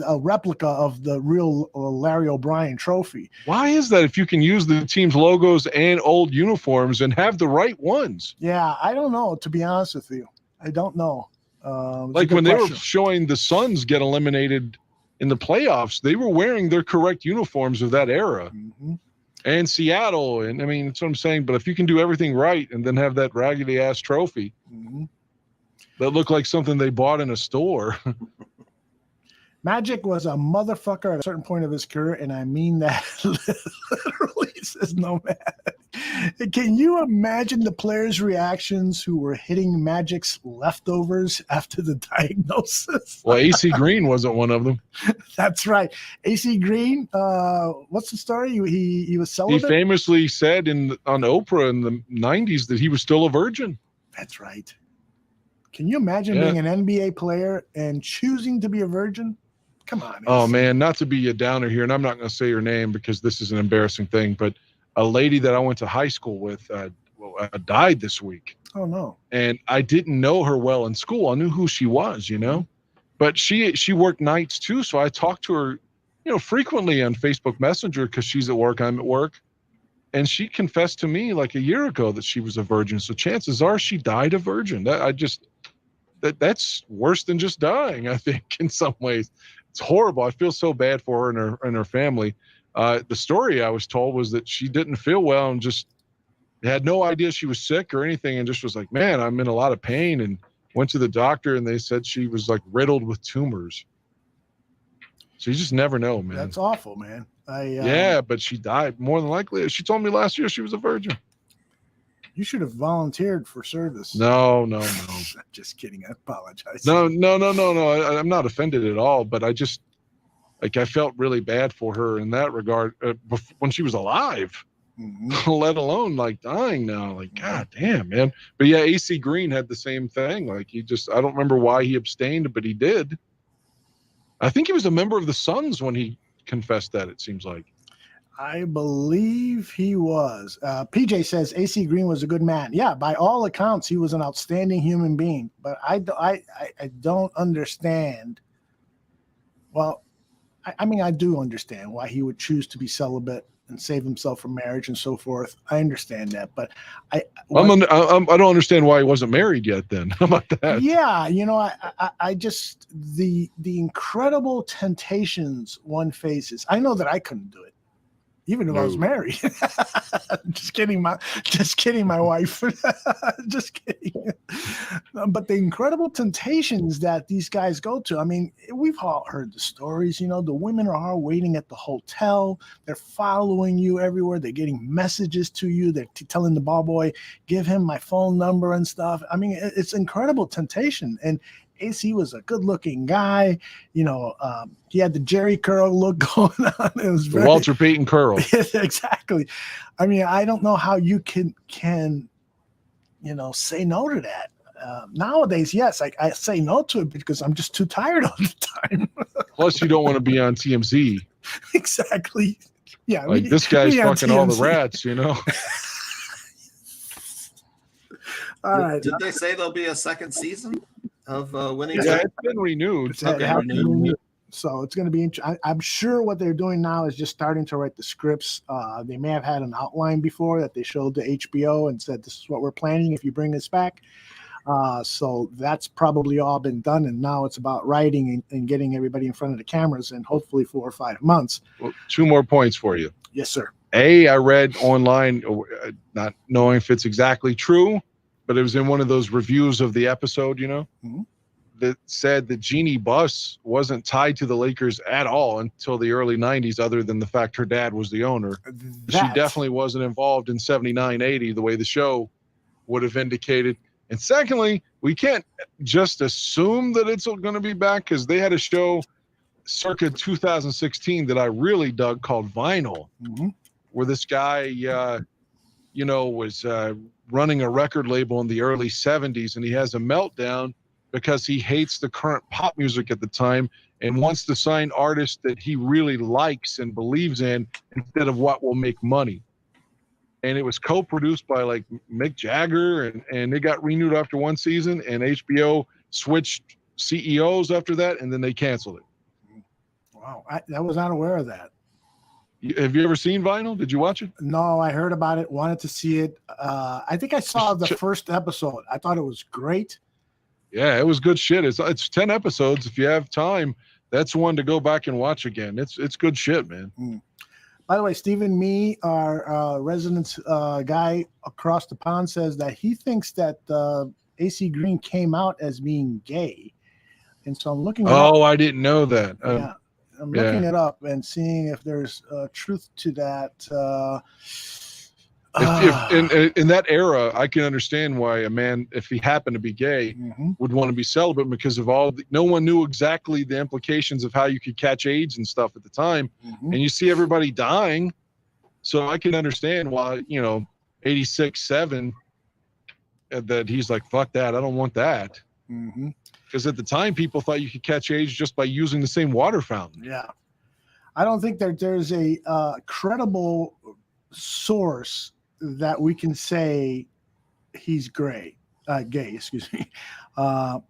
a replica of the real Larry O'Brien trophy. Why is that, if you can use the team's logos and old uniforms and have the right ones? Yeah, I don't know, to be honest with you. I don't know. Like when they were showing the Suns get eliminated in the playoffs, they were wearing their correct uniforms of that era. And Seattle, and I mean, that's what I'm saying. But if you can do everything right and then have that raggedy ass trophy that looked like something they bought in a store. Magic was a motherfucker at a certain point of his career, and I mean that literally, says no man. Can you imagine the players' reactions who were hitting Magic's leftovers after the diagnosis? Well, AC Green wasn't one of them. That's right. AC Green, what's the story? He was celibate? He famously said on Oprah in the 90s that he was still a virgin. That's right. Can you imagine being an NBA player and choosing to be a virgin? Come on. Oh, man, not to be a downer here, and I'm not going to say her name because this is an embarrassing thing, but a lady that I went to high school with died this week. Oh, no. And I didn't know her well in school. I knew who she was, But she worked nights, too, so I talked to her, frequently on Facebook Messenger because she's at work, I'm at work. And she confessed to me like a year ago that she was a virgin. So chances are she died a virgin. That's worse than just dying, I think, in some ways. It's horrible. I feel so bad for her and her family. The story I was told was that she didn't feel well and just had no idea she was sick or anything, and just was like, man, I'm in a lot of pain, and went to the doctor, and they said she was like riddled with tumors. So you just never know, man. That's awful, man. Yeah, but she died more than likely. She told me last year she was a virgin. You should have volunteered for service. No. Just kidding. I apologize. No. I'm not offended at all, but I Like I felt really bad for her in that regard when she was alive, let alone like dying now. Like, God damn, man. But yeah, AC Green had the same thing. Like I don't remember why he abstained, but he did. I think he was a member of the Suns when he confessed that, it seems like. I believe he was. PJ says AC Green was a good man. Yeah, by all accounts, he was an outstanding human being. But I don't understand. Well, I mean, I do understand why he would choose to be celibate and save himself from marriage and so forth. I understand that, but I don't understand why he wasn't married yet. Then how about that? Yeah, you know, I just the incredible temptations one faces. I know that I couldn't do it, even if I was married. Just kidding, my wife. Just kidding. But the incredible temptations that these guys go to. I mean, we've all heard the stories. You know, the women are all waiting at the hotel. They're following you everywhere. They're getting messages to you. They're telling the ball boy, give him my phone number and stuff. I mean, it's incredible temptation. And AC was a good-looking guy. You know, he had the Jerry curl look going on. It was very, Walter Payton curl. Exactly. I mean, I don't know how you can you know, say no to that. Nowadays, yes, I say no to it because I'm just too tired all the time. Plus, you don't want to be on TMZ. Exactly. Yeah. Like this guy's fucking all the rats, you know. All right. Did they say there'll be a second season of Winning? Yeah, it's been renewed. So it's going to be I'm sure what they're doing now is just starting to write the scripts. They may have had an outline before that they showed to HBO and said, this is what we're planning if you bring this back. So that's probably all been done. And now it's about writing and getting everybody in front of the cameras and hopefully 4 or 5 months. Well, 2 more points for you. Yes, sir. I read online, not knowing if it's exactly true, but it was in one of those reviews of the episode, you know, that said that Jeannie Buss wasn't tied to the Lakers at all until the early 90s, other than the fact her dad was the owner. She definitely wasn't involved in 79-80 the way the show would have indicated. And secondly, we can't just assume that it's going to be back, because they had a show circa 2016 that I really dug called Vinyl, where this guy, you know, was running a record label in the early 70s, and he has a meltdown because he hates the current pop music at the time and wants to sign artists that he really likes and believes in instead of what will make money. And it was co-produced by like Mick Jagger, and it got renewed after 1 season, and HBO switched CEOs after that, and then they canceled it. Wow, I was not aware of that. Have you ever seen Vinyl? Did you watch it? No, I heard about it, wanted to see it. I think I saw the first episode. I thought it was great. Yeah, it was good shit. It's 10 episodes. If you have time, that's one to go back and watch again. It's good shit, man. By the way, Stephen Mee, our resident guy across the pond, says that he thinks that AC Green came out as being gay. And so I'm looking I didn't know that. Yeah, I'm looking it up and seeing if there's truth to that. If in that era, I can understand why a man, if he happened to be gay, would want to be celibate, because of no one knew exactly the implications of how you could catch AIDS and stuff at the time. And you see everybody dying. So I can understand why, 86, 7, that he's like, fuck that. I don't want that. Because at the time, people thought you could catch AIDS just by using the same water fountain. Yeah. I don't think that there's a credible source that we can say he's gay, excuse me. I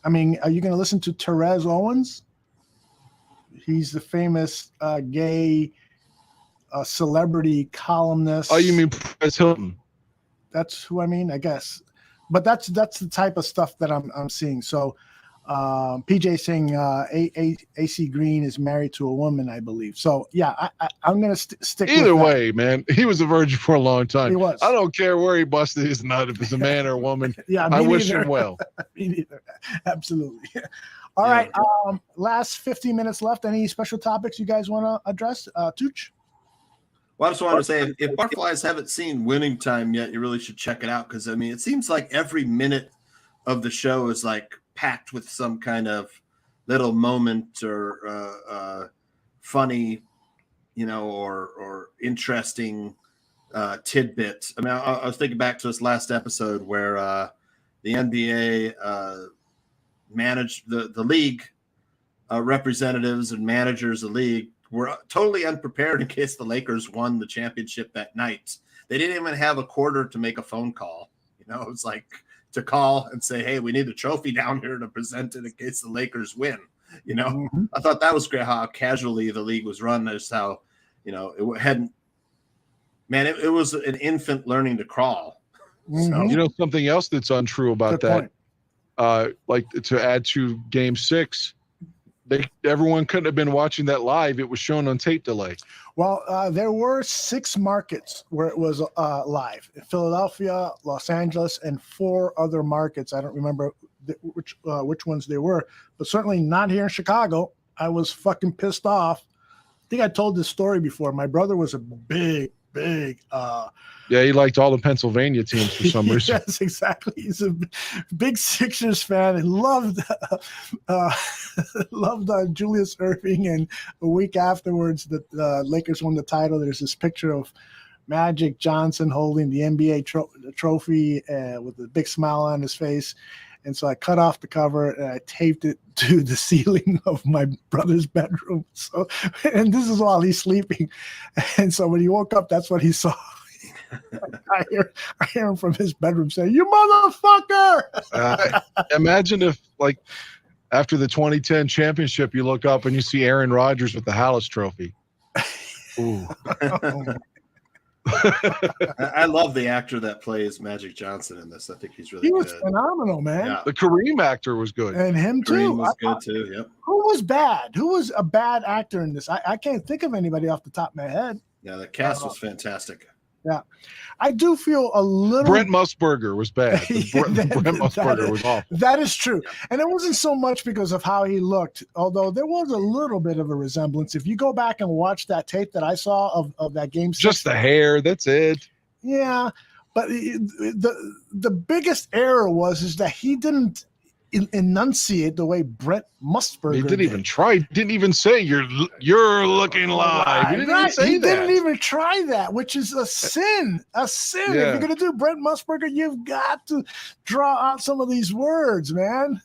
mean, are you going to listen to Terez Owens? He's the famous gay celebrity columnist. Oh, you mean Perez Hilton? That's who I mean, I guess. But that's the type of stuff that I'm seeing. So PJ saying AC Green is married to a woman, I believe. So yeah, I'm gonna stick. Either with way, man, he was a virgin for a long time. He was. I don't care where he busted his nut, if it's a man or a woman. Yeah, I wish him well. Me neither. Absolutely. All right. Last 15 minutes left. Any special topics you guys want to address, Tooch? Well, I just wanted to say, if Butterflies haven't seen Winning Time yet, you really should check it out, because I mean, it seems like every minute of the show is like packed with some kind of little moment or funny, or interesting tidbit. I mean, I was thinking back to this last episode where the NBA managed the league representatives and managers of the league were totally unprepared in case the Lakers won the championship that night. They didn't even have a quarter to make a phone call. It's like to call and say, hey, we need a trophy down here to present it in case the Lakers win. I thought that was great how casually the league was run. Just how, it hadn't, man, it was an infant learning to crawl. So, something else that's untrue about Good that, like to add to Game 6, everyone couldn't have been watching that live. It was shown on tape delay. Well, there were 6 markets where it was live: Philadelphia, Los Angeles, and 4 other markets. I don't remember which ones they were, but certainly not here in Chicago. I was fucking pissed off. I think I told this story before. My brother was a big he liked all the Pennsylvania teams for some reason. Yes, exactly. He's a big Sixers fan and loved Julius Erving. And a week afterwards, the Lakers won the title. There's this picture of Magic Johnson holding the NBA trophy with a big smile on his face. And so I cut off the cover and I taped it to the ceiling of my brother's bedroom. So, and this is while he's sleeping. And so when he woke up, that's what he saw. I hear him from his bedroom saying, "You motherfucker!" Imagine if, like, after the 2010 championship, you look up and you see Aaron Rodgers with the Hallis Trophy. Ooh. I love the actor that plays Magic Johnson in this. I think he's really good. He was phenomenal, man. Yeah. The Kareem actor was good. And him too. Kareem was good too. Yep. Who was bad? Who was a bad actor in this? I can't think of anybody off the top of my head. Yeah, the cast was fantastic. Yeah. I do feel a little. Brent Musburger was bad. Brent Musburger was awful. That is true. And it wasn't so much because of how he looked, although there was a little bit of a resemblance. If you go back and watch that tape that I saw of that game, just the hair, that's it. Yeah. But the biggest error is that he didn't enunciate the way Brent Musburger He didn't even try. Didn't even say you're looking live. He didn't even say he that. Didn't even try that, which is a sin. A sin. Yeah. If you're gonna do Brent Musburger, you've got to draw out some of these words, man.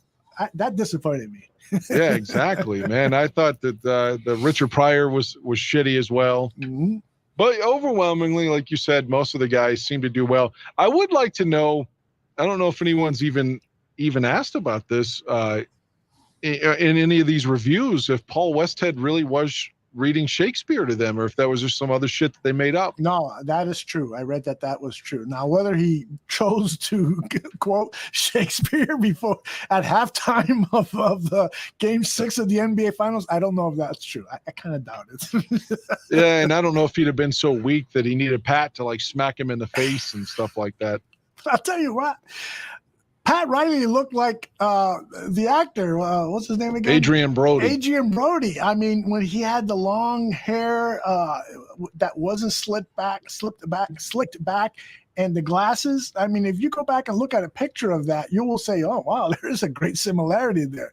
That disappointed me. Yeah, exactly, man. I thought that the Richard Pryor was shitty as well. Mm-hmm. But overwhelmingly, like you said, most of the guys seem to do well. I would like to know. I don't know if anyone's even asked about this in any of these reviews, if Paul Westhead really was reading Shakespeare to them, or if that was just some other shit that they made up. No, that is true. I read that was true. Now, whether he chose to quote Shakespeare before at halftime of the Game 6 of the NBA Finals, I don't know if that's true. I kind of doubt it. Yeah, and I don't know if he'd have been so weak that he needed Pat to like smack him in the face and stuff like that. I'll tell you what. Pat Riley looked like the actor. What's his name again? Adrian Brody. Adrian Brody. I mean, when he had the long hair that wasn't slicked back, and the glasses. I mean, if you go back and look at a picture of that, you will say, "Oh, wow, there is a great similarity there."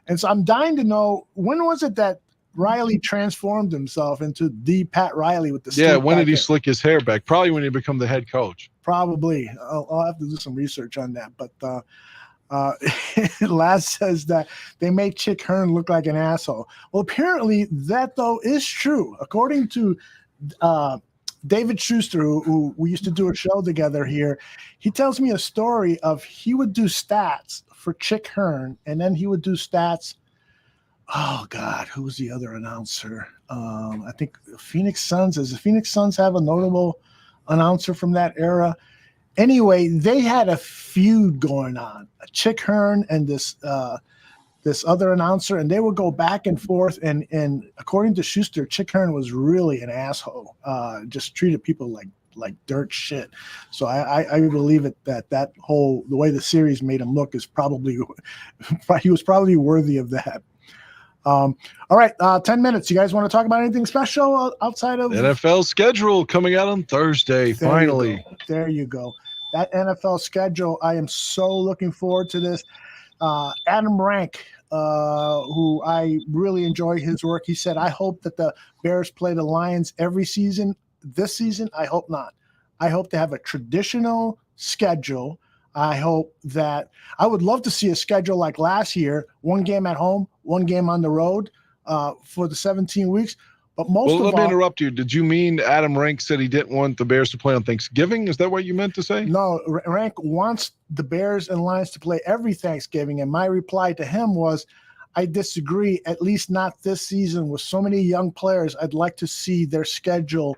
And so I'm dying to know, when was it that Riley transformed himself into the Pat Riley with the when did he slick his hair back? Probably when he became the head coach. Probably. I'll have to do some research on that. But Laz says that they made Chick Hearn look like an asshole. Well, apparently that, though, is true. According to David Schuster, who we used to do a show together here, he tells me a story of he would do stats for Chick Hearn, and then he would do stats. Oh, God, who was the other announcer? I think Phoenix Suns. Does the Phoenix Suns have a notable announcer from that era? Anyway, they had a feud going on, Chick Hearn and this other announcer, and they would go back and forth. And according to Schuster, Chick Hearn was really an asshole, just treated people like dirt shit. So I believe it that the way the series made him look is probably he was probably worthy of that. All right, 10 minutes. You guys want to talk about anything special outside of NFL schedule coming out on Thursday? Finally, there you go. That NFL schedule, I am so looking forward to this. Adam Rank who I really enjoy his work. He said, I hope that the Bears play the Lions every season. This season, I hope not. I hope to have a traditional schedule. I hope that I would love to see a schedule like last year, 1 game at home, 1 game on the road for the 17 weeks. But Let me interrupt you. Did you mean Adam Rank said he didn't want the Bears to play on Thanksgiving? Is that what you meant to say? No, Rank wants the Bears and Lions to play every Thanksgiving. And my reply to him was, I disagree, at least not this season. With so many young players, I'd like to see their schedule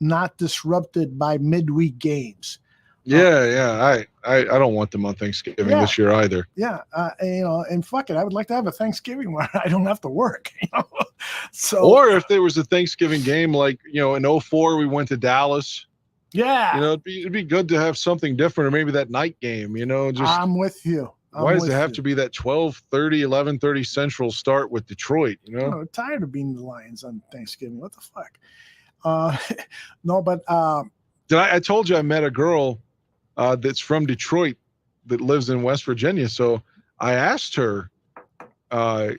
not disrupted by midweek games. Yeah. I don't want them on Thanksgiving this year either. Yeah, and fuck it, I would like to have a Thanksgiving where I don't have to work. So, or if there was a Thanksgiving game like in 04 we went to Dallas. Yeah, it'd be good to have something different, or maybe that night game. I'm with you. Why does it have to be that 12:30, 11:30 Central start with Detroit? I'm tired of being the Lions on Thanksgiving. What the fuck? No, but I told you I met a girl that's from Detroit that lives in West Virginia. So I asked her, are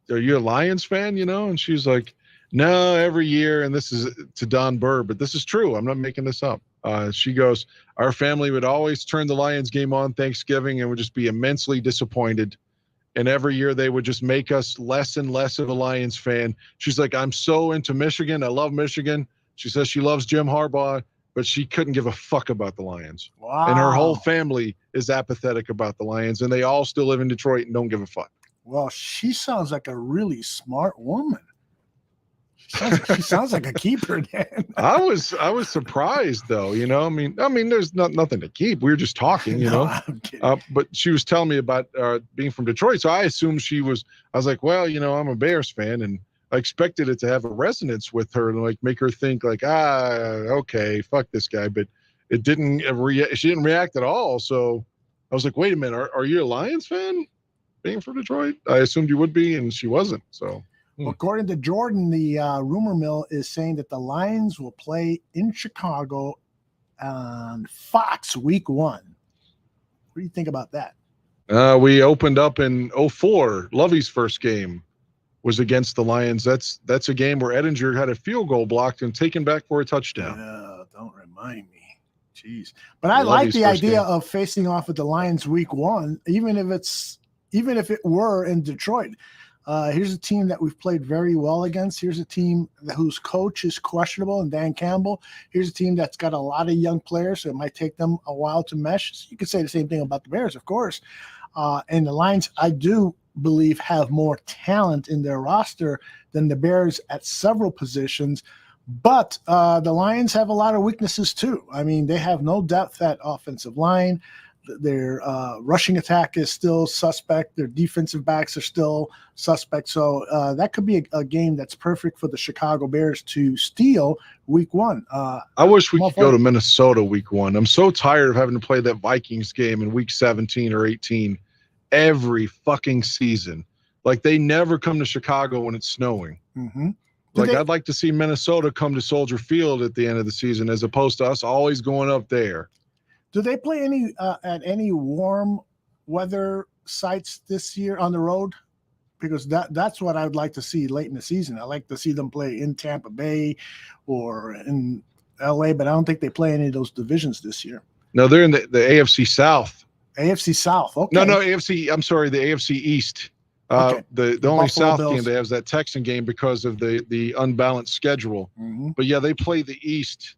you a Lions fan? And she's like, no, every year. And this is to Don Burr, but this is true. I'm not making this up. She goes, our family would always turn the Lions game on Thanksgiving and would just be immensely disappointed. And every year they would just make us less and less of a Lions fan. She's like, I'm so into Michigan. I love Michigan. She says she loves Jim Harbaugh, but she couldn't give a fuck about the Lions. Wow. And her whole family is apathetic about the Lions, and they all still live in Detroit and don't give a fuck. Well, she sounds like a really smart woman. She sounds like a keeper, Dan. I was surprised though, I mean, there's nothing to keep. We were just talking, I'm kidding. But she was telling me about being from Detroit. So I assumed I was like, well, I'm a Bears fan, and I expected it to have a resonance with her and like make her think like, okay, fuck this guy. But it didn't. She didn't react at all. So I was like, wait a minute, are you a Lions fan? Being from Detroit, I assumed you would be, and she wasn't. So. According to Jordan, the rumor mill is saying that the Lions will play in Chicago on Fox week 1. What do you think about that? We opened up in 04. Lovey's first game was against the Lions. That's a game where Edinger had a field goal blocked and taken back for a touchdown. Yeah, don't remind me. Jeez. But I like the idea of facing off with the Lions week 1, even if it were in Detroit. Here's a team that we've played very well against. Here's a team whose coach is questionable, and Dan Campbell. Here's a team that's got a lot of young players, so it might take them a while to mesh. So you could say the same thing about the Bears, of course. And the Lions, I do believe, have more talent in their roster than the Bears at several positions. But the Lions have a lot of weaknesses, too. I mean, they have no depth at offensive line. Their rushing attack is still suspect. Their defensive backs are still suspect. So that could be a game that's perfect for the Chicago Bears to steal week 1. I wish we could go to Minnesota week 1. I'm so tired of having to play that Vikings game in week 17 or 18 every fucking season. Like, they never come to Chicago when it's snowing. Mm-hmm. I'd like to see Minnesota come to Soldier Field at the end of the season as opposed to us always going up there. Do they play at any warm weather sites this year on the road? Because that's what I'd like to see late in the season. I like to see them play in Tampa Bay or in LA, but I don't think they play any of those divisions this year. No, they're in the AFC South. AFC South, okay. No, AFC. I'm sorry, the AFC East. Okay. The only South Bills game they have is that Texan game because of the unbalanced schedule. Mm-hmm. But yeah, they play the East.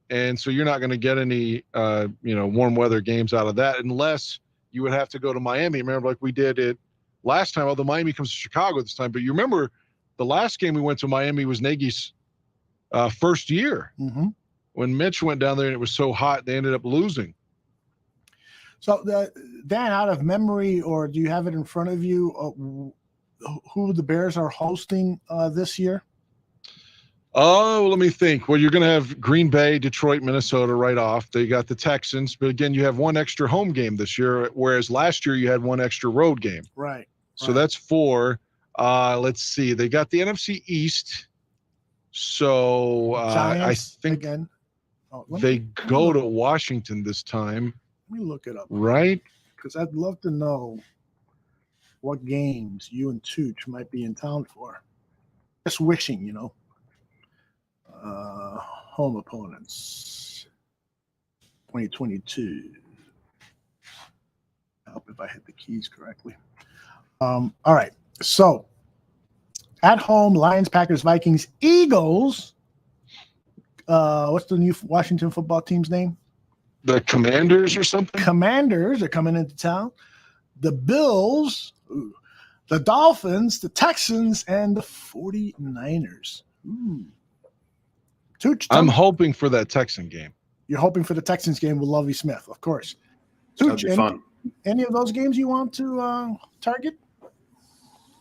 And so you're not going to get any, warm weather games out of that unless you would have to go to Miami. Remember, like we did it last time, although Miami comes to Chicago this time. But you remember the last game we went to Miami was Nagy's first year. Mm-hmm. When Mitch went down there and it was so hot, they ended up losing. So, Dan, out of memory, or do you have it in front of you, who the Bears are hosting this year? Oh, let me think. Well, you're going to have Green Bay, Detroit, Minnesota right off. They got the Texans. But again, you have one extra home game this year, whereas last year you had one extra road game. Right. So that's 4. Let's see. They got the NFC East. So I think again. They go to Washington this time. Let me look it up. Right? Because I'd love to know what games you and Tooch might be in town for. Just wishing, home opponents 2022. I hope if I hit the keys correctly. All right. So at home, Lions, Packers, Vikings, Eagles. What's the new Washington football team's name? The Commanders or something? Commanders are coming into town. The Bills, the Dolphins, the Texans, and the 49ers. I'm hoping for that Texan game. You're hoping for the Texans game with Lovie Smith, of course. That'd be fun. Any of those games you want to target?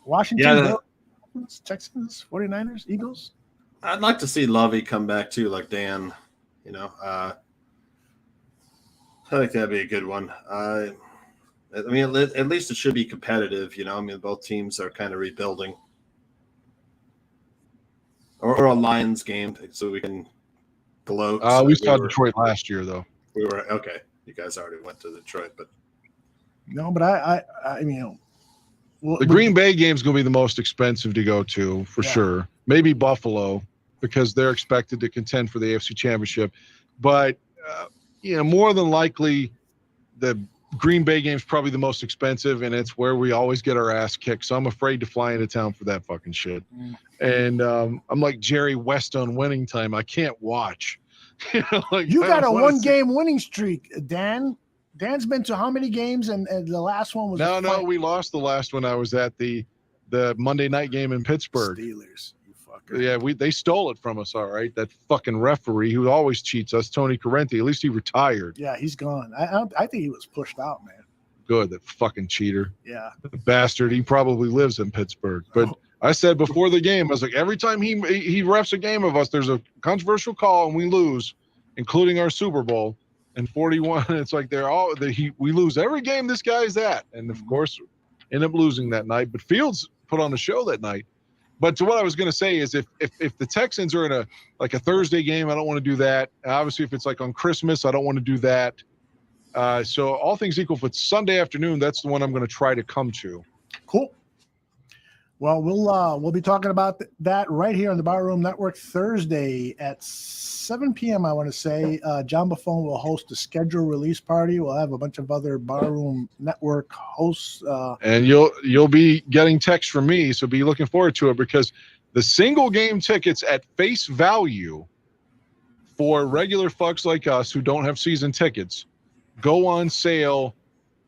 Washington, Bills, Texans, 49ers, Eagles? I'd like to see Lovie come back too, like Dan. I think that'd be a good one. I mean, at least it should be competitive. I mean, both teams are kind of rebuilding. Or a Lions game, so we can gloat. We saw Detroit last year, though. We were okay. You guys already went to Detroit, but no. But I mean, the Green Bay game is going to be the most expensive to go to for sure. Maybe Buffalo, because they're expected to contend for the AFC Championship. But more than likely, the Green Bay game is probably the most expensive, and it's where we always get our ass kicked. So I'm afraid to fly into town for that fucking shit. And I'm like Jerry West on Winning Time. I can't watch. You got a one-game winning streak, Dan. Dan's been to how many games? And the last one was no. We lost the last one. I was at the Monday night game in Pittsburgh. Steelers. Yeah, they stole it from us, all right. That fucking referee who always cheats us, Tony Correnti. At least he retired. Yeah, he's gone. I think he was pushed out, man. Good, that fucking cheater. Yeah. The bastard. He probably lives in Pittsburgh. But I said before the game, I was like, every time he refs a game of us, there's a controversial call and we lose, including our Super Bowl. And 41, it's like we lose every game this guy's at. And of course, end up losing that night. But Fields put on a show that night. But to what I was going to say is if the Texans are in a Thursday game, I don't want to do that. Obviously, if it's like on Christmas, I don't want to do that. So all things equal, if it's Sunday afternoon, that's the one I'm going to try to come to. Cool. Well, we'll be talking about that right here on the Barroom Network Thursday at 7 p.m. I want to say John Buffon will host a schedule release party. We'll have a bunch of other Barroom Network hosts, and you'll be getting text from me, so be looking forward to it because the single game tickets at face value for regular fucks like us who don't have season tickets go on sale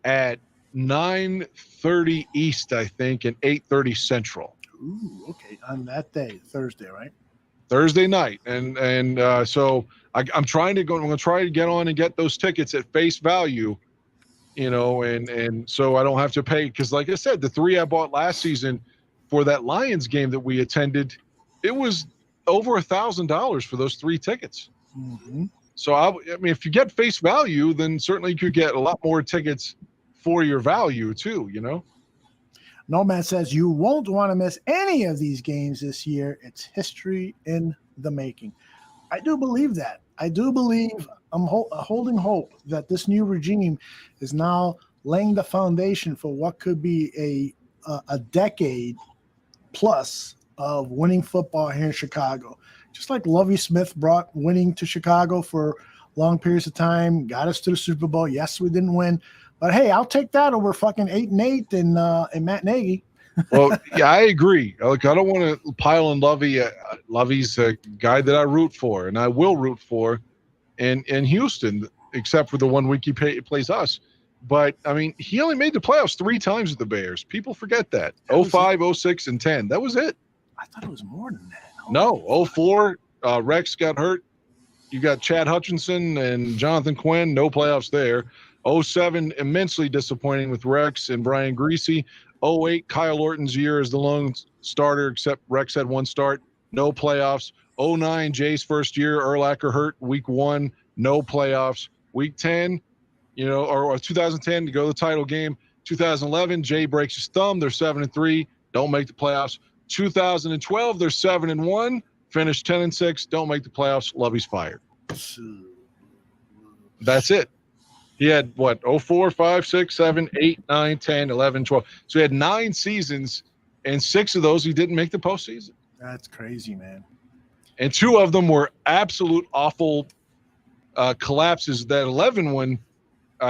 at 9:30 East, I think, and 8:30 Central. Ooh, okay. On that day, Thursday, right? Thursday night, and so I'm going to try to get on and get those tickets at face value, and so I don't have to pay because, like I said, the 3 I bought last season for that Lions game that we attended, it was over $1,000 for those 3 tickets. Mm-hmm. So I mean, if you get face value, then certainly you could get a lot more tickets for your value too, Nomad says you won't want to miss any of these games this year. It's history in the making. I do believe that. I do believe I'm holding hope that this new regime is now laying the foundation for what could be a decade plus of winning football here in Chicago. Just like Lovie Smith brought winning to Chicago for long periods of time, got us to the Super Bowl. Yes, we didn't win. But hey, I'll take that over fucking 8-8 and Matt Nagy. Well, yeah, I agree. Like, I don't want to pile on Lovie. Lovie's a guy that I root for, and I will root for, in Houston, except for the 1 week he plays us. But I mean, he only made the playoffs 3 times with the Bears. People forget that. 05, 06, and 10. That was it. I thought it was more than that. No, 04, Rex got hurt. You got Chad Hutchinson and Jonathan Quinn. No playoffs there. 07, immensely disappointing with Rex and Brian Greasy. 08, Kyle Orton's year as the lone starter, except Rex had 1 start. No playoffs. 09, Jay's first year. Urlacher hurt week 1. No playoffs. Week 10, or 2010 to go to the title game. 2011, Jay breaks his thumb. They're 7-3. Don't make the playoffs. 2012, they're 7-1. Finish 10-6. Don't make the playoffs. Lovey's fired. That's it. He had what? 04, 5, 6, 7, 8, 9, 10, 11, 12. So he had 9 seasons, and 6 of those he didn't make the postseason. That's crazy, man. And 2 of them were absolute awful collapses. That 11 one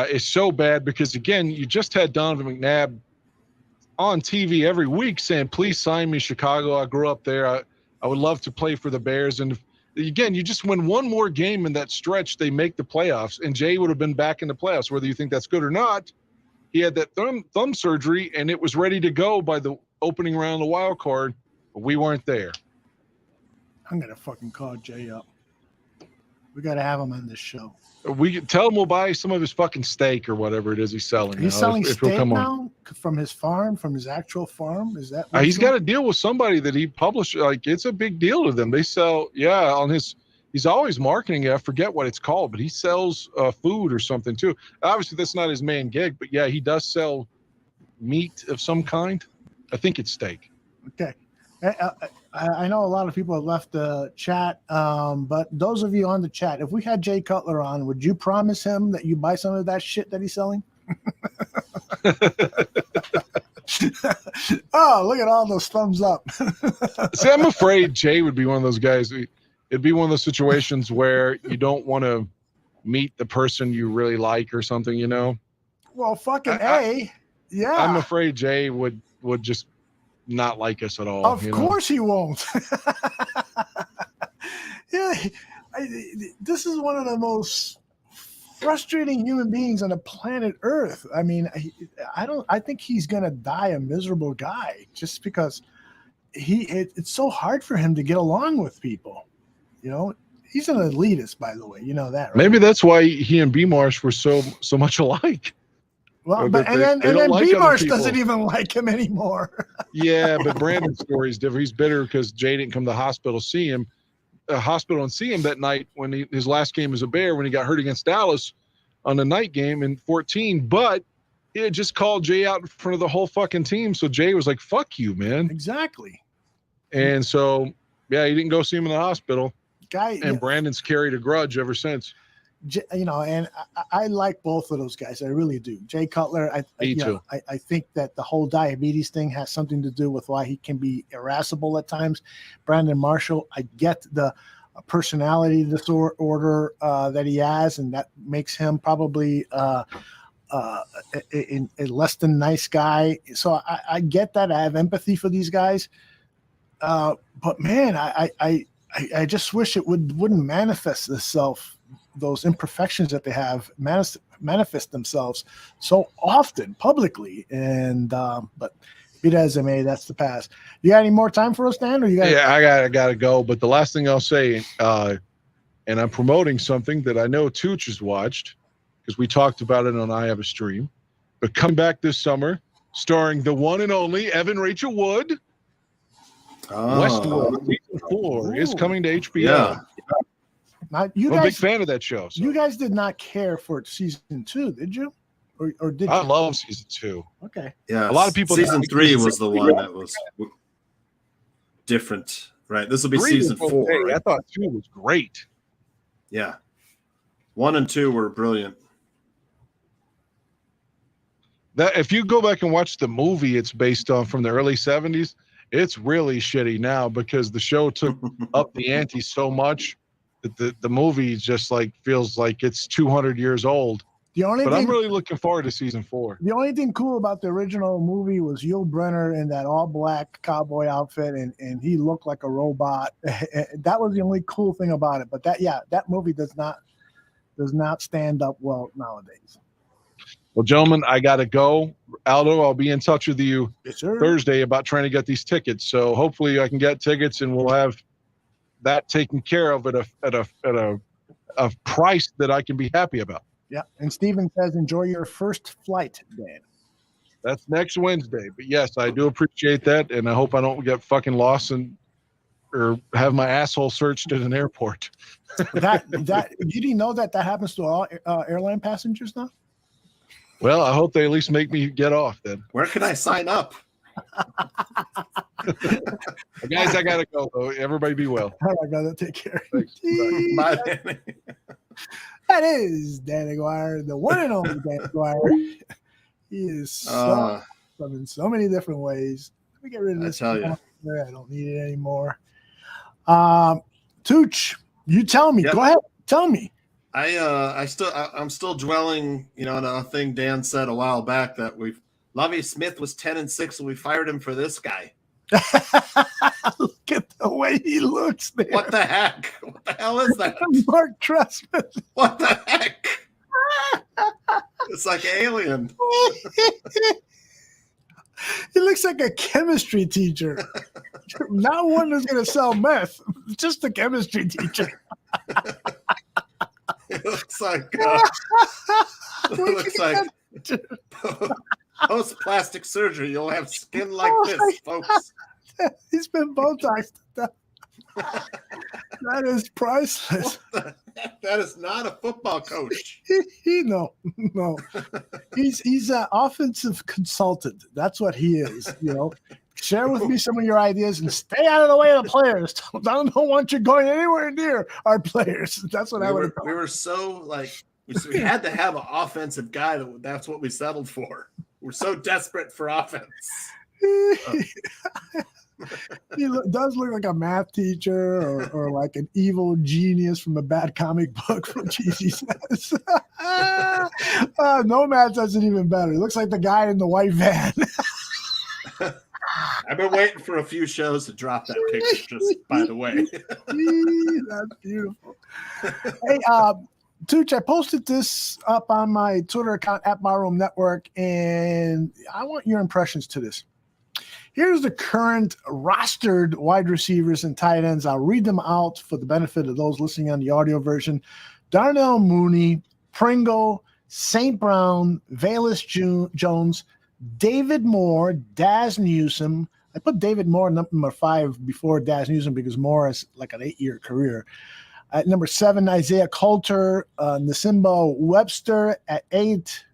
is so bad because, again, you just had Donovan McNabb on TV every week saying, please sign me, Chicago. I grew up there. I would love to play for the Bears. And again, you just win one more game in that stretch, they make the playoffs, and Jay would have been back in the playoffs. Whether you think that's good or not, he had that thumb surgery, and it was ready to go by the opening round of the wild card, but we weren't there. I'm going to fucking call Jay up. We got to have him on this show. We tell him we'll buy some of his fucking steak or whatever it is he's selling. He's selling steak now from his farm, from his actual farm. Is that? He's got a deal with somebody that he published. Like, it's a big deal to them. They sell, on his. He's always marketing it. I forget what it's called, but he sells food or something too. Obviously, that's not his main gig, but yeah, he does sell meat of some kind. I think it's steak. Okay. I know a lot of people have left the chat, but those of you on the chat, if we had Jay Cutler on, would you promise him that you buy some of that shit that he's selling? Oh, look at all those thumbs up. See, I'm afraid Jay would be one of those guys. It'd be one of those situations where you don't want to meet the person you really like or something, you know? Well, fucking yeah. I'm afraid Jay would just not like us at all. Of course he won't. Yeah, this is one of the most frustrating human beings on the planet Earth. I mean, I think he's gonna die a miserable guy just because it's so hard for him to get along with people. You know, he's an elitist, by the way. You know that, right? Maybe that's why he and B. Marsh were so much alike. Well, but and then B. Marsh doesn't even like him anymore. Yeah, but Brandon's story is different. He's bitter because Jay didn't come to the hospital and see him that night when his last game as a Bear, when he got hurt against Dallas on the night game in 14. But he had just called Jay out in front of the whole fucking team. So Jay was like, fuck you, man. Exactly. And so, yeah, he didn't go see him in the hospital. Brandon's carried a grudge ever since. You know, and I like both of those guys. I really do. Jay Cutler, I think that the whole diabetes thing has something to do with why he can be irascible at times. Brandon Marshall, I get the personality disorder that he has, and that makes him probably a less than nice guy. So I get that. I have empathy for these guys. But man, I just wish it wouldn't manifest itself. Those imperfections that they have manifest themselves so often publicly, and but be that as it may, that's the past. You got any more time for us, Dan? Or you got? Yeah, I gotta go. But the last thing I'll say, and I'm promoting something that I know Tooch has watched because we talked about it on I Have a Stream. But coming back this summer, starring the one and only Evan Rachel Wood. Westworld season 4 is coming to HBO. Yeah. I'm a big fan of that show. So. You guys did not care for season 2, did you? Or did you? I love season 2. Okay. Yeah. A lot of people. Season 3 was the one that was different, right? This will be season 4. Okay. Right? I thought 2 was great. Yeah. 1 and 2 were brilliant. That if you go back and watch the movie it's based on from the early 70s, it's really shitty now because the show took up the ante so much. The movie just like feels like it's 200 years old. I'm really looking forward to season 4. The only thing cool about the original movie was Yul Brynner in that all black cowboy outfit, and he looked like a robot. That was the only cool thing about it. But that movie does not stand up well nowadays. Well, gentlemen, I gotta go. Aldo, I'll be in touch with you sir. Thursday about trying to get these tickets. So hopefully I can get tickets and we'll have that taken care of at a price that I can be happy about. Yeah, and Steven says, enjoy your first flight, Dan. That's next Wednesday. But yes, I do appreciate that, and I hope I don't get fucking lost or have my asshole searched at an airport. that you didn't know that happens to all airline passengers now? Well, I hope they at least make me get off then. Where can I sign up? Guys, I gotta go though. Everybody be well. All right, brother. Take care. Thanks. Bye. That is Dan Aguirre, the one and only Dan Aguirre. He is so awesome in so many different ways. Let me get rid of this. I tell you. I don't need it anymore. Tooch, you tell me. Yep. Go ahead. Tell me. I'm still dwelling, on a thing Dan said a while back that Lovie Smith was 10-6 and we fired him for this guy. Look at the way he looks there. What the heck? What the hell is that? Mark Trestman. What the heck? It's like Alien. He looks like a chemistry teacher. Not one who's going to sell meth, just a chemistry teacher. It looks like post plastic surgery. You'll have skin like this, folks. He's been Botoxed. That is priceless. That is not a football coach. No. He's an offensive consultant. That's what he is. Share with me some of your ideas and stay out of the way of the players. I don't want you going anywhere near our players. That's what we were so we had to have an offensive guy. That's what we settled for. We're so desperate for offense. He does look like a math teacher or like an evil genius from a bad comic book from Cheesy Says. Nomad does it even better. He looks like the guy in the white van. I've been waiting for a few shows to drop that picture, just by the way. That's beautiful. Hey, Tooch, I posted this up on my Twitter account at Barroom Network, and I want your impressions to this. Here's the current rostered wide receivers and tight ends. I'll read them out for the benefit of those listening on the audio version. Darnell Mooney, Pringle, St. Brown, Velus Jones, David Moore, Daz Newsome. I put David Moore number 5 before Daz Newsome because Moore has like an 8-year career. At number 7, Isaiah Coulter, Nasimba Webster at 8.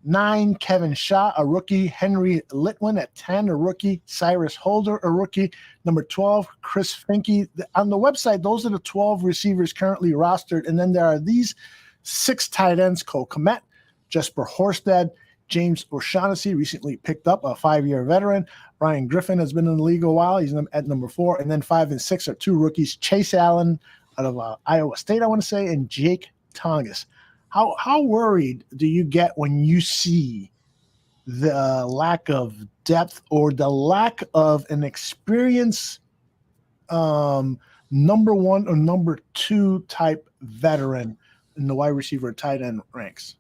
9, Kevin Shaw, a rookie. Henry Litwin at 10, a rookie. Cyrus Holder, a rookie. Number 12, Chris Finke. On the website, those are the 12 receivers currently rostered. And then there are these 6 tight ends: Cole Kmet, Jesper Horsted, James O'Shaughnessy, recently picked up, a 5-year veteran. Ryan Griffin has been in the league a while. He's at number 4. And then 5 and 6 are 2 rookies: Chase Allen out of Iowa State, I want to say, and Jake Tongas. How worried do you get when you see the lack of depth or the lack of an experienced number 1 or number 2 type veteran in the wide receiver tight end ranks?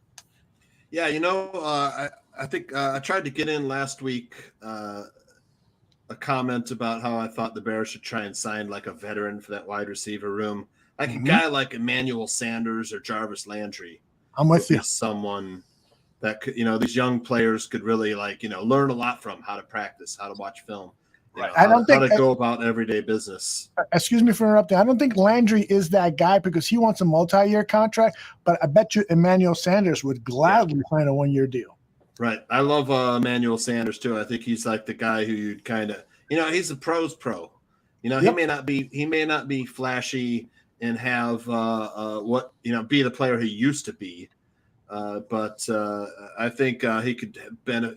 Yeah, I think I tried to get in last week a comment about how I thought the Bears should try and sign like a veteran for that wide receiver room. Like a guy like Emmanuel Sanders or Jarvis Landry. I'm with you. Someone that could, these young players could really learn a lot from: how to practice, how to watch film, how to go about everyday business. Excuse me for interrupting. I don't think Landry is that guy because he wants a multi-year contract, but I bet you Emmanuel Sanders would gladly sign a 1-year deal. Right. I love Emmanuel Sanders too. I think he's like the guy who you'd kind of, he's a pro's pro. He may not be flashy and have be the player he used to be, but I think he could have been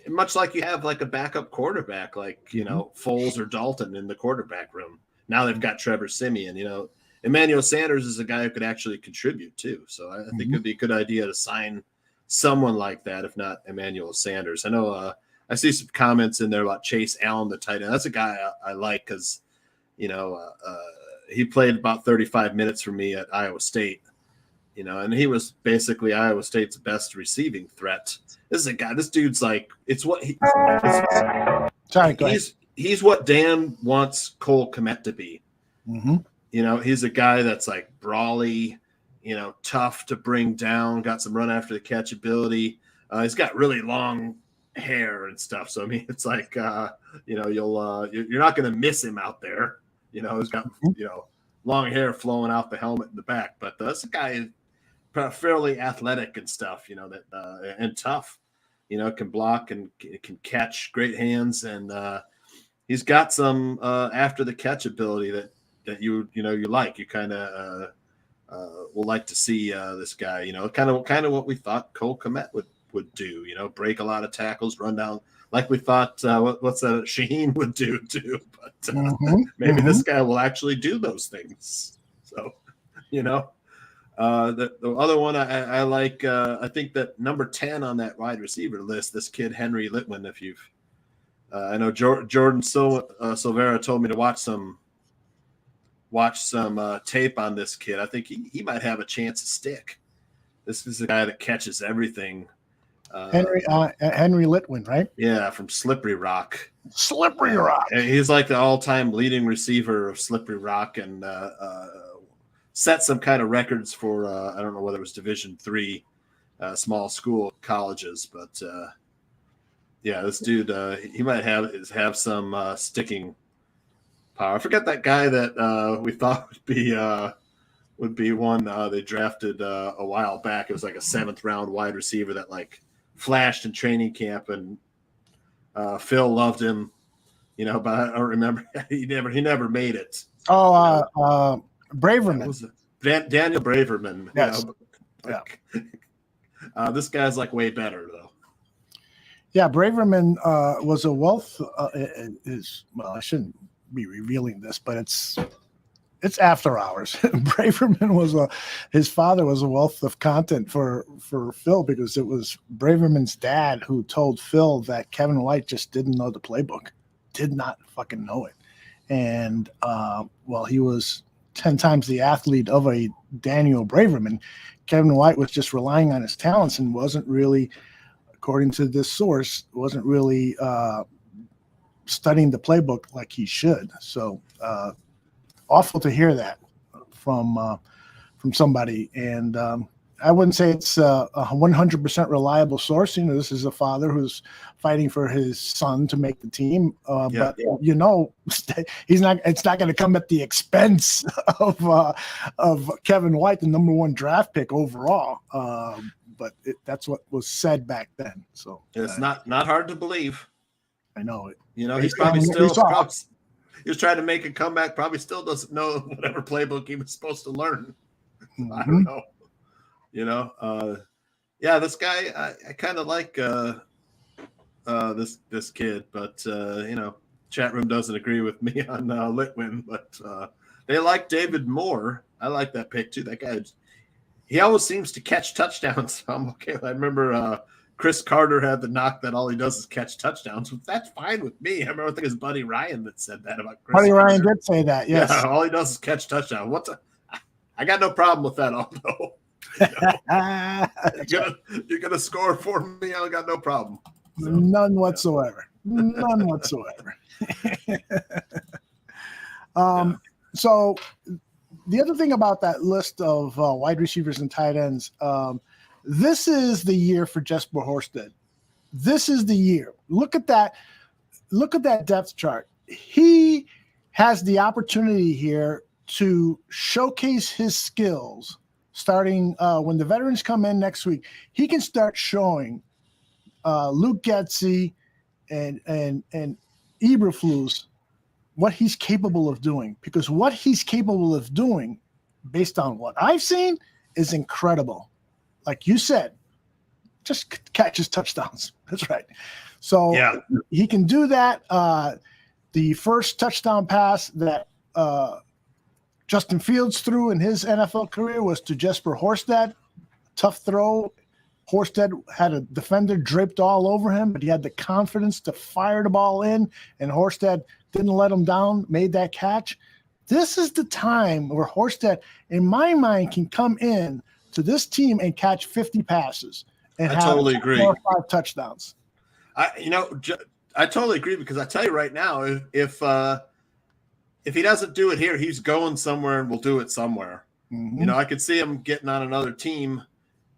much like you have like a backup quarterback like Foles or Dalton in the quarterback room. Now they've got Trevor Siemian. Emmanuel Sanders is a guy who could actually contribute too, so I think it'd be a good idea to sign someone like that, if not Emmanuel Sanders. I know I see some comments in there about Chase Allen, the tight end. That's a guy I like because he played about 35 minutes for me at Iowa State, and he was basically Iowa State's best receiving threat. This dude's like, it's what he's what Dan wants Cole Kmet to be. He's a guy that's like brawly, tough to bring down, got some run after the catch ability. He's got really long hair and stuff. So, I mean, it's like, you're not going to miss him out there. He's got, long hair flowing out the helmet in the back, but that's a guy fairly athletic and stuff, and tough, can block and can catch, great hands. And he's got some after the catch ability that you like. You kind of we'll like to see this guy. You know, kind of what we thought Cole Kmet would do. You know, break a lot of tackles, run down like we thought. What's that? Shaheen would do too. But maybe this guy will actually do those things. So, you know. The other one I like, I think that number 10 on that wide receiver list, this kid Henry Litwin. If you've, I know Jordan Silvera told me to watch some tape on this kid. I think he might have a chance to stick. This is a guy that catches everything. Henry Litwin, right? Yeah, from Slippery Rock. Slippery Rock. He's like the all-time leading receiver of Slippery Rock, and set some kind of records for I don't know whether it was Division III small school colleges, but yeah, this dude he might have some sticking power. I forget that guy that we thought would be one they drafted a while back. It was like a 7th round wide receiver that like flashed in training camp, and Phil loved him, you know, but I don't remember he never made it. Braverman. Daniel Braverman. Yes. You know, this guy's like way better though. Yeah, Braverman was a wealth. Well, I shouldn't be revealing this, but it's after hours. Braverman his father was a wealth of content for Phil, because it was Braverman's dad who told Phil that Kevin White just didn't know the playbook, did not fucking know it, and while he was 10 times the athlete of a Daniel Braverman, Kevin White was just relying on his talents and wasn't really, according to this source, wasn't really studying the playbook like he should. So awful to hear that from somebody. And I wouldn't say it's a 100% reliable source. You know, this is a father who's fighting for his son to make the team. But you know, it's not going to come at the expense of Kevin White, the number 1 draft pick overall. But that's what was said back then. So it's not hard to believe. I know it. You know, he's probably still he was trying to make a comeback. Probably still doesn't know whatever playbook he was supposed to learn. I don't know. You know, yeah, this guy, I kind of like this kid, but you know, chat room doesn't agree with me on Litwin, but they like David Moore. I like that pick too. That guy, he always seems to catch touchdowns. I'm okay. I remember Chris Carter had the knock that all he does is catch touchdowns. That's fine with me. I remember, I think it was Buddy Ryan that said that about Chris Buddy Carter. Ryan did say that, yes. Yeah, all he does is catch touchdowns. I got no problem with that, Aldo. You're gonna score for me. I got no problem. So, none whatsoever. None whatsoever. So the other thing about that list of wide receivers and tight ends, this is the year for Jesper Horsted. This is the year. Look at that. Look at that depth chart. He has the opportunity here to showcase his skills. Starting when the veterans come in next week, he can start showing Luke Getsy and Eberflus what he's capable of doing. Because what he's capable of doing, based on what I've seen, is incredible. Like you said, just catches touchdowns. That's right. So yeah, he can do that. The first touchdown pass that Justin Fields threw in his NFL career was to Jesper Horsted. Tough throw. Horsted had a defender draped all over him, but he had the confidence to fire the ball in, and Horsted didn't let him down, made that catch. This is the time where Horsted, in my mind, can come in to this team and catch 50 passes and have totally agree. 4 or 5 touchdowns. I totally agree, because I tell you right now, if he doesn't do it here, he's going somewhere and will do it somewhere. Mm-hmm. You know, I could see him getting on another team,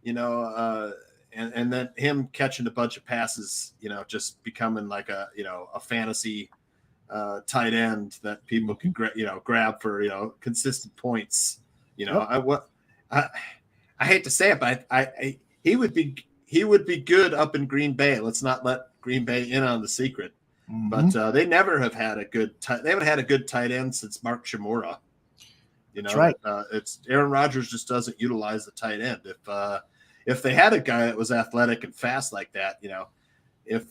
you know, and then him catching a bunch of passes, you know, just becoming like a fantasy tight end that people can grab for, consistent points. You know, I hate to say it, but he would be good up in Green Bay. Let's not let Green Bay in on the secret. But they never have had a good they haven't had a good tight end since Mark Shimura. You know, That's right. It's Aaron Rodgers just doesn't utilize the tight end. If they had a guy that was athletic and fast like that, you know, if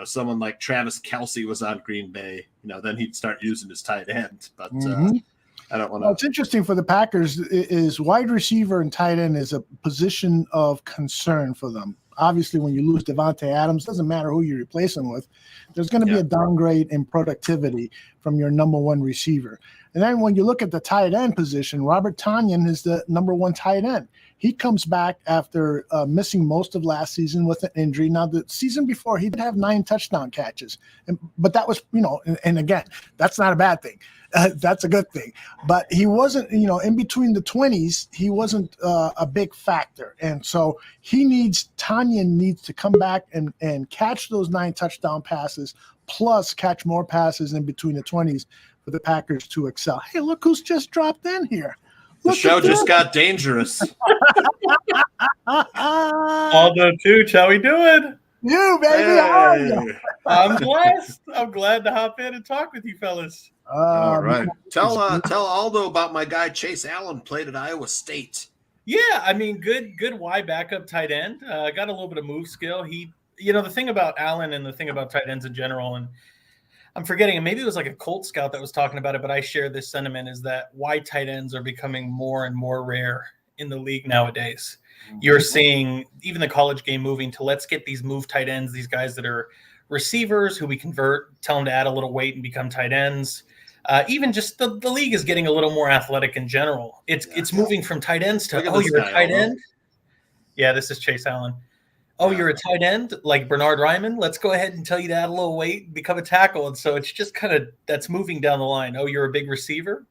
someone like Travis Kelce was on Green Bay, you know, then he'd start using his tight end. But I don't want to. What's interesting for the Packers is wide receiver and tight end is a position of concern for them. Obviously, when you lose Devontae Adams, doesn't matter who you replace him with, there's going to be a downgrade in productivity from your number one receiver. And then when you look at the tight end position, Robert Tonyan is the number one tight end. He comes back after missing most of last season with an injury. Now, the season before, he did have 9 touchdown catches. But that was, and again, that's not a bad thing. That's a good thing. But he wasn't, in between the 20s, he wasn't a big factor. And so Tonyan needs to come back and catch those 9 touchdown passes, plus catch more passes in between the 20s for the Packers to excel. Hey, look who's just dropped in here. The show just got dangerous. Aldo Tooch, how we doing? You, baby. Hey. How are you? I'm blessed. I'm glad to hop in and talk with you fellas. All right. Tell Aldo about my guy Chase Allen, played at Iowa State. Yeah, I mean, good Y backup tight end. Got a little bit of move skill. The thing about Allen and the thing about tight ends in general, and I'm forgetting, and maybe it was like a Colt scout that was talking about it, but I share this sentiment, is that wide tight ends are becoming more and more rare in the league nowadays. You're seeing even the college game moving to, let's get these move tight ends, these guys that are receivers who we convert, tell them to add a little weight and become tight ends. Even just the league is getting a little more athletic in general. It's moving from tight ends to, you're a tight end? Yeah, this is Chase Allen. Oh, you're a tight end like Bernard Ryman? Let's go ahead and tell you to add a little weight, become a tackle. And so it's just kind of, that's moving down the line. Oh, you're a big receiver?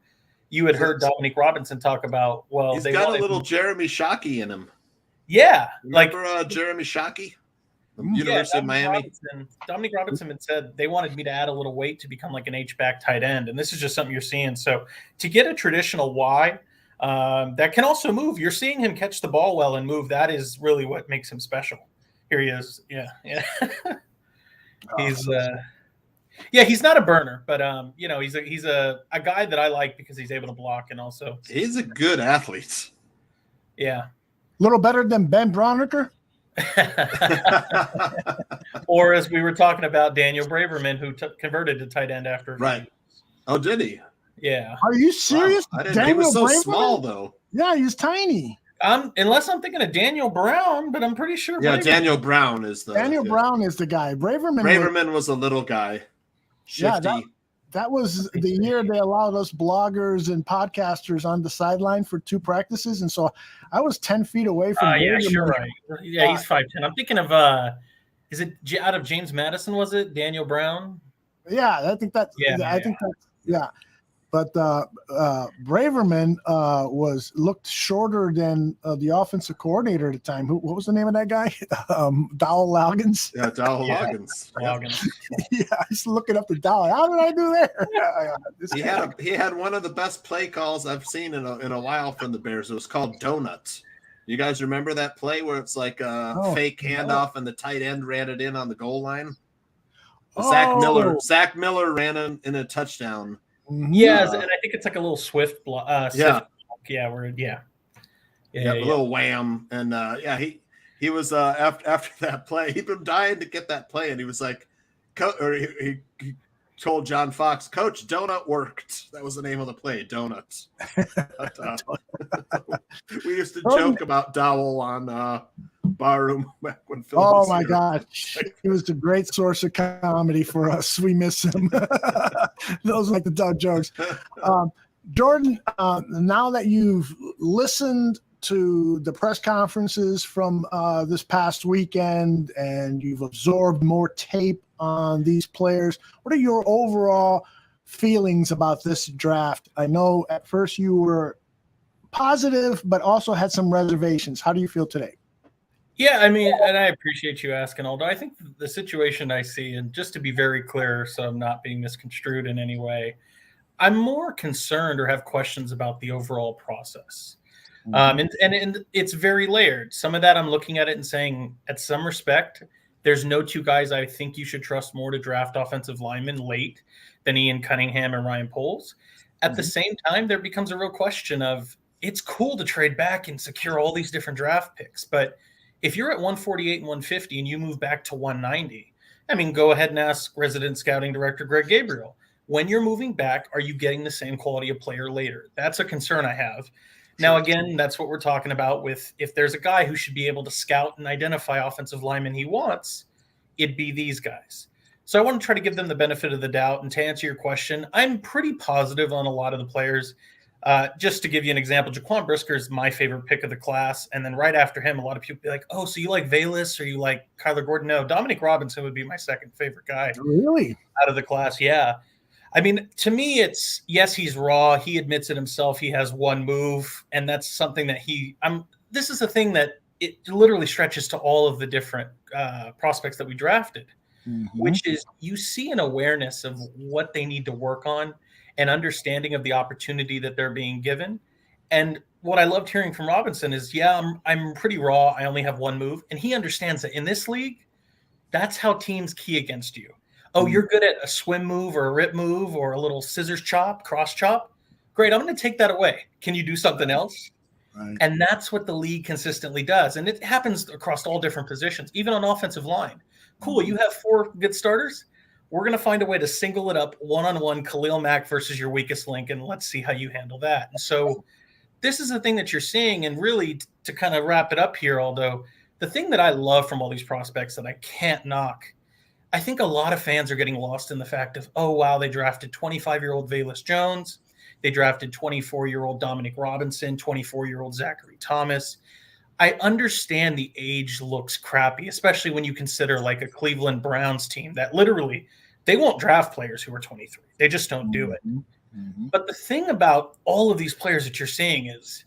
You had heard Dominique Robinson talk about, he's got a little Jeremy Shockey in him. Yeah. Remember Jeremy Shockey? University of Miami. Dominique Robinson had said they wanted me to add a little weight to become like an H-back tight end. And this is just something you're seeing. So to get a traditional Y, that can also move. You're seeing him catch the ball well and move. That is really what makes him special. Here he is. Yeah. He's not a burner, but he's a guy that I like because he's able to block and also he's a good athlete. Yeah. A little better than Ben Braunecker. Or as we were talking about, Daniel Braverman, who converted to tight end after. Right. Oh, did he? Yeah. Are you serious? Wow. He was so small, though. Yeah, he's tiny. Unless I'm thinking of Daniel Brown, but I'm pretty sure. Yeah, Daniel Brown is the Brown is the guy. Braverman was a little guy. Shifty. Yeah, that was the year they allowed us bloggers and podcasters on the sideline for 2 practices, and so I was 10 feet away from. Yeah, you're right. Yeah, he's 5'10". I'm thinking of is it out of James Madison? Was it Daniel Brown? Yeah, I think that's. Yeah. But Braverman looked shorter than the offensive coordinator at the time. What was the name of that guy? Dowell Loggins. Yeah, Dowell Loggins. Yeah, I was looking up the Dowell. How did I do there? He had one of the best play calls I've seen in a while from the Bears. It was called Donuts. You guys remember that play where it's like a fake handoff and the tight end ran it in on the goal line? Zach Miller ran in a touchdown. Yes, and I think it's like a little swift block. Yeah, a little wham, and he was after that play. He'd been dying to get that play, and he was like, he told John Fox, "Coach, donut worked." That was the name of the play, donuts. We used to joke about Dowell on Barroom back when Phil was my here. gosh, he was a great source of comedy for us. We miss him. Those like the dog jokes. Jordan, now that you've listened to the press conferences from this past weekend and you've absorbed more tape on these players, what are your overall feelings about this draft? I know at first you were positive, but also had some reservations. How do you feel today? Yeah, I mean, and I appreciate you asking, Aldo. I think the situation I see, and just to be very clear, so I'm not being misconstrued in any way, I'm more concerned or have questions about the overall process. And it's very layered. Some of that I'm looking at it and saying, at some respect, there's no 2 guys I think you should trust more to draft offensive linemen late than Ian Cunningham and Ryan Poles. At the same time, there becomes a real question of it's cool to trade back and secure all these different draft picks. But if you're at 148 and 150 and you move back to 190, I mean, go ahead and ask resident scouting director Greg Gabriel. When you're moving back, are you getting the same quality of player later? That's a concern I have. Now, again, that's what we're talking about with if there's a guy who should be able to scout and identify offensive linemen he wants, it'd be these guys. So I want to try to give them the benefit of the doubt. And to answer your question, I'm pretty positive on a lot of the players. Just to give you an example, Jaquan Brisker is my favorite pick of the class. And then right after him, a lot of people be like, oh, so you like Velus or you like Kyler Gordon? No, Dominique Robinson would be my second favorite guy. Really? Out of the class, yeah. I mean, to me, it's, yes, he's raw. He admits it himself. He has one move. And that's something that this is a thing that it literally stretches to all of the different prospects that we drafted. Which is you see an awareness of what they need to work on, an understanding of the opportunity that they're being given. And what I loved hearing from Robinson is, yeah, I'm pretty raw. I only have one move. And he understands that in this league, that's how teams key against you. Oh, you're good at a swim move or a rip move or a little scissors chop, cross chop. Great, I'm going to take that away. Can you do something else? Right. And that's what the league consistently does. And it happens across all different positions, even on offensive line. Cool, you have 4 good starters. We're going to find a way to single it up one-on-one, Khalil Mack versus your weakest link, and let's see how you handle that. And so this is the thing that you're seeing, and really to kind of wrap it up here, Aldo, the thing that I love from all these prospects that I can't knock, I think a lot of fans are getting lost in the fact of, oh, wow, they drafted 25-year-old Velus Jones. They drafted 24-year-old Dominique Robinson, 24-year-old Zachary Thomas. I understand the age looks crappy, especially when you consider like a Cleveland Browns team that literally they won't draft players who are 23. They just don't do it. But the thing about all of these players that you're seeing is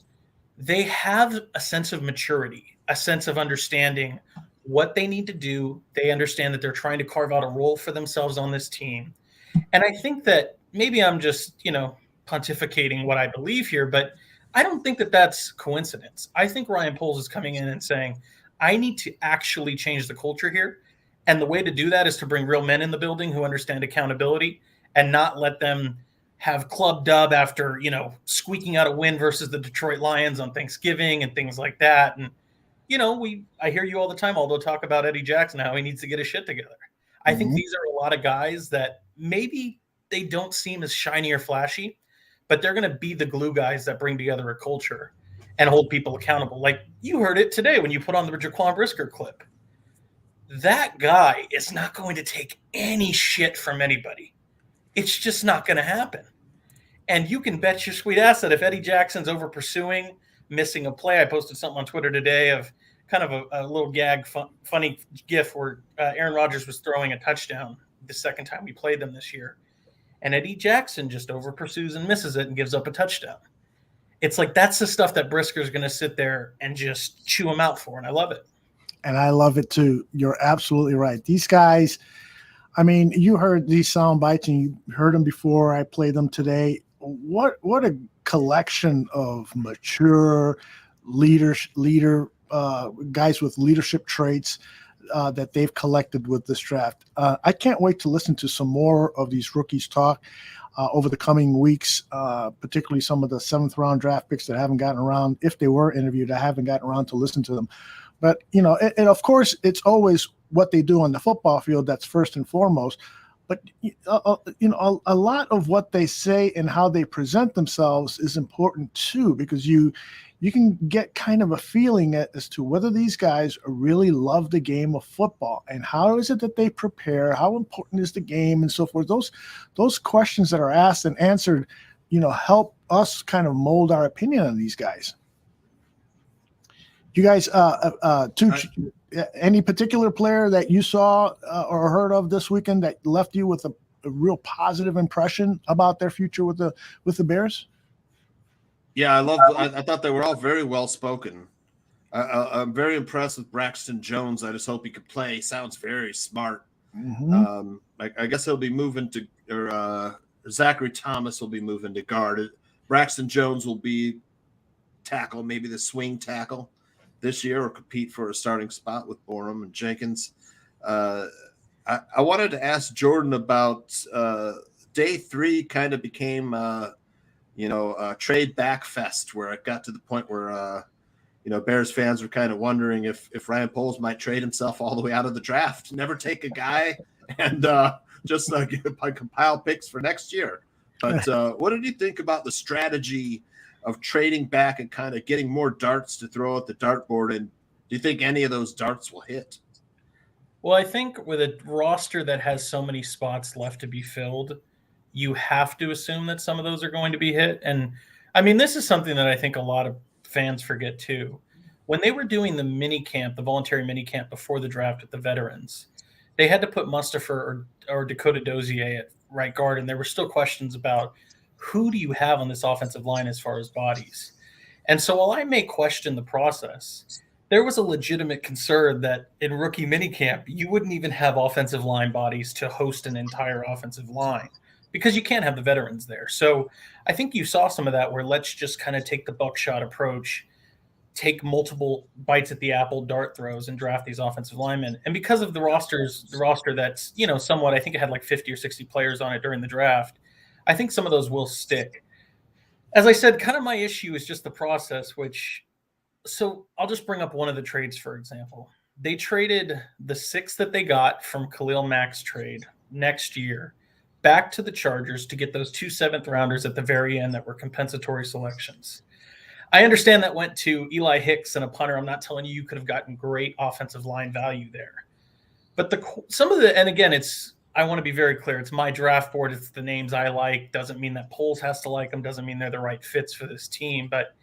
they have a sense of maturity, a sense of understanding what they need to do. They understand that they're trying to carve out a role for themselves on this team. And I think that maybe I'm just, pontificating what I believe here, but I don't think that that's coincidence. I think Ryan Poles is coming in and saying, I need to actually change the culture here. And the way to do that is to bring real men in the building who understand accountability and not let them have club dub after, squeaking out a win versus the Detroit Lions on Thanksgiving and things like that. And, I hear you all the time, Aldo, talk about Eddie Jackson, how he needs to get his shit together. I think these are a lot of guys that maybe they don't seem as shiny or flashy, but they're going to be the glue guys that bring together a culture and hold people accountable. Like you heard it today when you put on the Jaquan Brisker clip. That guy is not going to take any shit from anybody. It's just not going to happen. And you can bet your sweet ass that if Eddie Jackson's over pursuing, missing a play, I posted something on Twitter today of kind of a little gag, funny gif where Aaron Rodgers was throwing a touchdown the second time we played them this year. And Eddie Jackson just over pursues and misses it and gives up a touchdown. It's like that's the stuff that Brisker's going to sit there and just chew him out for, and I love it. And I love it too. You're absolutely right. These guys, I mean, you heard these sound bites and you heard them before. I played them today. What a collection of mature leader guys with leadership traits that they've collected with this draft. I can't wait to listen to some more of these rookies talk over the coming weeks, particularly some of the 7th round draft picks that haven't gotten around. If they were interviewed, I haven't gotten around to listen to them. But, and of course, it's always what they do on the football field that's first and foremost. But, a lot of what they say and how they present themselves is important, too, because you can get kind of a feeling as to whether these guys really love the game of football and how is it that they prepare, how important is the game and so forth. Those questions that are asked and answered, help us kind of mold our opinion on these guys. You guys, any particular player that you saw or heard of this weekend that left you with a real positive impression about their future with the Bears? Yeah, I thought they were all very well spoken. I'm very impressed with Braxton Jones. I just hope he could play. He sounds very smart. I guess he'll be moving to, or Zachary Thomas will be moving to guard. Braxton Jones will be tackle, maybe the swing tackle this year, or compete for a starting spot with Borum and Jenkins. I wanted to ask Jordan about day 3 kind of became trade back fest where it got to the point where, Bears fans were kind of wondering if Ryan Poles might trade himself all the way out of the draft, never take a guy, and just compile picks for next year. But what did you think about the strategy of trading back and kind of getting more darts to throw at the dartboard? And do you think any of those darts will hit? Well, I think with a roster that has so many spots left to be filled, you have to assume that some of those are going to be hit. And I mean, this is something that I think a lot of fans forget too. When they were doing the mini camp, the voluntary mini camp before the draft with the veterans, they had to put Mustafa or Dakota Dozier at right guard. And there were still questions about who do you have on this offensive line as far as bodies. And so while I may question the process, there was a legitimate concern that in rookie minicamp, you wouldn't even have offensive line bodies to host an entire offensive line because you can't have the veterans there. So I think you saw some of that where let's just kind of take the buckshot approach, take multiple bites at the apple, dart throws, and draft these offensive linemen. And because of the roster that's, somewhat, I think it had like 50 or 60 players on it during the draft, I think some of those will stick. As I said, kind of my issue is just the process, so I'll just bring up one of the trades, for example. They traded the 6 that they got from Khalil Mack's trade next year back to the Chargers to get those 2 7th-rounders at the very end that were compensatory selections. I understand that went to Eli Hicks and a punter. I'm not telling you could have gotten great offensive line value there. But and again, I want to be very clear. It's my draft board. It's the names I like. Doesn't mean that Poles has to like them. Doesn't mean they're the right fits for this team. But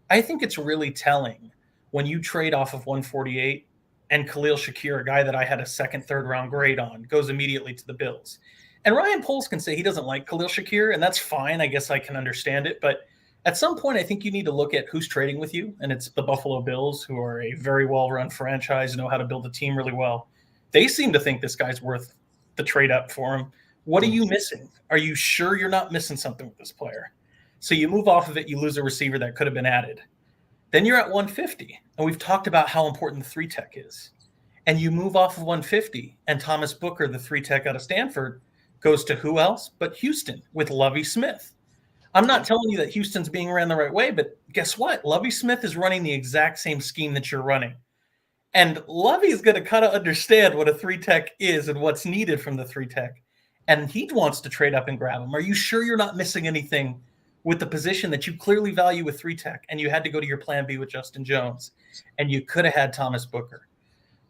I think it's really telling when you trade off of 148 and Khalil Shakir, a guy that I had a 2nd, 3rd round grade on, goes immediately to the Bills. And Ryan Poles can say he doesn't like Khalil Shakir, and that's fine. I guess I can understand it. But at some point, I think you need to look at who's trading with you. And it's the Buffalo Bills, who are a very well-run franchise, know how to build a team really well. They seem to think this guy's worth the trade up for him. What are you missing? Are you sure you're not missing something with this player? So you move off of it, you lose a receiver that could have been added. Then you're at 150, and we've talked about how important the 3-tech is. And you move off of 150, and Thomas Booker, the 3-tech out of Stanford, goes to who else but Houston with Lovie Smith. I'm not telling you that Houston's being ran the right way, but guess what? Lovie Smith is running the exact same scheme that you're running. And Lovie is going to kind of understand what a 3-tech is and what's needed from the 3-tech. And he wants to trade up and grab him. Are you sure you're not missing anything with the position that you clearly value with 3-tech, and you had to go to your plan B with Justin Jones, and you could have had Thomas Booker?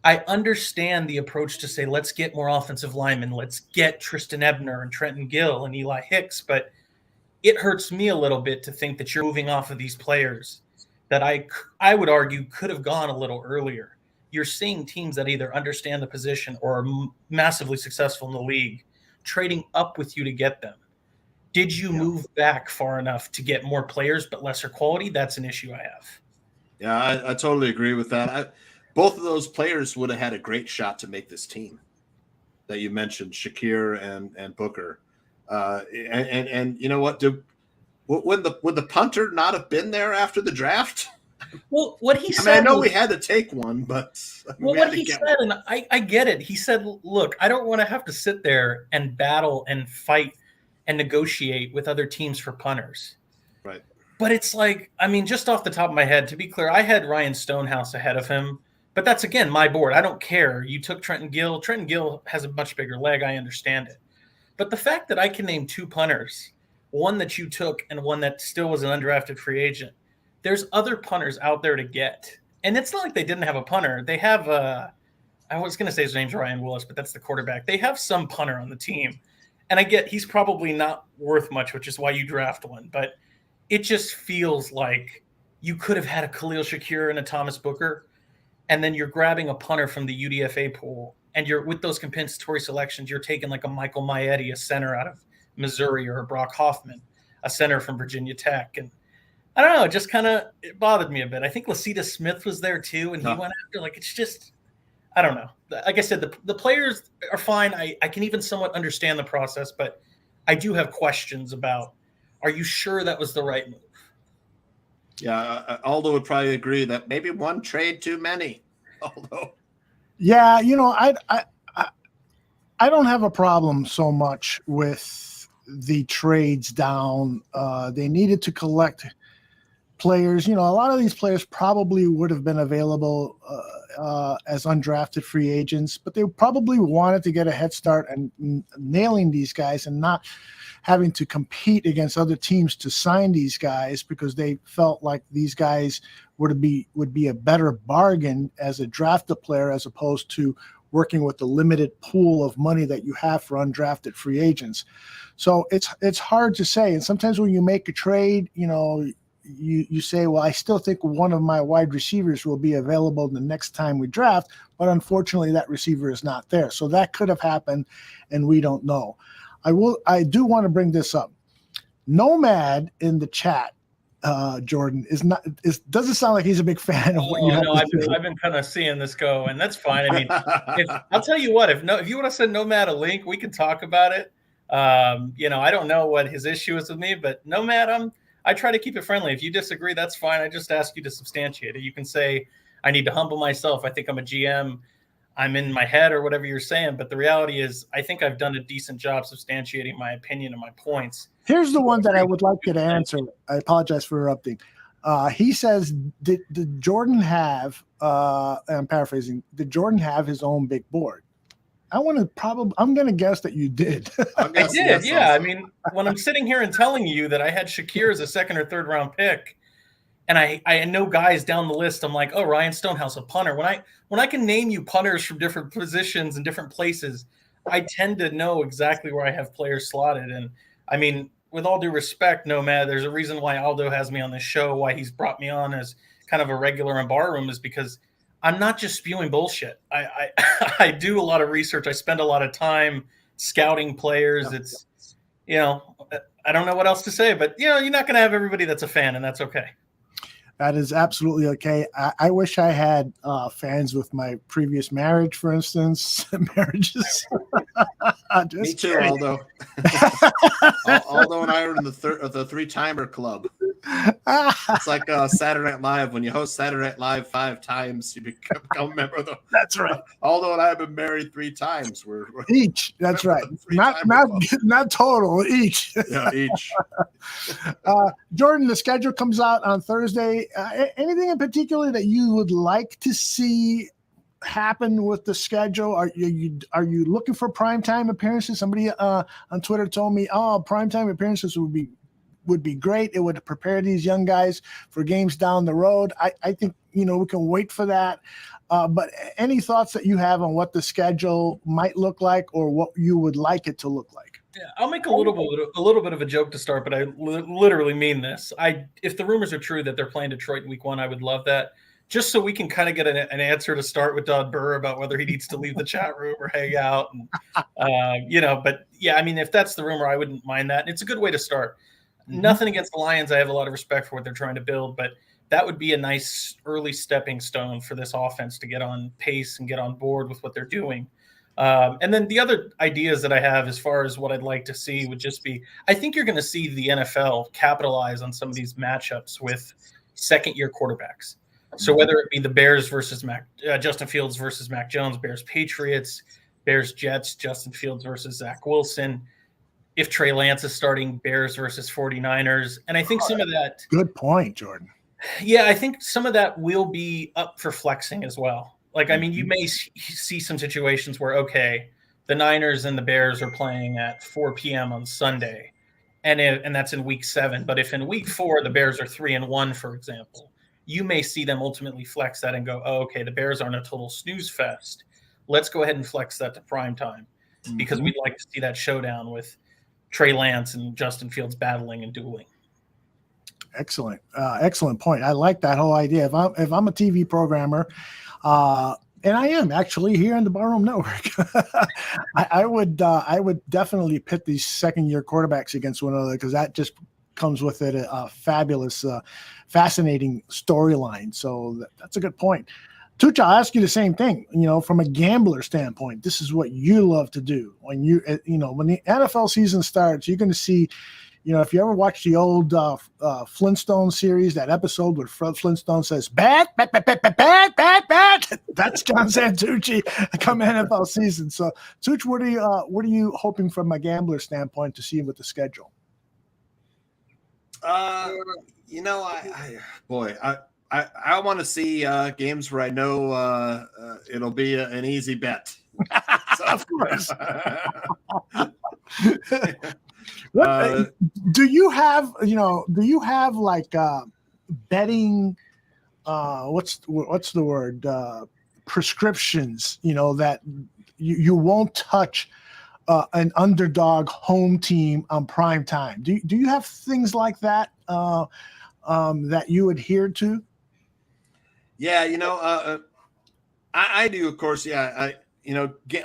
I understand the approach to say, let's get more offensive linemen. Let's get Tristan Ebner and Trenton Gill and Eli Hicks. But it hurts me a little bit to think that you're moving off of these players that I would argue could have gone a little earlier. You're seeing teams that either understand the position or are massively successful in the league trading up with you to get them. Did you move back far enough to get more players but lesser quality? That's an issue I have. Yeah, I totally agree with that. Both of those players would have had a great shot to make this team that you mentioned, Shakir and Booker. And you know what? Would the punter not have been there after the draft? Well, what he said. I know we had to take one, but what he said, and I get it. He said, "Look, I don't want to have to sit there and battle and fight and negotiate with other teams for punters." Right. But it's like, I mean, just off the top of my head, to be clear, I had Ryan Stonehouse ahead of him. But that's, again, my board. I don't care. You took Trenton Gill. Trenton Gill has a much bigger leg. I understand it. But the fact that I can name 2 punters, one that you took and one that still was an undrafted free agent, there's other punters out there to get. And it's not like they didn't have a punter. They have I was going to say his name's Ryan Willis, but that's the quarterback. They have some punter on the team. And I get he's probably not worth much, which is why you draft one. But it just feels like you could have had a Khalil Shakir and a Thomas Booker, and then you're grabbing a punter from the UDFA pool, and you're with those compensatory selections, you're taking like a Michael Maietti, a center out of Missouri, or a Brock Hoffman, a center from Virginia Tech. And I don't know, it just kind of it bothered me a bit. I think Lasita Smith was there too, and he went after, like, it's just, I don't know. Like I said, the players are fine. I can even somewhat understand the process, but I do have questions about, are you sure that was the right move? Yeah, Aldo would probably agree that maybe one trade too many. Aldo. Yeah, I don't have a problem so much with the trades down. They needed to collect players. A lot of these players probably would have been available as undrafted free agents, but they probably wanted to get a head start and nailing these guys and not having to compete against other teams to sign these guys, because they felt like these guys would be a better bargain as a drafted player as opposed to working with the limited pool of money that you have for undrafted free agents. So it's hard to say. And sometimes when you make a trade, you say, well, I still think one of my wide receivers will be available the next time we draft, but unfortunately that receiver is not there. So that could have happened, and we don't know. I do want to bring this up. Nomad in the chat, Jordan, doesn't sound like he's a big fan of what you have to say. I've been kind of seeing this go, and that's fine. I mean, I'll tell you what, if you want to send Nomad a link, we can talk about it. I don't know what his issue is with me, but Nomad, I try to keep it friendly. If you disagree, that's fine. I just ask you to substantiate it. You can say, I need to humble myself. I think I'm a GM. I'm in my head, or whatever you're saying. But the reality is, I think I've done a decent job substantiating my opinion and my points. Here's the one that I would like you to answer. I apologize for interrupting. He says, did Jordan have, I'm paraphrasing, did Jordan have his own big board? I'm going to guess that you did. I did, yeah. I mean, when I'm sitting here and telling you that I had Shakir as a second or third round pick, and I know guys down the list, I'm like, oh, Ryan Stonehouse, a punter. When I can name you punters from different positions and different places, I tend to know exactly where I have players slotted. And I mean, with all due respect, Nomad, there's a reason why Aldo has me on this show, why he's brought me on as kind of a regular in Barroom, is because I'm not just spewing bullshit. I do a lot of research. I spend a lot of time scouting players. It's, I don't know what else to say, but you're not going to have everybody that's a fan, and that's okay. That is absolutely okay. I wish I had fans with my previous marriage, for instance. Marriages. Me too, Aldo. Aldo and I are in the three-timer club. It's like Saturday Night Live. When you host Saturday Night Live 5 times, you become a member of the. That's right. Aldo and I have been married 3 times. We're each. That's right. Not total. Each. Yeah, each. Jordan, the schedule comes out on Thursday. Anything in particular that you would like to see happen with the schedule? Are you looking for primetime appearances? Somebody on Twitter told me, primetime appearances would be great. It would prepare these young guys for games down the road. I think we can wait for that. But any thoughts that you have on what the schedule might look like, or what you would like it to look like? Yeah, I'll make a little bit of a joke to start, but I literally mean this. If the rumors are true that they're playing Detroit in week 1, I would love that, just so we can kind of get an answer to start with Dodd Burr about whether he needs to leave the chat room or hang out. And, but yeah, I mean, if that's the rumor, I wouldn't mind that. And it's a good way to start. Mm-hmm. Nothing against the Lions. I have a lot of respect for what they're trying to build, but that would be a nice early stepping stone for this offense to get on pace and get on board with what they're doing. And then the other ideas that I have as far as what I'd like to see would just be, I think you're going to see the NFL capitalize on some of these matchups with second-year quarterbacks. So whether it be the Bears versus Justin Fields versus Mac Jones, Bears Patriots, Bears Jets, Justin Fields versus Zach Wilson, if Trey Lance is starting, Bears versus 49ers. And I think some of that. Good point, Jordan. Yeah, I think some of that will be up for flexing as well. Like, I mean, you may see some situations where, okay, the Niners and the Bears are playing at 4 p.m. on Sunday, and that's in week 7. But if in week 4 the Bears are 3-1, for example, you may see them ultimately flex that and go, oh, okay, the Bears aren't a total snooze fest. Let's go ahead and flex that to prime time, because we'd like to see that showdown with Trey Lance and Justin Fields battling and dueling. Excellent. Excellent point. I like that whole idea. If I'm a TV programmer, and I am actually here in the Barroom Network, I would definitely pit these second-year quarterbacks against one another, because that just comes with it a fabulous, fascinating storyline. So that's a good point. Tucha, I'll ask you the same thing. From a gambler standpoint, this is what you love to do. When when the NFL season starts, you're going to see if you ever watch the old Flintstone series, that episode where Fred Flintstone says, "Bat, bat, bat, bat, bat, bat, bat, bat," that's John Santucci come NFL season. So, Such, what are you hoping from a gambler standpoint to see with the schedule? I want to see games where I know it'll be an easy bet. So, of course. What do you have? Do you have like betting? What's the word? Prescriptions. That you won't touch an underdog home team on prime time. Do you have things like that that you adhere to? Yeah, I do, of course. Yeah,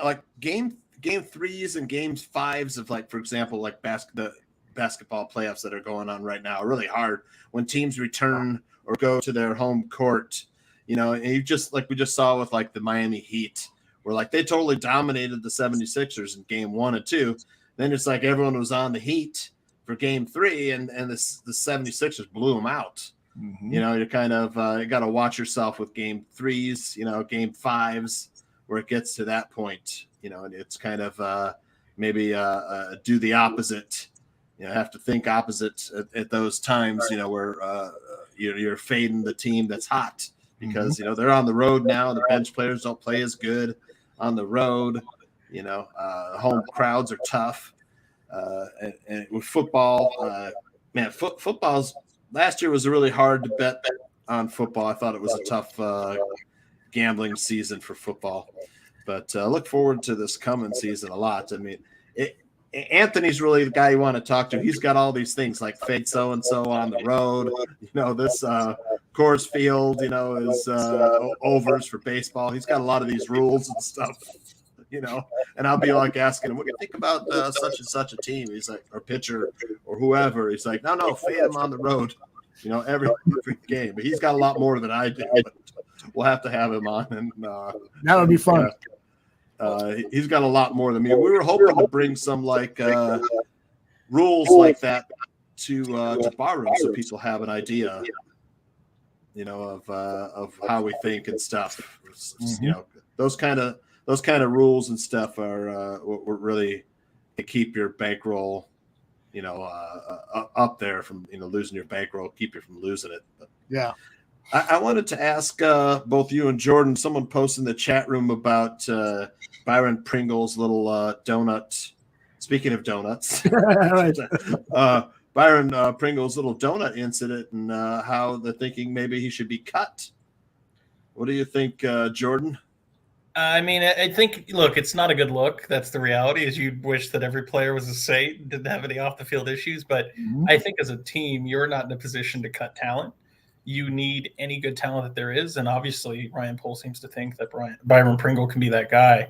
like game threes and games fives of, like, for example, like the basketball playoffs that are going on right now are really hard when teams return or go to their home court. And you just, like we just saw with like the Miami Heat, where like they totally dominated the 76ers in game 1 and 2. Then it's like everyone was on the Heat for game 3, and the 76ers blew them out. Mm-hmm. You kind of you got to watch yourself with game 3s, game 5s, where it gets to that point, and it's kind of maybe do the opposite. Have to think opposite at those times, where you're fading the team that's hot because, they're on the road now. The bench players don't play as good on the road. Home crowds are tough. And with football, football's last year was really hard to bet on football. I thought it was a tough gambling season for football, but I look forward to this coming season a lot. I mean, Anthony's really the guy you want to talk to. He's got all these things like fade so-and-so on the road. This Coors Field, is overs for baseball. He's got a lot of these rules and stuff, and I'll be like asking him, what do you think about such and such a team? He's like, or pitcher or whoever. He's like, no, fade him on the road, every game. But he's got a lot more than I do. But we'll have to have him on. And that would be fun. He's got a lot more than me. We were hoping to bring some like rules like that to barroom so people have an idea, of how we think and stuff. Those kind of rules and stuff are what really keep your bankroll, up there from losing your bankroll, keep you from losing it. But yeah. I wanted to ask both you and Jordan. Someone posted in the chat room about Byron Pringle's little donut. Speaking of donuts, Byron Pringle's little donut incident and how they're thinking maybe he should be cut. What do you think, Jordan? I mean, I think, look, it's not a good look. That's the reality, is you wish that every player was a saint, didn't have any off-the-field issues. But I think as a team, you're not in a position to cut talent. You need any good talent that there is. And obviously, Ryan Pohl seems to think that Byron Pringle can be that guy.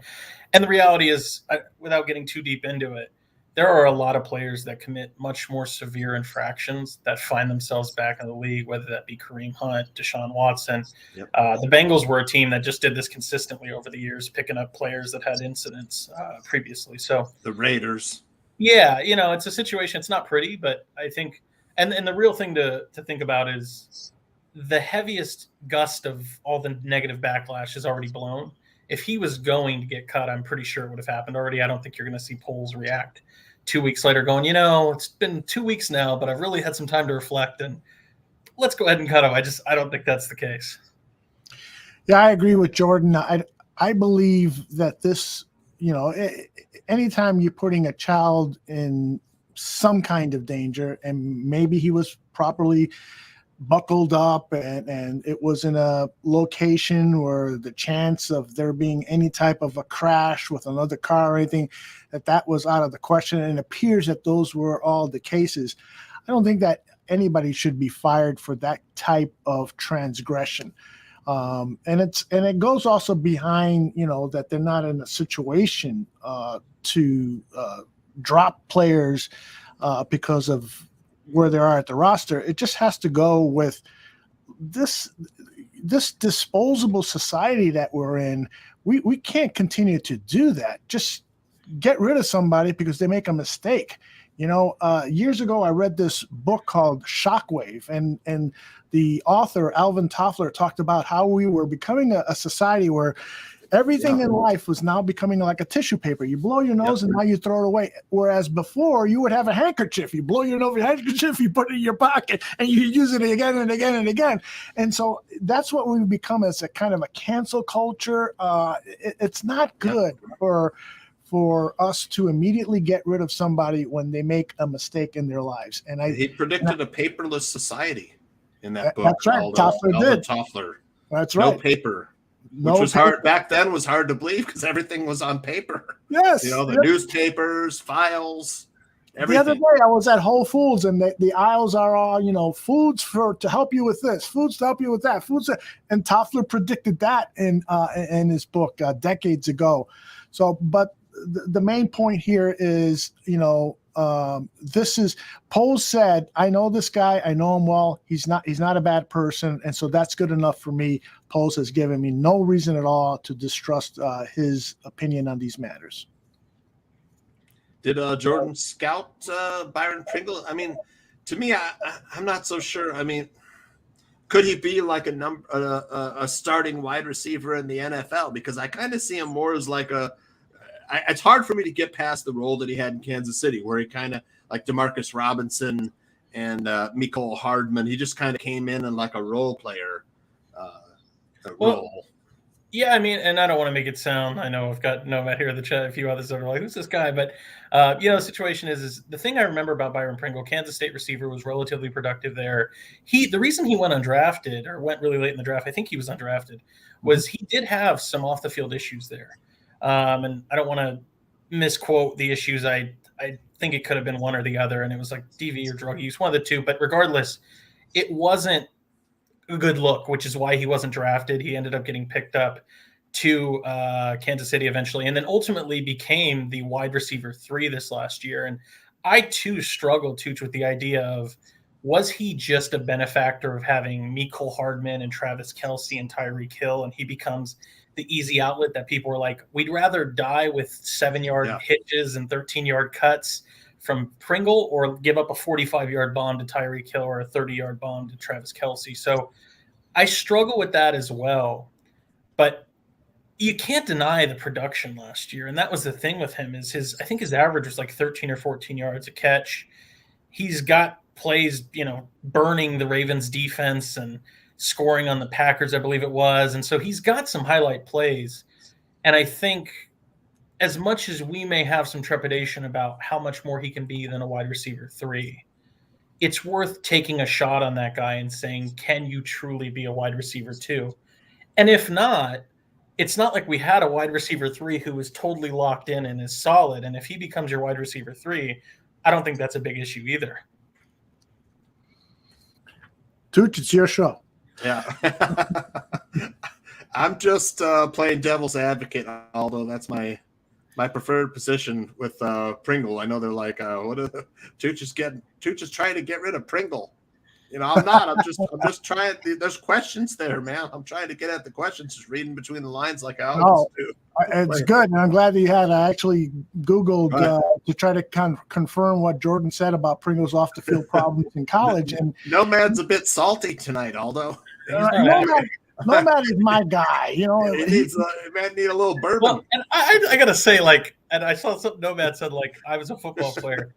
And the reality is, without getting too deep into it, there are a lot of players that commit much more severe infractions that find themselves back in the league, whether that be Kareem Hunt, Deshaun Watson. Yep. The Bengals were a team that just did this consistently over the years, picking up players that had incidents previously. So the Raiders. Yeah, it's a situation. It's not pretty, but I think, and the real thing to think about is the heaviest gust of all the negative backlash is already blown. If he was going to get cut, I'm pretty sure it would have happened already. I don't think you're going to see polls react 2 weeks later going, it's been 2 weeks now, but I've really had some time to reflect and let's go ahead and cut him. I don't think that's the case. Yeah, I agree with Jordan. I believe that this, anytime you're putting a child in some kind of danger, and maybe he was properly buckled up and it was in a location where the chance of there being any type of a crash with another car or anything, that was out of the question. And it appears that those were all the cases. I don't think that anybody should be fired for that type of transgression. And it goes also behind, that they're not in a situation to drop players because of where they are at the roster. It just has to go with this disposable society that we're in. We can't continue to do that. Just get rid of somebody because they make a mistake. Years ago, I read this book called Shockwave, and the author, Alvin Toffler, talked about how we were becoming a society where everything in life was now becoming like a tissue paper. You blow your nose and now you throw it away. Whereas before, you would have a handkerchief. You blow your nose with a handkerchief, you put it in your pocket, and you use it again and again and again. And so that's what we've become as a kind of a cancel culture. It's not good for us to immediately get rid of somebody when they make a mistake in their lives. And he predicted a paperless society in that book. That's right. Toffler did. Toffler. That's right. No paper. Which was hard back then, was hard to believe because everything was on paper. Yes. The newspapers, files, everything. The other day I was at Whole Foods and the aisles are all, foods to help you with this, foods to help you with that, and Toffler predicted that in his book decades ago. So, but the main point here is, this is Poles said, I know this guy, I know him well. He's not a bad person. And so that's good enough for me. Poles has given me no reason at all to distrust his opinion on these matters. Did Jordan scout Byron Pringle? I mean, to me, I'm not so sure. I mean, could he be like a starting wide receiver in the NFL? Because I kind of see him more as like it's hard for me to get past the role that he had in Kansas City, where he kind of like Demarcus Robinson and Mecole Hardman. He just kind of came in and like a role player role. Yeah, I mean, and I don't want to make it sound, I know I've got Nomad here in the chat, a few others that are like, who's this guy? But, the situation is the thing I remember about Byron Pringle, Kansas State receiver, was relatively productive there. The reason he went undrafted or went really late in the draft, I think he was undrafted, was he did have some off the field issues there. And I don't want to misquote the issues. I think it could have been one or the other, and it was like DV or drug use, one of the two. But regardless, it wasn't a good look, which is why he wasn't drafted. He ended up getting picked up to Kansas City eventually, and then ultimately became the wide receiver 3 this last year. And I too struggled, Tooch, with the idea of, was he just a benefactor of having Mecole Hardman and Travis Kelce and Tyreek Hill, and he becomes the easy outlet that people were like, we'd rather die with 7-yard hitches and 13-yard cuts from Pringle or give up a 45-yard bomb to Tyreek Hill or a 30-yard bomb to Travis Kelce. So I struggle with that as well. But you can't deny the production last year. And that was the thing with him is I think his average was like 13 or 14 yards a catch. He's got plays, burning the Ravens defense and scoring on the Packers, I believe it was. And so he's got some highlight plays. And I think as much as we may have some trepidation about how much more he can be than a wide receiver 3, it's worth taking a shot on that guy and saying, can you truly be a wide receiver 2? And if not, it's not like we had a wide receiver 3 who is totally locked in and is solid. And if he becomes your wide receiver 3, I don't think that's a big issue either. Tooch, it's your show. Yeah. I'm just playing devil's advocate, although that's my preferred position with Pringle. I know they're like, Tooch is trying to get rid of Pringle. I'm not. I'm just trying. There's questions there, man. I'm trying to get at the questions, just reading between the lines like I always do. It's good, and I'm glad that you had actually Googled to try to confirm what Jordan said about Pringle's off the field problems in college. And Nomad's a bit salty tonight, Aldo. Nomad is my guy. He might need a little bourbon. Well, and I gotta say, and I saw something Nomad said, I was a football player.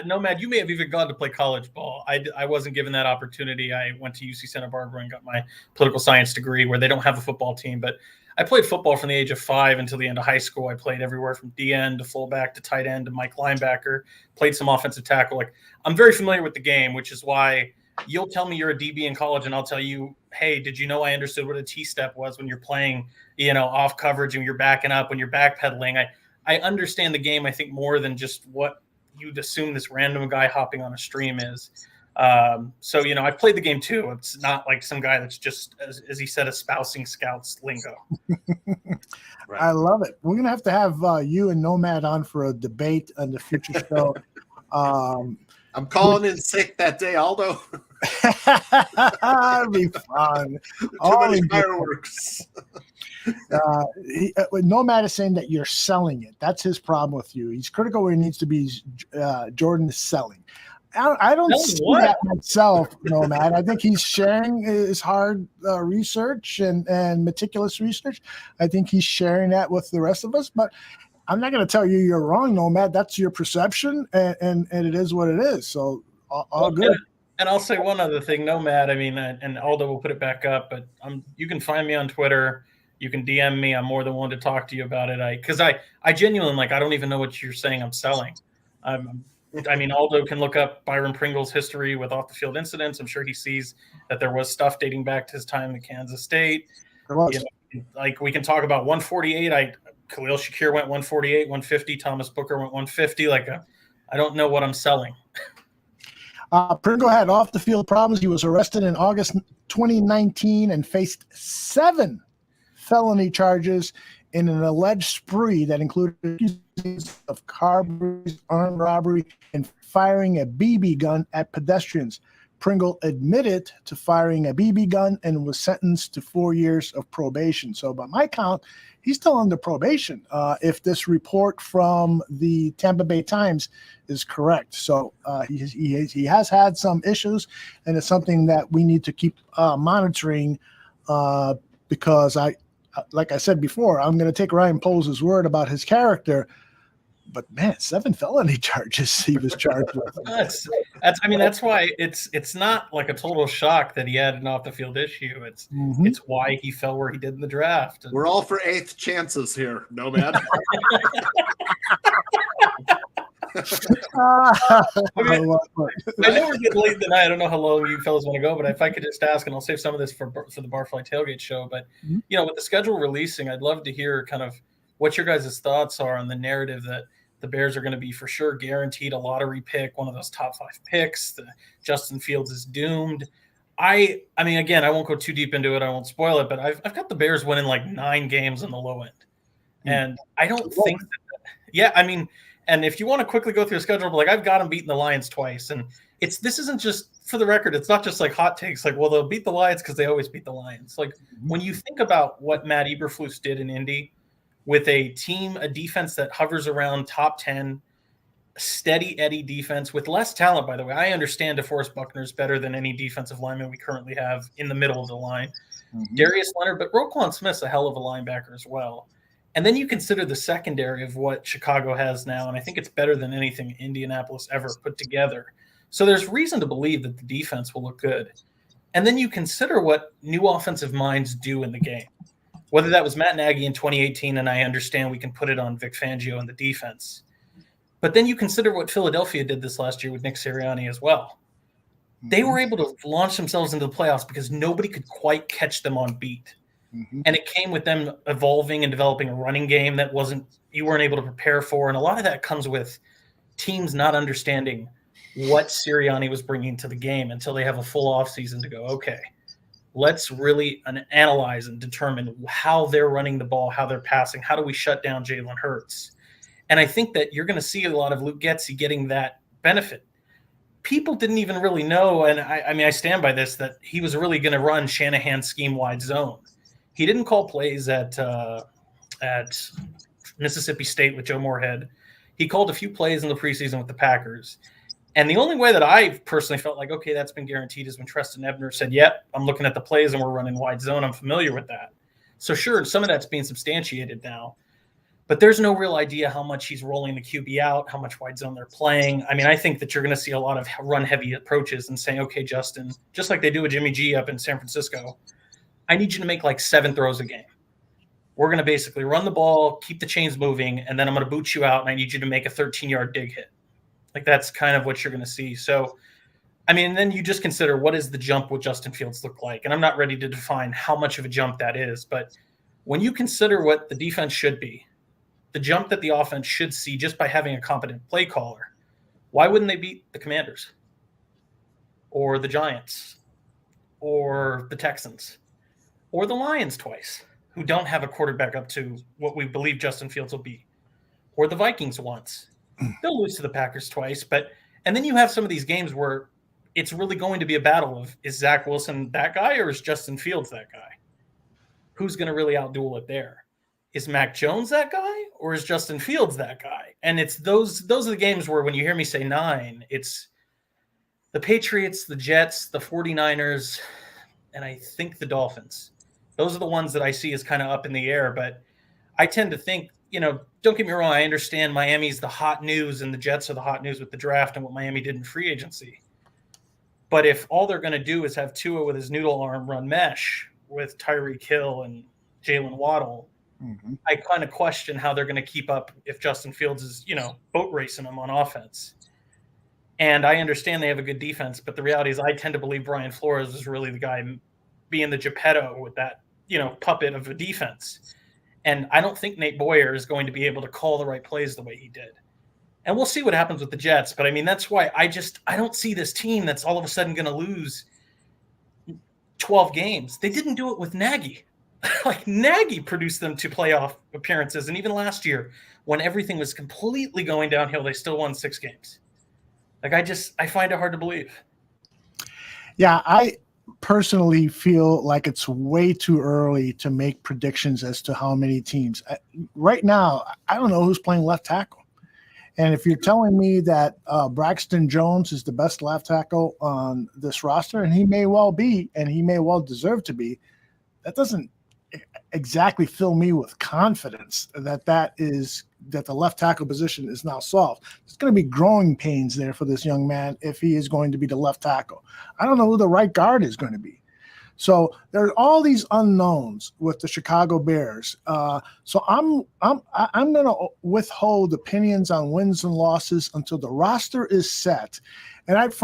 Nomad, you may have even gone to play college ball. I wasn't given that opportunity. I went to UC Santa Barbara and got my political science degree, where they don't have a football team. But I played football from the age of 5 until the end of high school. I played everywhere from DN to fullback to tight end to Mike linebacker. Played some offensive tackle. I'm very familiar with the game, which is why you'll tell me you're a DB in college, and I'll tell you, hey, did you know I understood what a T-step was when you're playing, off coverage and you're backing up, when you're backpedaling. I understand the game, I think, more than just what you'd assume this random guy hopping on a stream is. So, I've played the game too. It's not like some guy that's just, as he said, espousing scouts lingo. Right. I love it. We're going to have you and Nomad on for a debate on the future show. I'm calling in sick that day, Aldo. That'd be fun. Too many fireworks. Nomad is saying that you're selling it. That's his problem with you. He's critical where he needs to be. Jordan is selling. I don't see that myself, Nomad. I think he's sharing his hard research and meticulous research. I think he's sharing that with the rest of us. But I'm not going to tell you you're wrong, Nomad. That's your perception, and it is what it is. So all good. And I'll say one other thing, Nomad. I mean, and Aldo will put it back up, but you can find me on Twitter. You can DM me. I'm more than willing to talk to you about it. Because I genuinely, I don't even know what you're saying I'm selling. I mean, Aldo can look up Byron Pringle's history with off-the-field incidents. I'm sure he sees that there was stuff dating back to his time at Kansas State. We can talk about 148. Khalil Shakir went 148, 150. Thomas Booker went 150. I don't know what I'm selling. Pringle had off-the-field problems. He was arrested in August 2019 and faced 7 felony charges in an alleged spree that included accusations of car burglary, armed robbery, and firing a BB gun at pedestrians. Pringle admitted to firing a BB gun and was sentenced to 4 years of probation. So by my count, he's still under probation if this report from the Tampa Bay Times is correct. So he has had some issues, and it's something that we need to keep monitoring because like I said before, I'm going to take Ryan Poles' word about his character. But man, 7 felony charges he was charged with. That's why it's not like a total shock that he had an off the field issue. It's why he fell where he did in the draft. We're all for 8th chances here, Nomad. I know we're getting late in the night. I don't know how long you fellas want to go, but if I could just ask, and I'll save some of this for the Barfly Tailgate show. But with the schedule releasing, I'd love to hear kind of what your guys' thoughts are on the narrative that the Bears are going to be for sure guaranteed a lottery pick, one of those top 5 picks. Justin Fields is doomed. I mean, again, I won't go too deep into it. I won't spoil it, but I've got the Bears winning 9 games on the low end, and I don't think that. Yeah, I mean. And if you want to quickly go through the schedule, I've got them beating the Lions twice. And this isn't just, for the record, it's not just hot takes. They'll beat the Lions because they always beat the Lions. When you think about what Matt Eberflus did in Indy with a defense that hovers around top 10, steady Eddie defense with less talent, by the way. I understand DeForest Buckner's better than any defensive lineman we currently have in the middle of the line. Darius Leonard, but Roquan Smith's a hell of a linebacker as well. And then you consider the secondary of what Chicago has now, and I think it's better than anything Indianapolis ever put together. So there's reason to believe that the defense will look good. And then you consider what new offensive minds do in the game, whether that was Matt Nagy in 2018, and I understand we can put it on Vic Fangio and the defense. But then you consider what Philadelphia did this last year with Nick Sirianni as well. They were able to launch themselves into the playoffs because nobody could quite catch them on beat. And it came with them evolving and developing a running game that you weren't able to prepare for. And a lot of that comes with teams not understanding what Sirianni was bringing to the game until they have a full offseason to go, okay, let's really analyze and determine how they're running the ball, how they're passing, how do we shut down Jalen Hurts? And I think that you're going to see a lot of Luke Getsy getting that benefit. People didn't even really know, and I stand by this, that he was really going to run Shanahan's scheme-wide zone. He didn't call plays at Mississippi State with Joe Moorhead. He called a few plays in the preseason with the Packers. And the only way that I personally felt like, okay, that's been guaranteed is when Treston Ebner said, yep, I'm looking at the plays and we're running wide zone. I'm familiar with that. So sure, some of that's being substantiated now. But there's no real idea how much he's rolling the QB out, how much wide zone they're playing. I mean, I think that you're going to see a lot of run-heavy approaches and saying, okay, Justin, just like they do with Jimmy G up in San Francisco, I need you to make 7 throws a game. We're going to basically run the ball, keep the chains moving, and then I'm going to boot you out, and I need you to make a 13-yard dig hit. That's kind of what you're going to see. So, I mean, then you just consider what does the jump with Justin Fields look like? And I'm not ready to define how much of a jump that is, but when you consider what the defense should be, the jump that the offense should see just by having a competent play caller, why wouldn't they beat the Commanders or the Giants or the Texans? Or the Lions twice, who don't have a quarterback up to what we believe Justin Fields will be. Or the Vikings once. They'll lose to the Packers twice. And then you have some of these games where it's really going to be a battle of, is Zach Wilson that guy or is Justin Fields that guy? Who's going to really outduel it there? Is Mac Jones that guy or is Justin Fields that guy? And it's those are the games where when you hear me say 9, it's the Patriots, the Jets, the 49ers, and I think the Dolphins. Those are the ones that I see as kind of up in the air. But I tend to think, don't get me wrong, I understand Miami's the hot news and the Jets are the hot news with the draft and what Miami did in free agency. But if all they're going to do is have Tua with his noodle arm run mesh with Tyreek Hill and Jalen Waddle, I kind of question how they're going to keep up if Justin Fields is, boat racing them on offense. And I understand they have a good defense, but the reality is I tend to believe Brian Flores is really the guy being the Geppetto with that, puppet of a defense. And I don't think Nate Boyer is going to be able to call the right plays the way he did. And we'll see what happens with the Jets. But, I mean, that's why I don't see this team that's all of a sudden going to lose 12 games. They didn't do it with Nagy. Like, Nagy produced them to playoff appearances. And even last year, when everything was completely going downhill, they still won 6 games. Like, I find it hard to believe. Yeah, I personally feel like it's way too early to make predictions as to how many teams. Right now, I don't know who's playing left tackle. And if you're telling me that Braxton Jones is the best left tackle on this roster, and he may well be, and he may well deserve to be, that doesn't exactly fill me with confidence that the left tackle position is now solved. There's going to be growing pains there for this young man if he is going to be the left tackle. I don't know who the right guard is going to be. So there are all these unknowns with the Chicago Bears. So I'm going to withhold opinions on wins and losses until the roster is set. And I've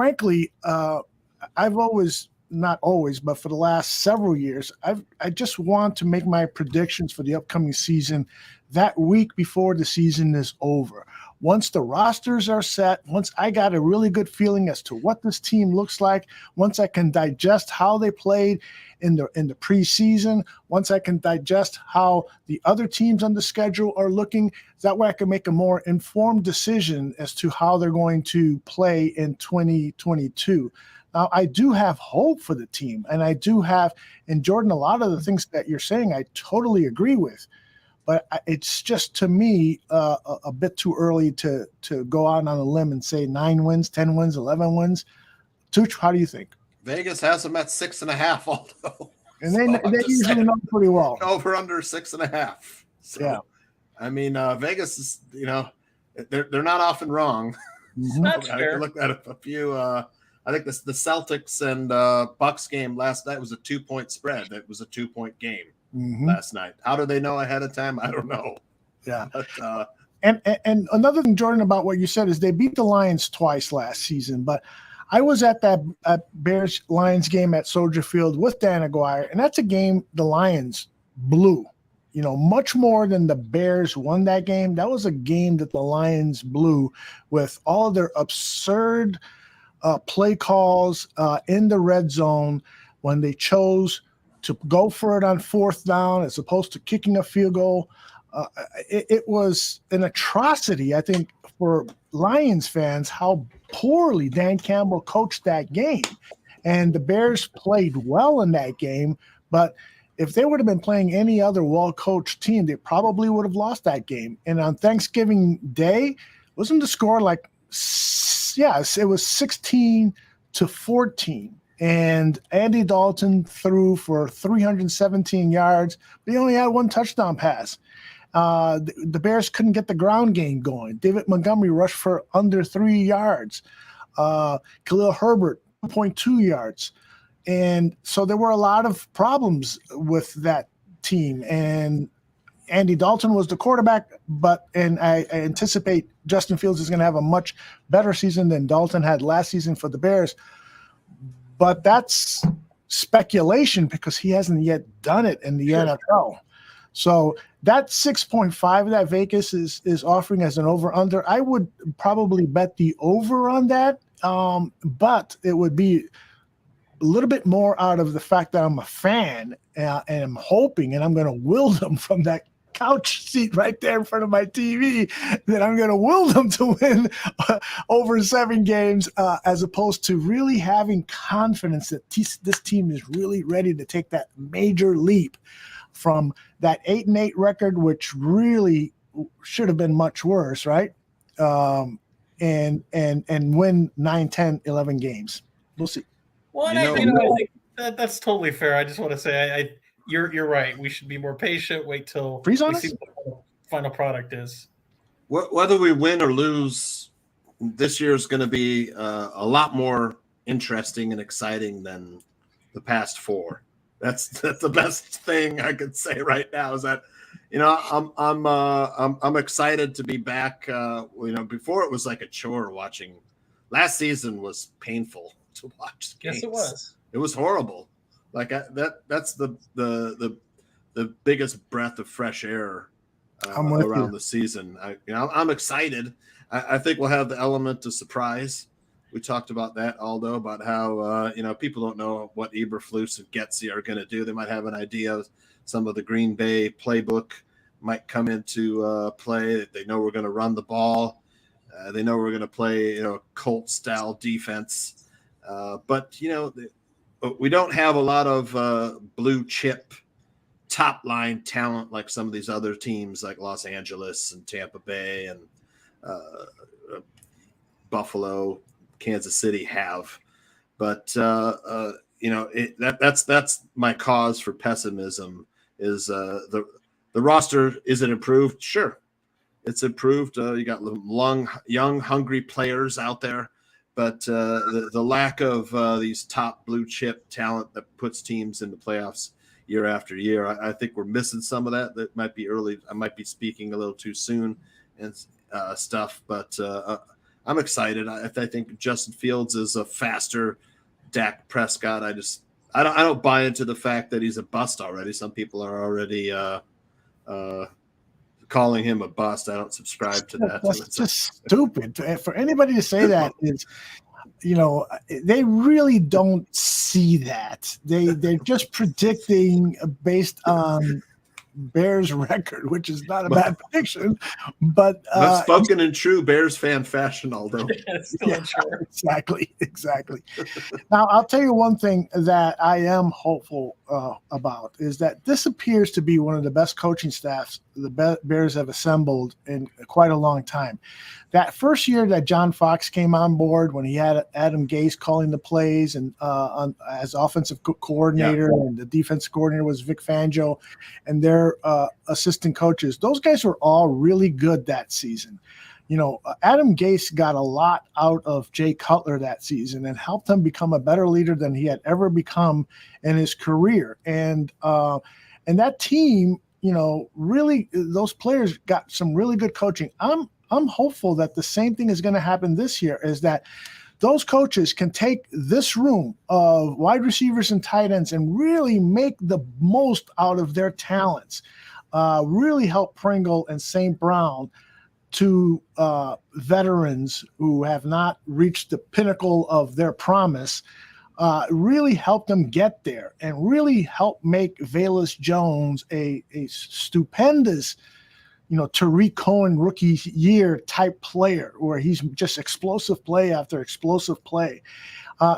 always, not always, but for the last several years, I just want to make my predictions for the upcoming season that week before the season is over. Once the rosters are set, once I got a really good feeling as to what this team looks like, once I can digest how they played in the preseason, once I can digest how the other teams on the schedule are looking, that way I can make a more informed decision as to how they're going to play in 2022. Now, I do have hope for the team, and I do have, and Jordan, a lot of the things that you're saying, I totally agree with. But it's just, to me, a bit too early to go out on a limb and say 9 wins, 10 wins, 11 wins. Tooch, how do you think? Vegas has them at 6.5, Aldo. And they usually know pretty well. Over under 6.5. So, yeah. I mean, Vegas is, they're not often wrong. That's fair. I looked at a few. I think the Celtics and Bucks game last night was a 2-point spread. It was a 2-point game. Last night. How do they know ahead of time? I don't know. Yeah. But, and another thing, Jordan, about what you said is they beat the Lions twice last season. But I was at that Bears-Lions game at Soldier Field with Dan Aguirre, and that's a game the Lions blew. Much more than the Bears won that game. That was a game that the Lions blew with all of their absurd play calls in the red zone when they chose to go for it on 4th down as opposed to kicking a field goal. It was an atrocity, I think, for Lions fans, how poorly Dan Campbell coached that game. And the Bears played well in that game, but if they would have been playing any other well-coached team, they probably would have lost that game. And on Thanksgiving Day, wasn't the score like, yes, it was 16-14. And Andy Dalton threw for 317 yards, but he only had 1 touchdown pass. The Bears couldn't get the ground game going. David Montgomery rushed for under 3 yards. Khalil Herbert, 2.2 yards. And so there were a lot of problems with that team. And Andy Dalton was the quarterback, and I anticipate Justin Fields is going to have a much better season than Dalton had last season for the Bears. But that's speculation because he hasn't yet done it in the NFL. So that 6.5 that Vegas is offering as an over-under, I would probably bet the over on that, but it would be a little bit more out of the fact that I'm a fan and I'm hoping and I'm going to will them from that couch seat right there in front of my TV that I'm going to will them to win over 7 games, as opposed to really having confidence that this team is really ready to take that major leap from that 8-8 record, which really should have been much worse, right? And win 9, 10, 11 games. We'll see. Well, and I think that's totally fair. I just want to say, you're right. We should be more patient. Wait till we see what the final product is. Whether we win or lose, this year is going to be a lot more interesting and exciting than the past 4. That's the best thing I could say right now. Is that, I'm excited to be back. Before it was like a chore watching. Last season was painful to watch games. Yes, it was. It was horrible. Like that's the biggest breath of fresh air around the season. I'm excited. I think we'll have the element of surprise. We talked about that, Aldo, about how people don't know what Eberflus and Getsy are going to do. They might have an idea of some of the Green Bay playbook might come into play. They know we're going to run the ball. They know we're going to play, Colt-style defense. But we don't have a lot of blue chip top line talent like some of these other teams like Los Angeles and Tampa Bay and Buffalo, Kansas City have. But that's my cause for pessimism is the roster. Is it improved? Sure, it's improved. You got young, hungry players out there, but the lack of these top blue chip talent that puts teams in the playoffs year after year, I think we're missing some of that. That might be early. I might be speaking a little too soon and stuff, but I'm excited. I think Justin Fields is a faster Dak Prescott. I don't buy into the fact that he's a bust already. Some people are already calling him a bust. I don't subscribe to that. That's just stupid. For anybody to say that is, they really don't see that. They're just predicting based on Bears record, which is not a bad prediction, but spoken in true Bears fan fashion, Aldo. Exactly. Now, I'll tell you one thing that I am hopeful about is that this appears to be one of the best coaching staffs the Bears have assembled in quite a long time. That first year that John Fox came on board, when he had Adam Gase calling the plays and as offensive coordinator, and the defensive coordinator was Vic Fangio, and their assistant coaches, those guys were all really good that season. Adam Gase got a lot out of Jay Cutler that season and helped him become a better leader than he had ever become in his career. And that team, really, those players got some really good coaching. I'm hopeful that the same thing is going to happen this year, is that those coaches can take this room of wide receivers and tight ends and really make the most out of their talents, really help Pringle and St. Brown, to veterans who have not reached the pinnacle of their promise, really help them get there and really help make Velus Jones a stupendous, Tarik Cohen rookie year type player, where he's just explosive play after explosive play.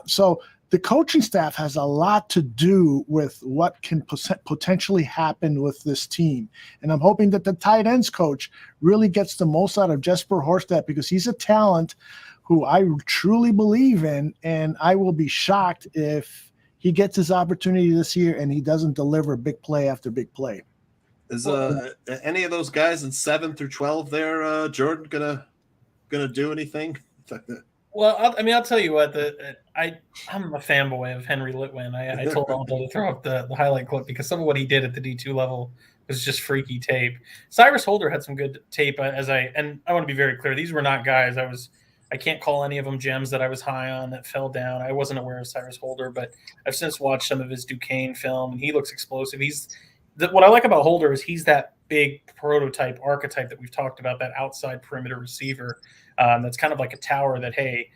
So the coaching staff has a lot to do with what can potentially happen with this team. And I'm hoping that the tight ends coach really gets the most out of Jesper Horsted, because he's a talent who I truly believe in, and I will be shocked if he gets his opportunity this year and he doesn't deliver big play after big play. Is any of those guys in 7 through 12 there, Jordan, gonna do anything? Well, I'll tell you what. I'm a fanboy of Henry Litwin. I told Aldo to throw up the highlight clip because some of what he did at the D2 level was just freaky tape. Cyrus Holder had some good tape. And I want to be very clear. These were not guys I can't call any of them gems that I was high on that fell down. I wasn't aware of Cyrus Holder, but I've since watched some of his Duquesne film, and he looks explosive. What I like about Holder is he's that big prototype archetype that we've talked about, that outside perimeter receiver that's kind of like a tower that, hey,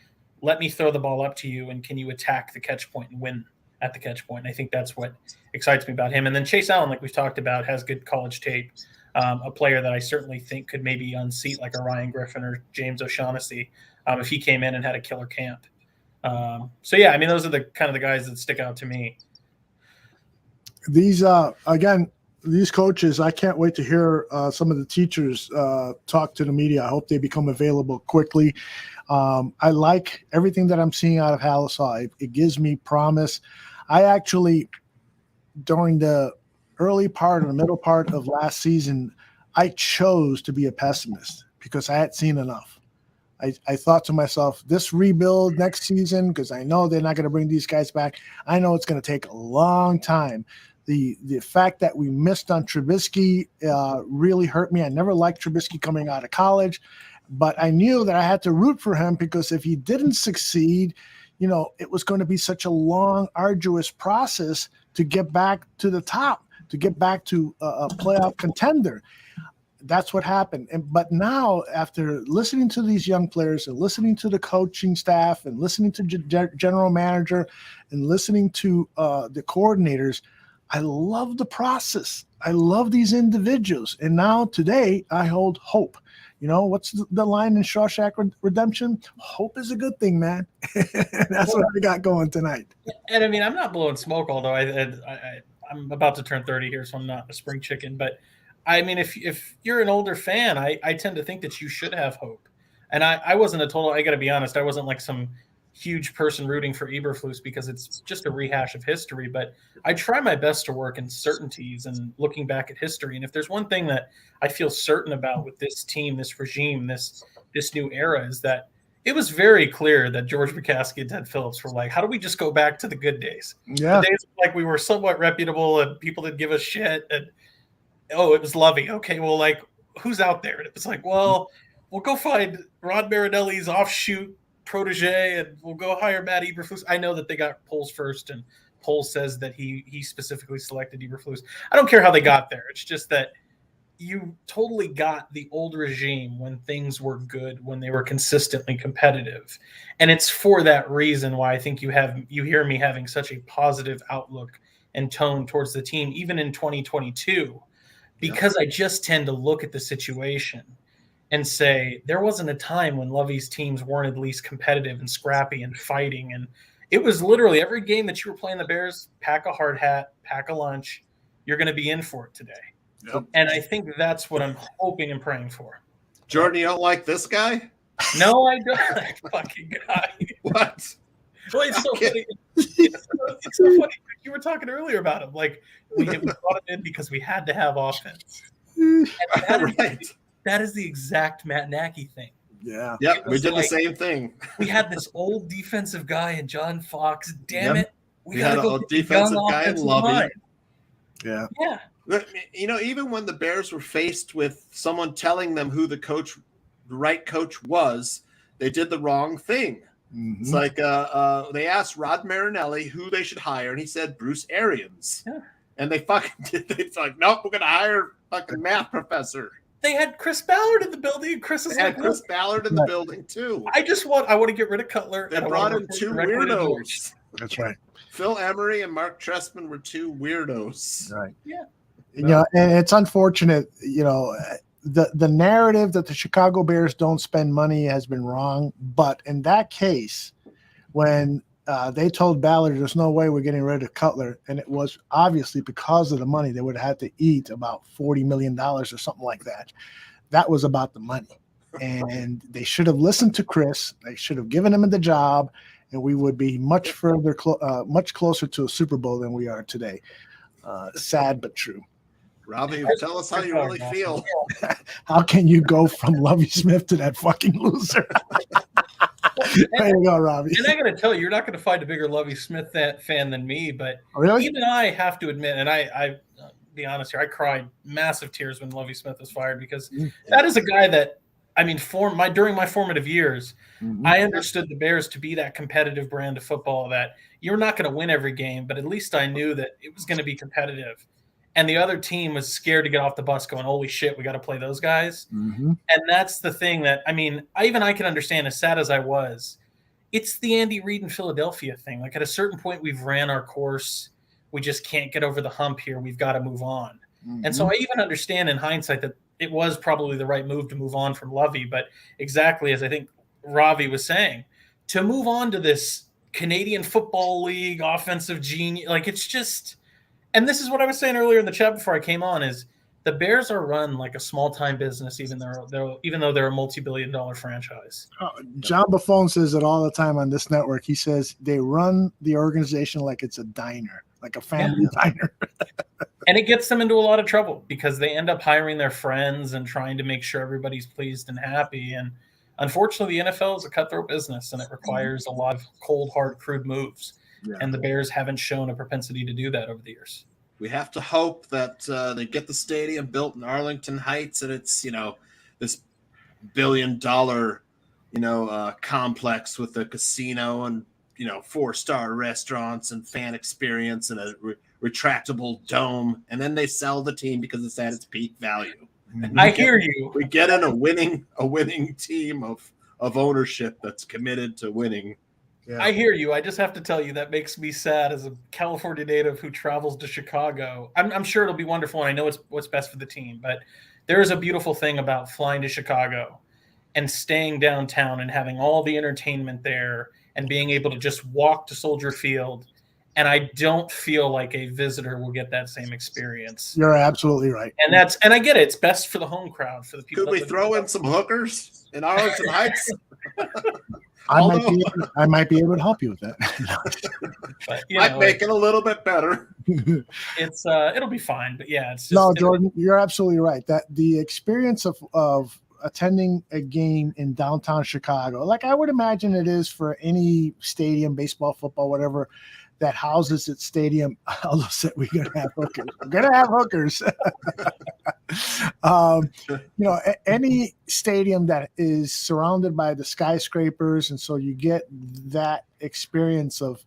let me throw the ball up to you, and can you attack the catch point and win at the catch point? And I think that's what excites me about him. And then Chase Allen, like we've talked about, has good college tape. a player that I certainly think could maybe unseat like a Ryan Griffin or James O'Shaughnessy if he came in and had a killer camp. So yeah, I mean, those are the kind of the guys that stick out to me. These again, these coaches, I can't wait to hear some of the teachers talk to the media. I hope they become available quickly. I like everything that I'm seeing out of Halissaw. It gives me promise. I actually, during the early part or the middle part of last season, I chose to be a pessimist because I had seen enough. I thought to myself, this rebuild next season, because I know they're not going to bring these guys back. I know it's going to take a long time. The fact that we missed on Trubisky really hurt me. I never liked Trubisky coming out of college, but I knew that I had to root for him because if he didn't succeed, you know, it was going to be such a long, arduous process to get back to the top, to get back to a playoff contender. That's what happened. But now, after listening to these young players and listening to the coaching staff and listening to general manager and listening to the coordinators, I love the process. I love these individuals. And now today I hold hope. You know, what's the line in Shawshank Redemption? Hope is a good thing, man. That's what I got going tonight. And I mean, I'm not blowing smoke, although I'm about to turn 30 here, so I'm not a spring chicken. But I mean, if you're an older fan, I tend to think that you should have hope. And I wasn't I got to be honest, I wasn't like some huge person rooting for Eberflus because it's just a rehash of history. But I try my best to work in certainties and looking back at history. And if there's one thing that I feel certain about with this team, this regime, this new era, is that it was very clear that George McCaskey and Ted Phillips were like, how do we just go back to the good days? Yeah. The days like we were somewhat reputable and people didn't give a shit. And it was Lovey. Okay, well, like, who's out there? And it was like, well, we'll go find Rod Marinelli's offshoot protege and we'll go hire Matt Eberflus. I know that they got polls first, and polls says that he specifically selected Eberflus. I don't care how they got there. It's just that you totally got the old regime when things were good, when they were consistently competitive. And it's for that reason why I think you hear me having such a positive outlook and tone towards the team, even in 2022, because I just tend to look at the situation and say there wasn't a time when Lovey's teams weren't at least competitive and scrappy and fighting. And it was literally every game that you were playing the Bears, pack a hard hat, pack a lunch, you're going to be in for it today. Yep. And I think that's what I'm hoping and praying for. Jordan, you don't like this guy? No, I don't. That fucking guy. What? Well, it's so funny. It's so funny. You were talking earlier about him. Like, we brought him in because we had to have offense. And that is the exact Matt Nagy thing. Yeah. Yep, we did the same thing. We had this old defensive guy in John Fox. Damn it. We had a defensive guy in Lovey. Yeah. Yeah. You know, even when the Bears were faced with someone telling them who the right coach was, they did the wrong thing. Mm-hmm. It's like they asked Rod Marinelli who they should hire, and he said Bruce Arians. Yeah. And they fucking did. It's like, nope, we're gonna hire fucking math professor. They had Chris Ballard in the building, and Chris is like, Chris Ballard in the building too. I want to get rid of Cutler. They brought in two weirdos. That's right. Phil Emery and Mark Trestman were two weirdos. Right. Yeah. You know, and it's unfortunate, you know, the narrative that the Chicago Bears don't spend money has been wrong. But in that case, when they told Ballard there's no way we're getting rid of Cutler, and it was obviously because of the money, they would have had to eat about $40 million or something like that. That was about the money. And they should have listened to Chris. They should have given him the job, and we would be much further, much closer to a Super Bowl than we are today. Sad but true. Robbie, tell us how you really feel. How can you go from Lovie Smith to that fucking loser? There you go, Robbie. And I got to tell you, you're not going to find a bigger Lovie Smith fan than me. But really? Even I have to admit, and I be honest here, I cried massive tears when Lovie Smith was fired because that is a guy that, I mean, during my formative years, I understood the Bears to be that competitive brand of football that you're not going to win every game, but at least I knew that it was going to be competitive. And the other team was scared to get off the bus going, holy shit, we got to play those guys. Mm-hmm. And that's the thing that, I mean, I can understand, as sad as I was, it's the Andy Reid in Philadelphia thing. Like, at a certain point, we've ran our course. We just can't get over the hump here. We've got to move on. And so I even understand in hindsight that it was probably the right move to move on from Lovey. But exactly as I think Ravi was saying, to move on to this Canadian Football League offensive genius, like it's just, and this is what I was saying earlier in the chat before I came on, is the Bears are run like a small-time business, even though they're a multi-billion-dollar franchise. John Buffon says it all the time on this network. He says they run the organization like it's a diner, like a family diner. And it gets them into a lot of trouble because they end up hiring their friends and trying to make sure everybody's pleased and happy. And unfortunately, the NFL is a cutthroat business, and it requires a lot of cold, hard, crude moves. Yeah. And the Bears haven't shown a propensity to do that over the years. We have to hope that they get the stadium built in Arlington Heights, and it's, this billion-dollar, complex with a casino and, 4-star restaurants and fan experience and a retractable dome, and then they sell the team because it's at its peak value. And I hear you. We get in a winning team of ownership that's committed to winning. Yeah. I hear you. I just have to tell you that makes me sad as a California native who travels to Chicago. I'm sure it'll be wonderful, and I know it's what's best for the team, but there is a beautiful thing about flying to Chicago and staying downtown and having all the entertainment there and being able to just walk to Soldier Field. And I don't feel like a visitor will get that same experience. You're absolutely right. And I get it. It's best for the home crowd, for the people. Could we throw in some hookers in Arlington Heights? I might be able to help you with that. But, Might make it a little bit better. It's it'll be fine. But yeah, it's just, no, Jordan, you're absolutely right. That the experience of attending a game in downtown Chicago, like I would imagine it is for any stadium, baseball, football, whatever, that houses its stadium. Aldo said we're gonna have hookers. We're gonna have hookers. Any stadium that is surrounded by the skyscrapers, and so you get that experience of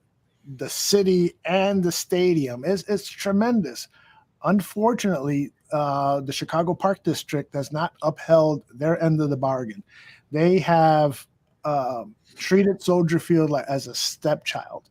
the city and the stadium. It's tremendous. Unfortunately, the Chicago Park District has not upheld their end of the bargain. They have treated Soldier Field as a stepchild.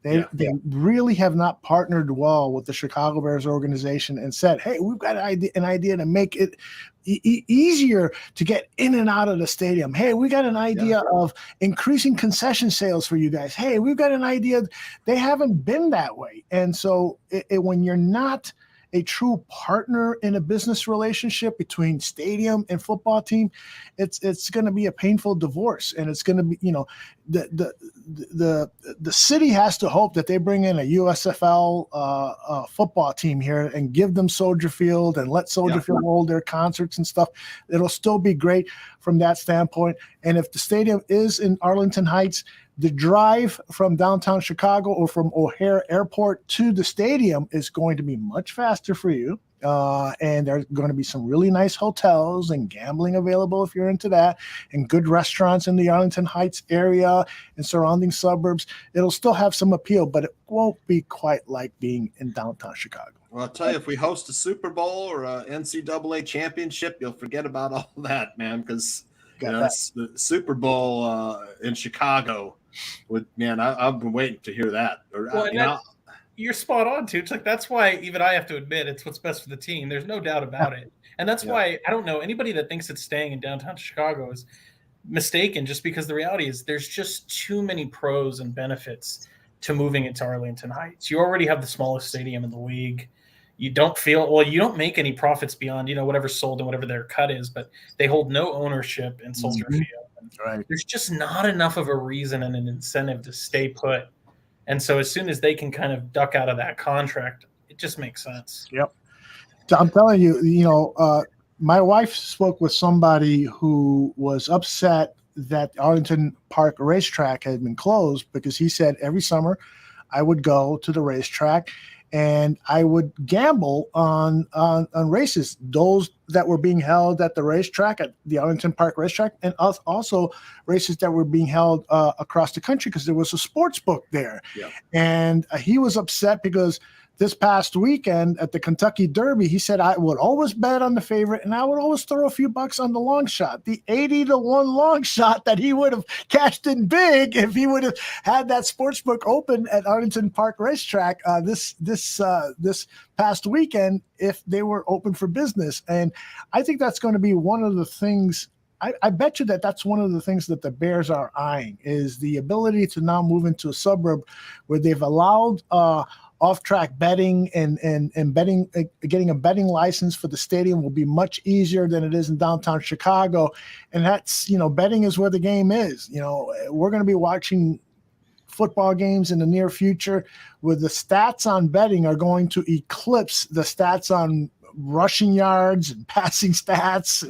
They really have not partnered well with the Chicago Bears organization and said, hey, we've got an idea to make it easier to get in and out of the stadium. Hey, we got an idea of increasing concession sales for you guys. Hey, we've got an idea. They haven't been that way. And so when you're not a true partner in a business relationship between stadium and football team, it's going to be a painful divorce. And it's going to be, the city has to hope that they bring in a USFL football team here and give them Soldier Field and let Soldier Field hold their concerts and stuff. It'll still be great from that standpoint. And if the stadium is in Arlington Heights, the drive from downtown Chicago or from O'Hare Airport to the stadium is going to be much faster for you. And there's going to be some really nice hotels and gambling available if you're into that, and good restaurants in the Arlington Heights area and surrounding suburbs. It'll still have some appeal, but it won't be quite like being in downtown Chicago. Well, I'll tell you, if we host a Super Bowl or a NCAA championship, you'll forget about all that, man, because it's the Super Bowl in Chicago. I've been waiting to hear that. You're spot on, too. It's like that's why even I have to admit it's what's best for the team. There's no doubt about it. And that's why I don't know anybody that thinks it's staying in downtown Chicago is mistaken, just because the reality is there's just too many pros and benefits to moving it to Arlington Heights. You already have the smallest stadium in the league. You don't make any profits beyond, whatever's sold and whatever their cut is, but they hold no ownership in Soldier Field. Right. There's just not enough of a reason and an incentive to stay put. And so as soon as they can kind of duck out of that contract, it just makes sense. Yep. I'm telling you, my wife spoke with somebody who was upset that Arlington Park racetrack had been closed because he said every summer I would go to the racetrack and I would gamble on races, those that were being held at the racetrack, at the Arlington Park racetrack, and also races that were being held across the country because there was a sports book there. Yeah. And he was upset because this past weekend at the Kentucky Derby, he said, I would always bet on the favorite and I would always throw a few bucks on the long shot, the 80-1 long shot that he would have cashed in big if he would have had that sportsbook open at Arlington Park Racetrack this past weekend if they were open for business. And I think that's going to be one of the things. I bet you that's one of the things that the Bears are eyeing is the ability to now move into a suburb where they've allowed off-track betting and betting, getting a betting license for the stadium will be much easier than it is in downtown Chicago. And that's, betting is where the game is. We're going to be watching football games in the near future where the stats on betting are going to eclipse the stats on rushing yards and passing stats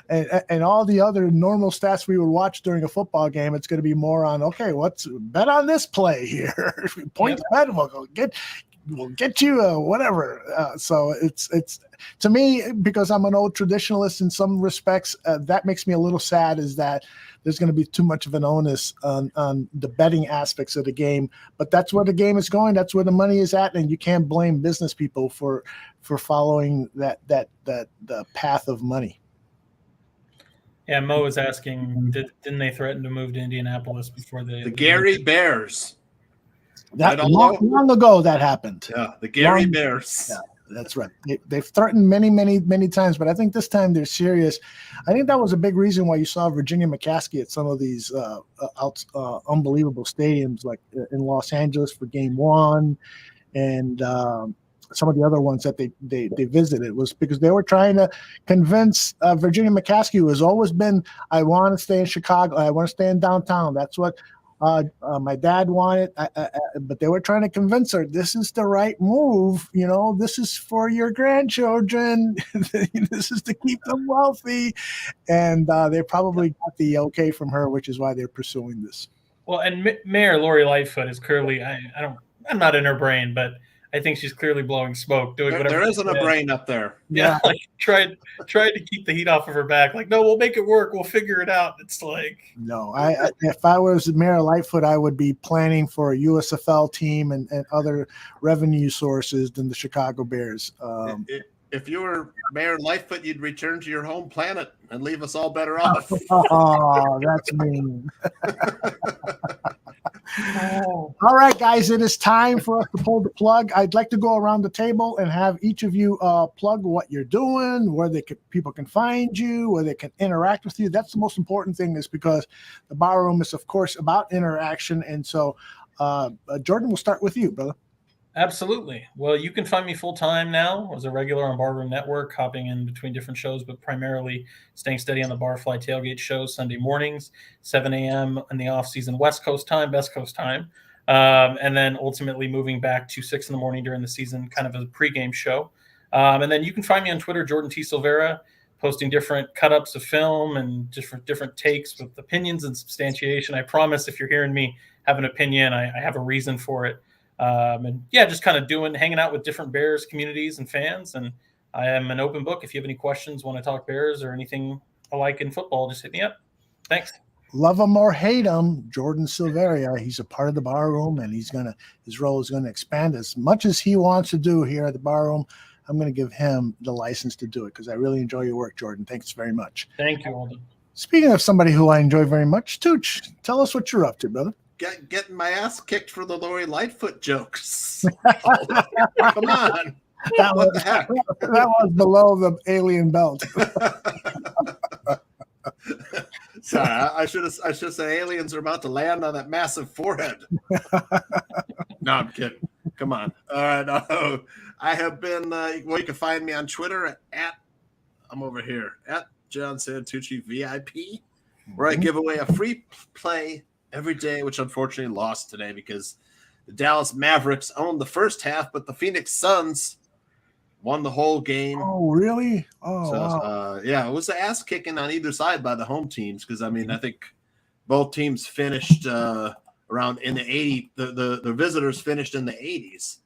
and all the other normal stats we would watch during a football game. It's going to be more on, okay, what's bet on this play here. Point to bet, we'll get you whatever. So it's to me, because I'm an old traditionalist in some respects, that makes me a little sad is that there's going to be too much of an onus on the betting aspects of the game. But that's where the game is going. That's where the money is at, and you can't blame business people for following that the path of money. Yeah, Mo is asking, didn't they threaten to move to Indianapolis before the Gary Bears? That long ago that happened. Yeah, the Gary Bears. Yeah, that's right. They've threatened many times, but I think this time they're serious. I think that was a big reason why you saw Virginia McCaskey at some of these unbelievable stadiums, like in Los Angeles for Game 1, and some of the other ones that they visited was because they were trying to convince Virginia McCaskey, who has always been, I want to stay in Chicago, I want to stay in downtown. That's what my dad wanted, but they were trying to convince her this is the right move. This is for your grandchildren. This is to keep them wealthy, and they probably got the okay from her, which is why they're pursuing this. Well, and Mayor Lori Lightfoot is clearly, I'm not in her brain, but I think she's clearly blowing smoke, doing whatever. There isn't a brain up there. Yeah, like tried to keep the heat off of her back. Like, no, we'll make it work. We'll figure it out. It's like, no. If I was Mayor Lightfoot, I would be planning for a USFL team and other revenue sources than the Chicago Bears. If you were Mayor Lightfoot, you'd return to your home planet and leave us all better off. Oh, that's mean. All right, guys, it is time for us to pull the plug. I'd like to go around the table and have each of you plug what you're doing, where people can find you, where they can interact with you. That's the most important thing, is because the bar room is, of course, about interaction. And so, Jordan, we'll start with you, brother. Absolutely. Well, you can find me full-time now as a regular on Barroom Network, hopping in between different shows, but primarily staying steady on the Barfly Tailgate show Sunday mornings, 7 a.m. in the off-season West Coast time, Best Coast time, and then ultimately moving back to 6 in the morning during the season, kind of as a pregame show. And then you can find me on Twitter, Jordan T. Silvera, posting different cut-ups of film and different takes with opinions and substantiation. I promise if you're hearing me have an opinion, I have a reason for it. And yeah, just kind of hanging out with different Bears communities and fans. And I am an open book. If you have any questions, want to talk Bears or anything alike in football, just hit me up. Thanks. Love him or hate him, Jordan Silveria. He's a part of the bar room, and his role is going to expand as much as he wants to do here at the bar room. I'm going to give him the license to do it because I really enjoy your work, Jordan. Thanks very much. Thank you, Aldo. Speaking of somebody who I enjoy very much, Tooch, tell us what you're up to, brother. Getting my ass kicked for the Lori Lightfoot jokes. Come on. What the heck? That was below the alien belt. Sorry, I should have said aliens are about to land on that massive forehead. No, I'm kidding. Come on. All right. I have been, you can find me on Twitter I'm over here, at John Santucci VIP, where I give away a free play every day, which unfortunately lost today because the Dallas Mavericks owned the first half, but the Phoenix Suns won the whole game. Oh, really? Oh, so, wow. Yeah, it was an ass kicking on either side by the home teams because, I think both teams finished around in the 80s. The visitors finished in the 80s.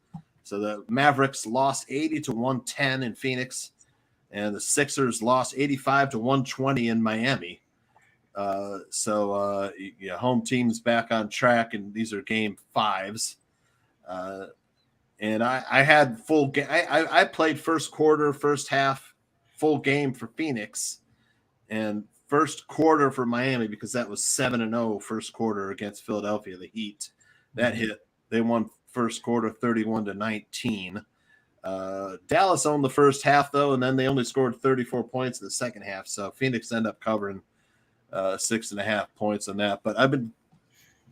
So the Mavericks lost 80-110 in Phoenix, and the Sixers lost 85-120 in Miami. Home team's back on track, and these are game 5s. And I had full game. I played first quarter, first half, full game for Phoenix, and first quarter for Miami, because that was 7-0 first quarter against Philadelphia, the Heat. That hit. They won first quarter 31-19. Dallas owned the first half, though, and then they only scored 34 points in the second half. So Phoenix ended up covering 6.5 points on that. But I've been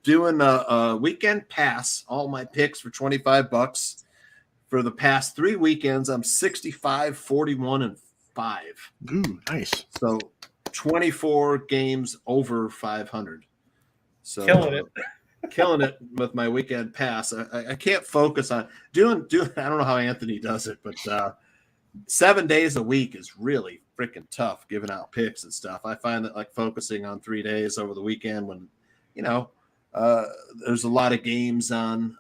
doing a weekend pass, all my picks for $25. For the past 3 weekends, I'm 65, 41, and 5. Ooh, nice. So 24 games over 500. So killing it with my weekend pass. I can't focus on doing. I don't know how Anthony does it, but 7 days a week is really freaking tough, giving out picks and stuff. I find that like focusing on 3 days over the weekend, when there's a lot of games on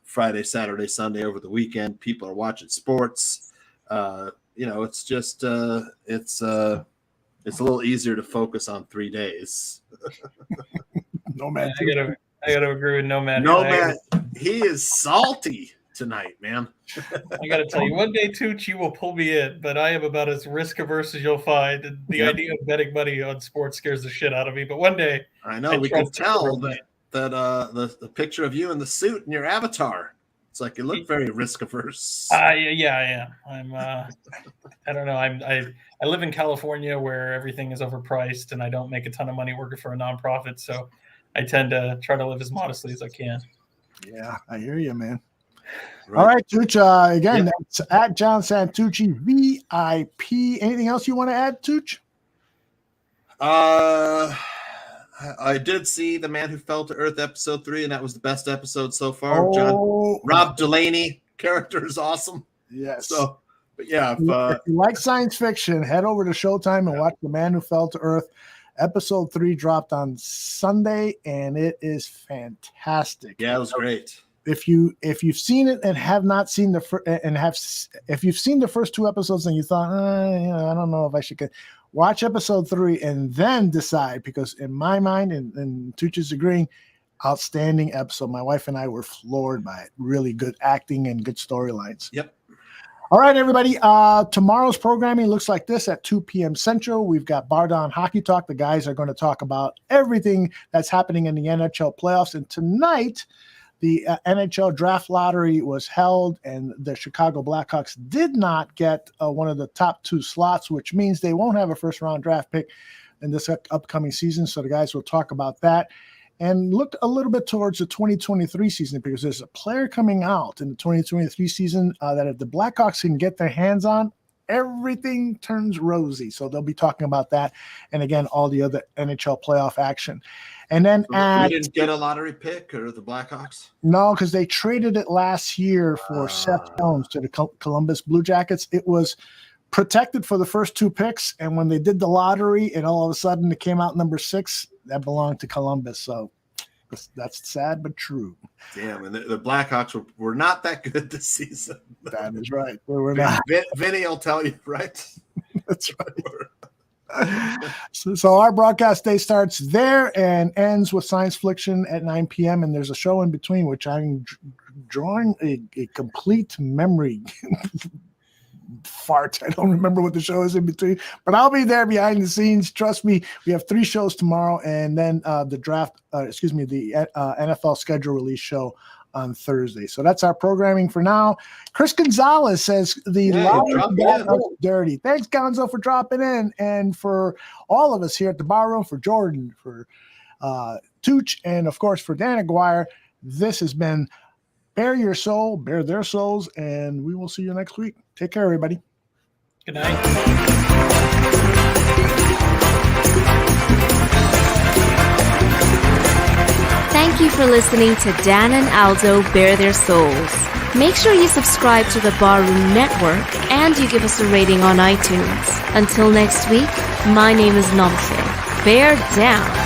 Friday, Saturday, Sunday over the weekend. People are watching sports. It's just it's a little easier to focus on 3 days. Nomad. I gotta agree with Nomad. Nomad, he is salty tonight, man. I gotta tell you, one day, Tooch, you will pull me in, but I am about as risk averse as you'll find. And the idea of betting money on sports scares the shit out of me. But one day, I know we can tell that the picture of you in the suit and your avatar. It's like you look very risk averse. Yeah, I am. I don't know. I live in California where everything is overpriced, and I don't make a ton of money working for a nonprofit, so I tend to try to live as modestly as I can. Yeah, I hear you, man. Right. All right, Tooch. Again, that's at John Santucci VIP. Anything else you want to add, Tooch? I did see The Man Who Fell to Earth episode 3, and that was the best episode so far. Rob Delaney character is awesome. Yes. So, but yeah, if you like science fiction, head over to Showtime and watch The Man Who Fell to Earth. Episode 3 dropped on Sunday, and it is fantastic. Yeah, it was great. If you've seen it and have not seen if you've seen the first 2 episodes and you thought, I don't know if I should watch episode 3 and then decide, because in my mind, and Tooch's agreeing, outstanding episode. My wife and I were floored by it. Really good acting and good storylines. Yep. All right, everybody. Tomorrow's programming looks like this at 2 p.m. Central. We've got Bar Down Hockey Talk. The guys are going to talk about everything that's happening in the NHL playoffs. And tonight, the NHL draft lottery was held, and the Chicago Blackhawks did not get one of the top 2 slots, which means they won't have a first-round draft pick in this upcoming season. So the guys will talk about that and look a little bit towards the 2023 season, because there's a player coming out in the 2023 season that if the Blackhawks can get their hands on, everything turns rosy. So they'll be talking about that. And again, all the other NHL playoff action. And then we didn't get a lottery pick, or the Blackhawks? No, because they traded it last year for Seth Jones to the Columbus Blue Jackets. It was protected for the first 2 picks, and when they did the lottery, and all of a sudden it came out number 6, that belonged to Columbus. So that's sad but true. Damn, and the Blackhawks were not that good this season. That is right. We were not. Vinny will tell you, right? That's right. So our broadcast day starts there and ends with Science Fiction at 9 p.m. And there's a show in between, which I'm drawing a complete memory fart. I don't remember what the show is in between, but I'll be there behind the scenes. Trust me. We have 3 shows tomorrow, and then the NFL schedule release show on Thursday. So that's our programming for now. Chris Gonzalez says dirty. Thanks, Gonzo, for dropping in, and for all of us here at the bar room, for Jordan, for Tooch, and of course for Dan Aguirre. This has been Bare Your Soul, Bare Their Souls, and we will see you next week. Take care, everybody. Good night. Thank you for listening to Dan and Aldo Bare Their Souls. Make sure you subscribe to the Barroom Network and you give us a rating on iTunes. Until next week, my name is Nomse. Bear down.